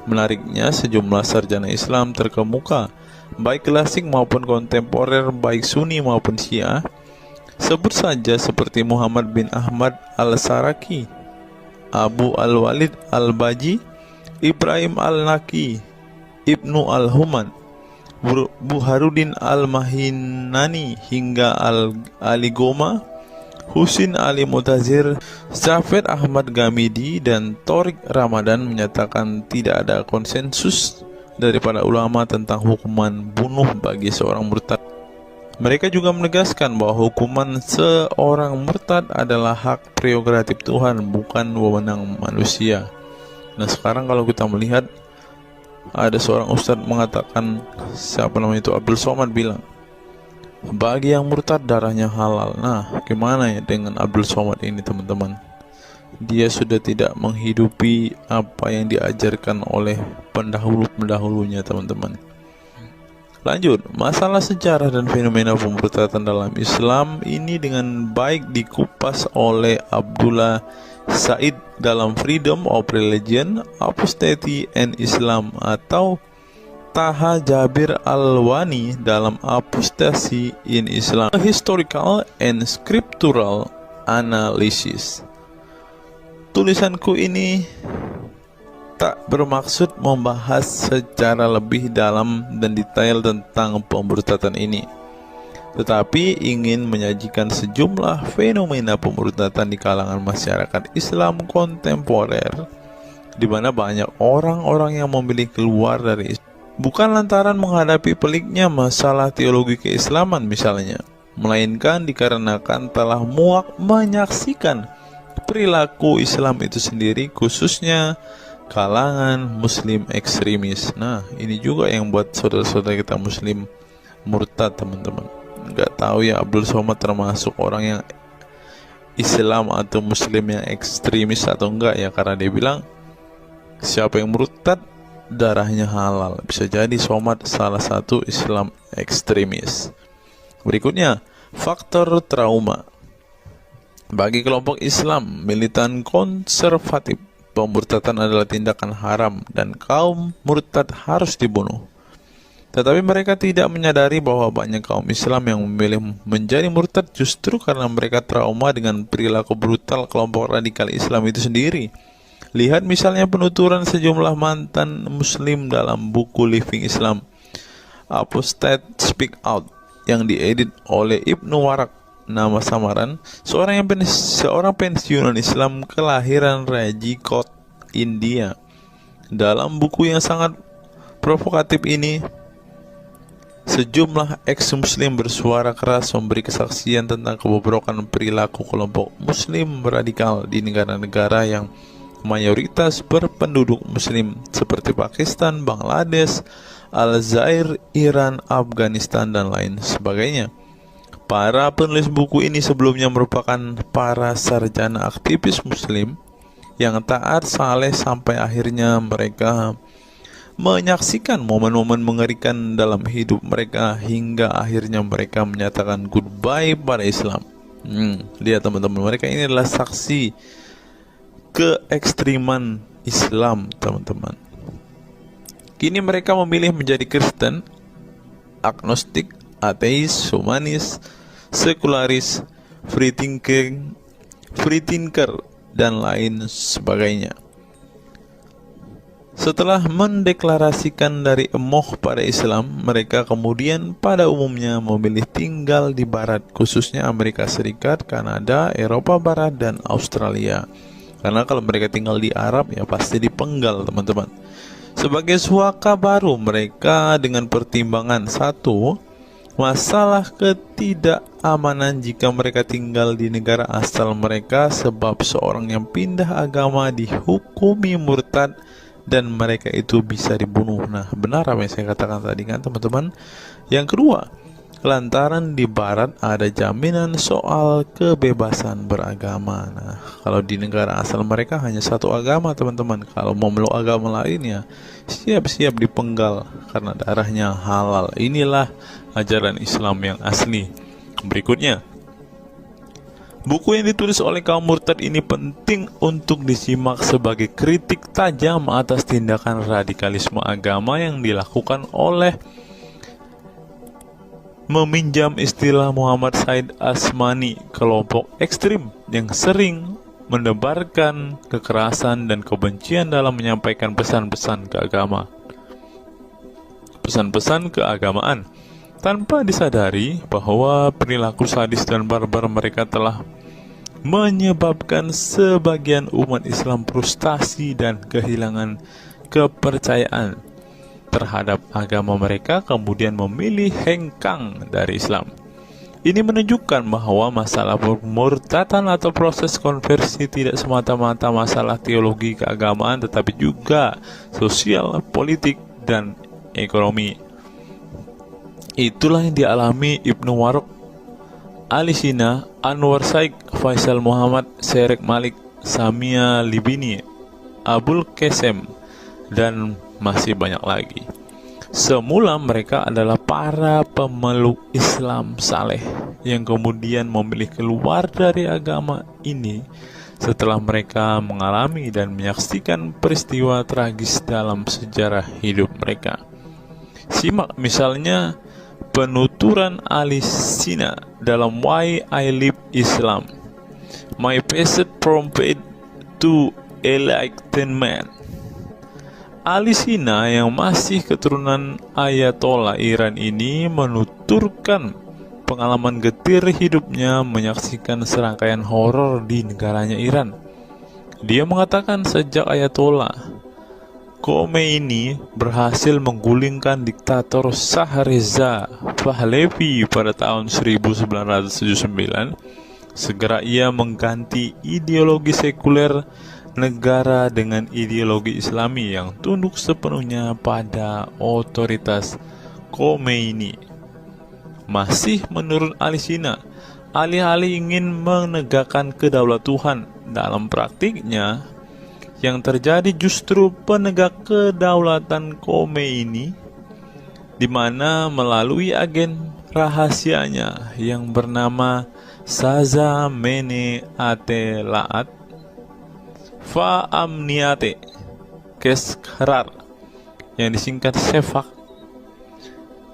Menariknya, sejumlah sarjana Islam terkemuka, baik klasik maupun kontemporer, baik Sunni maupun Syiah, sebut saja seperti Muhammad bin Ahmad al-Saraki, Abu al-Walid al-Baji, Ibrahim al-Naqi, Ibnu al-Human, Buharuddin al-Mahinani hingga Ali Goma, Husin Ali Mutazir, Zafir Ahmad Gamidi, dan Torik Ramadan menyatakan tidak ada konsensus dari para ulama tentang hukuman bunuh bagi seorang murtad. Mereka juga menegaskan bahwa hukuman seorang murtad adalah hak prerogatif Tuhan, bukan wewenang manusia. Nah, sekarang kalau kita melihat, ada seorang ustadz mengatakan, siapa namanya itu, Abdul Somad bilang, bagi yang murtad darahnya halal. Nah, gimana ya dengan Abdul Somad ini, teman-teman? Dia sudah tidak menghidupi apa yang diajarkan oleh pendahulu-pendahulunya, teman-teman. Lanjut, masalah sejarah dan fenomena pemurtadan dalam Islam ini dengan baik dikupas oleh Abdullah Said dalam Freedom of Religion, Apostasy and Islam, atau Taha Jabir Al-Wani dalam Apostasy in Islam, A Historical and Scriptural Analysis. Tulisanku ini tak bermaksud membahas secara lebih dalam dan detail tentang pemurtadan ini, tetapi ingin menyajikan sejumlah fenomena pemurtadan di kalangan masyarakat Islam kontemporer, di mana banyak orang-orang yang memilih keluar dari Islam bukan lantaran menghadapi peliknya masalah teologi keislaman misalnya, melainkan dikarenakan telah muak menyaksikan perilaku Islam itu sendiri, khususnya kalangan muslim ekstremis. Nah, ini juga yang buat saudara-saudara kita muslim murtad, teman-teman. Nggak tahu ya Abdul Somad termasuk orang yang Islam atau muslim yang ekstremis atau enggak ya, karena dia bilang siapa yang murtad darahnya halal. Bisa jadi Somad salah satu Islam ekstremis. Berikutnya, faktor trauma. Bagi kelompok Islam militan konservatif, pemurtadan adalah tindakan haram dan kaum murtad harus dibunuh. Tetapi mereka tidak menyadari bahwa banyak kaum Islam yang memilih menjadi murtad justru karena mereka trauma dengan perilaku brutal kelompok radikal Islam itu sendiri. Lihat misalnya penuturan sejumlah mantan muslim dalam buku Living Islam, Apostate Speak Out, yang diedit oleh Ibnu Warak, nama samaran seorang pensiunan Islam kelahiran Rajkot, India. Dalam buku yang sangat provokatif ini, sejumlah ex-muslim bersuara keras memberi kesaksian tentang kebobrokan perilaku kelompok muslim radikal di negara-negara yang mayoritas berpenduduk muslim seperti Pakistan, Bangladesh, Aljazair, Iran, Afghanistan, dan lain sebagainya. Para penulis buku ini sebelumnya merupakan para sarjana aktivis muslim yang taat saleh sampai akhirnya mereka menyaksikan momen-momen mengerikan dalam hidup mereka hingga akhirnya mereka menyatakan goodbye pada Islam. Lihat teman-teman, mereka ini adalah saksi keekstriman Islam, teman-teman. Kini mereka memilih menjadi Kristen, agnostik, ateis, humanis, sekularis, free thinker, dan lain sebagainya. Setelah mendeklarasikan dari emoh pada Islam, mereka kemudian pada umumnya memilih tinggal di Barat, khususnya Amerika Serikat, Kanada, Eropa Barat, dan Australia. Karena kalau mereka tinggal di Arab ya pasti dipenggal, teman-teman. Sebagai suaka baru mereka dengan pertimbangan satu, masalah ketidakamanan jika mereka tinggal di negara asal mereka, sebab seorang yang pindah agama dihukumi murtad dan mereka itu bisa dibunuh. Nah, benar apa yang saya katakan tadi kan, teman-teman. Yang kedua, lantaran di barat ada jaminan soal kebebasan beragama. Nah, kalau di negara asal mereka hanya satu agama, teman-teman. Kalau mau meluk agama lainnya, siap-siap dipenggal karena darahnya halal. Inilah ajaran Islam yang asli. Berikutnya, buku yang ditulis oleh kaum murtad ini penting untuk disimak sebagai kritik tajam atas tindakan radikalisme agama yang dilakukan oleh, meminjam istilah Muhammad Said Asmani, kelompok ekstrim yang sering menebarkan kekerasan dan kebencian dalam menyampaikan pesan-pesan keagamaan tanpa disadari bahwa perilaku sadis dan barbar mereka telah menyebabkan sebagian umat Islam frustasi dan kehilangan kepercayaan terhadap agama mereka, kemudian memilih hengkang dari Islam. Ini menunjukkan bahwa masalah pemurtadan atau proses konversi tidak semata-mata masalah teologi keagamaan, tetapi juga sosial, politik, dan ekonomi. Itulah yang dialami Ibnu Warok, Ali Sina, Anwar Saik, Faisal Muhammad, Syarek Malik, Samia Libini, Abul Qasem, dan masih banyak lagi. Semula mereka adalah para pemeluk Islam saleh yang kemudian memilih keluar dari agama ini setelah mereka mengalami dan menyaksikan peristiwa tragis dalam sejarah hidup mereka. Simak misalnya penuturan Ali Sina dalam Why I Live Islam, My Passage from Faith to Enlightenment. Ali Sina yang masih keturunan Ayatollah Iran ini menuturkan pengalaman getir hidupnya menyaksikan serangkaian horor di negaranya Iran. Dia mengatakan sejak Ayatollah Khomeini berhasil menggulingkan diktator Shah Reza Pahlavi pada tahun 1979, segera ia mengganti ideologi sekuler negara dengan ideologi Islami yang tunduk sepenuhnya pada otoritas Khomeini. Masih menurut Ali Sina, alih-alih ingin menegakkan kedaulat Tuhan, dalam praktiknya yang terjadi justru penegak kedaulatan Khomeini, di mana melalui agen rahasianya yang bernama Saza Mene Atelaat Fa Amniate Keskharar yang disingkat Sefak,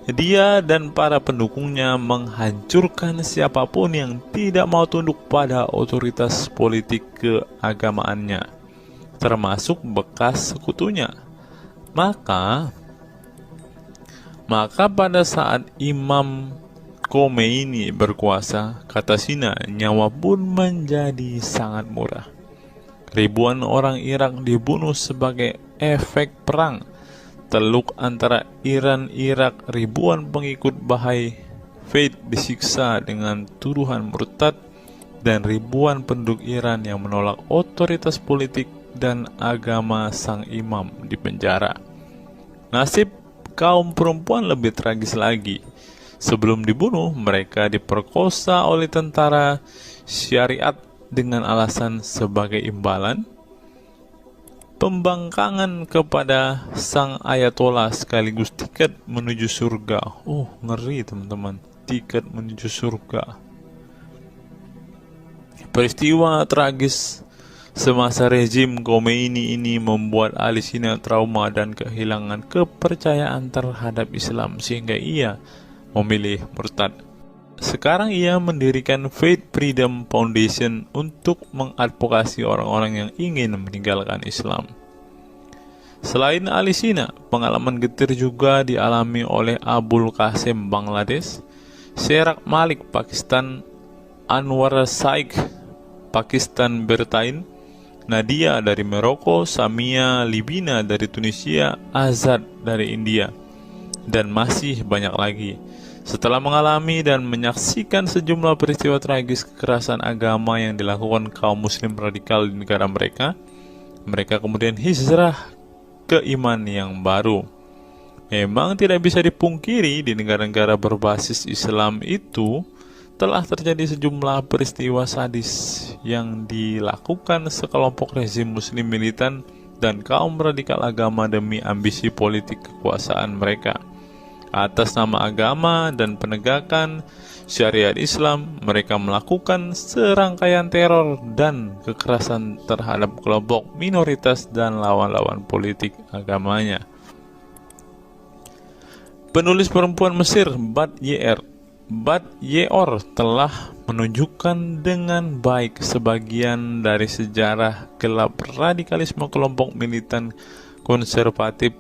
dia dan para pendukungnya menghancurkan siapapun yang tidak mau tunduk pada otoritas politik keagamaannya, termasuk bekas sekutunya. Maka pada saat Imam Khomeini berkuasa, kata Sina, nyawa pun menjadi sangat murah. Ribuan orang Irak dibunuh sebagai efek perang teluk antara Iran-Irak. Ribuan pengikut Bahai Faith disiksa dengan tuduhan murtad, dan ribuan penduduk Iran yang menolak otoritas politik dan agama sang imam dipenjara. Nasib kaum perempuan lebih tragis lagi. Sebelum dibunuh, mereka diperkosa oleh tentara syariat dengan alasan sebagai imbalan pembangkangan kepada sang ayatollah sekaligus tiket menuju surga. Ngeri teman-teman, tiket menuju surga. Peristiwa tragis semasa rezim Khomeini ini membuat Ali Sina trauma dan kehilangan kepercayaan terhadap Islam sehingga ia memilih murtad. Sekarang ia mendirikan Faith Freedom Foundation untuk mengadvokasi orang-orang yang ingin meninggalkan Islam. Selain Ali Sina, pengalaman getir juga dialami oleh Abul Qasem Bangladesh, Syarek Malik Pakistan, Anwar Saik Pakistan Bertain, Nadia dari Maroko, Samia Libina dari Tunisia, Azad dari India, dan masih banyak lagi. Setelah mengalami dan menyaksikan sejumlah peristiwa tragis kekerasan agama yang dilakukan kaum muslim radikal di negara mereka, mereka kemudian hijrah ke iman yang baru. Memang tidak bisa dipungkiri di negara-negara berbasis Islam itu telah terjadi sejumlah peristiwa sadis yang dilakukan sekelompok rezim muslim militan dan kaum radikal agama demi ambisi politik kekuasaan mereka. Atas nama agama dan penegakan syariat Islam, mereka melakukan serangkaian teror dan kekerasan terhadap kelompok minoritas dan lawan-lawan politik agamanya. Penulis perempuan Mesir Bat Ye'or telah menunjukkan dengan baik sebagian dari sejarah gelap radikalisme kelompok militan konservatif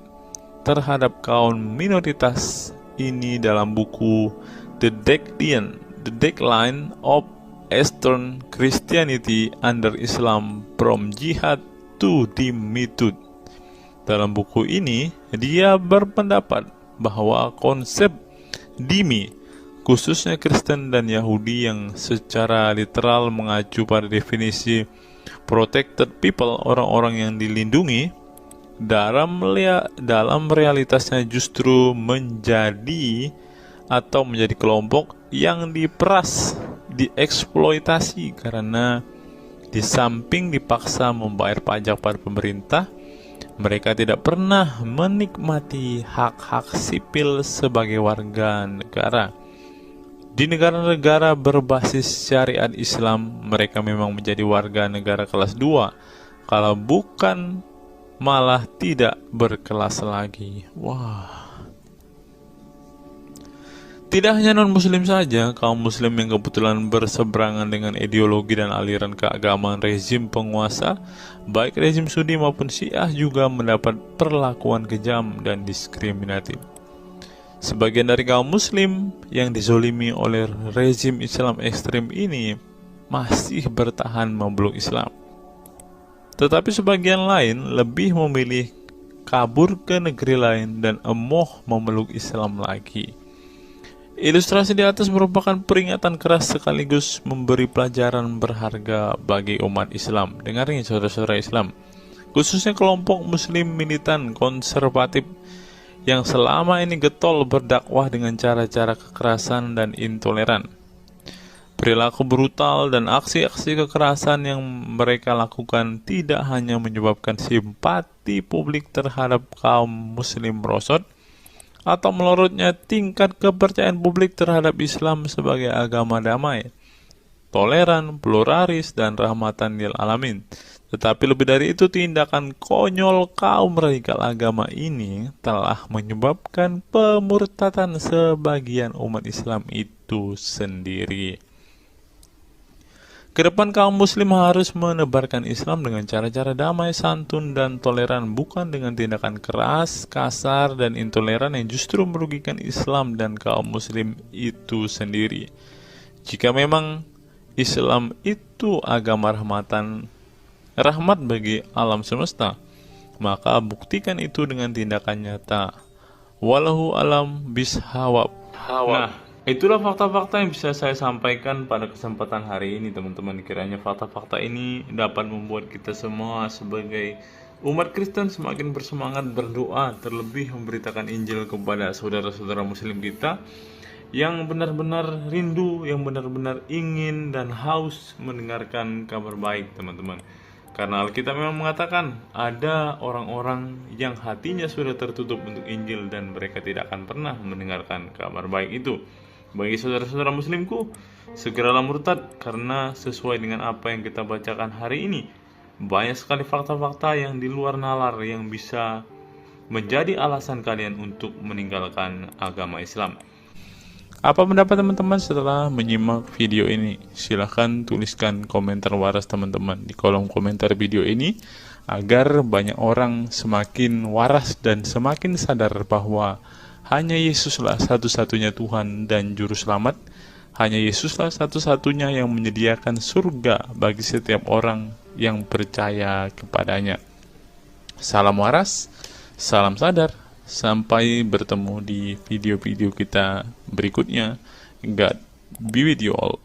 terhadap kaum minoritas ini dalam buku The Decline of Eastern Christianity Under Islam From Jihad to Dhimmitud. Dalam buku ini, dia berpendapat bahwa konsep dhimmi, khususnya Kristen dan Yahudi yang secara literal mengacu pada definisi protected people, orang-orang yang dilindungi, dalam realitasnya justru menjadi kelompok yang diperas, dieksploitasi karena di samping dipaksa membayar pajak pada pemerintah, mereka tidak pernah menikmati hak-hak sipil sebagai warga negara. Di negara-negara berbasis syariat Islam, mereka memang menjadi warga negara kelas 2, kalau bukan malah tidak berkelas lagi. Wah. Tidak hanya non-muslim saja, kaum muslim yang kebetulan berseberangan dengan ideologi dan aliran keagamaan rezim penguasa, baik rezim Sunni maupun Syiah, juga mendapat perlakuan kejam dan diskriminatif. Sebagian dari kaum muslim yang dizolimi oleh rezim Islam ekstrim ini masih bertahan memeluk Islam. Tetapi sebagian lain lebih memilih kabur ke negeri lain dan emoh memeluk Islam lagi. Ilustrasi di atas merupakan peringatan keras sekaligus memberi pelajaran berharga bagi umat Islam. Dengarin saudara-saudara Islam, khususnya kelompok muslim militan konservatif yang selama ini getol berdakwah dengan cara-cara kekerasan dan intoleran. Perilaku brutal dan aksi-aksi kekerasan yang mereka lakukan tidak hanya menyebabkan simpati publik terhadap kaum muslim merosot, atau melorotnya tingkat kepercayaan publik terhadap Islam sebagai agama damai, toleran, pluralis, dan rahmatan lil alamin. Tetapi lebih dari itu, tindakan konyol kaum radikal agama ini telah menyebabkan pemurtadan sebagian umat Islam itu sendiri. Kedepan kaum muslim harus menebarkan Islam dengan cara-cara damai, santun, dan toleran, bukan dengan tindakan keras, kasar, dan intoleran yang justru merugikan Islam dan kaum muslim itu sendiri. Jika memang Islam itu agama rahmat bagi alam semesta, maka buktikan itu dengan tindakan nyata. Wallahu alam bishawab. Nah, itulah fakta-fakta yang bisa saya sampaikan pada kesempatan hari ini, teman-teman. Kiranya fakta-fakta ini dapat membuat kita semua sebagai umat Kristen semakin bersemangat berdoa, terlebih memberitakan Injil kepada saudara-saudara muslim kita yang benar-benar rindu, yang benar-benar ingin dan haus mendengarkan kabar baik, teman-teman. Karena Alkitab memang mengatakan ada orang-orang yang hatinya sudah tertutup untuk Injil dan mereka tidak akan pernah mendengarkan kabar baik itu. Bagi saudara-saudara muslimku, segeralah murtad, karena sesuai dengan apa yang kita bacakan hari ini, banyak sekali fakta-fakta yang di luar nalar yang bisa menjadi alasan kalian untuk meninggalkan agama Islam. Apa pendapat teman-teman setelah menyimak video ini? Silahkan tuliskan komentar waras teman-teman di kolom komentar video ini, agar banyak orang semakin waras dan semakin sadar bahwa hanya Yesuslah satu-satunya Tuhan dan Juru Selamat. Hanya Yesuslah satu-satunya yang menyediakan surga bagi setiap orang yang percaya kepadanya. Salam waras, salam sadar. Sampai bertemu di video-video kita berikutnya. God be with you all.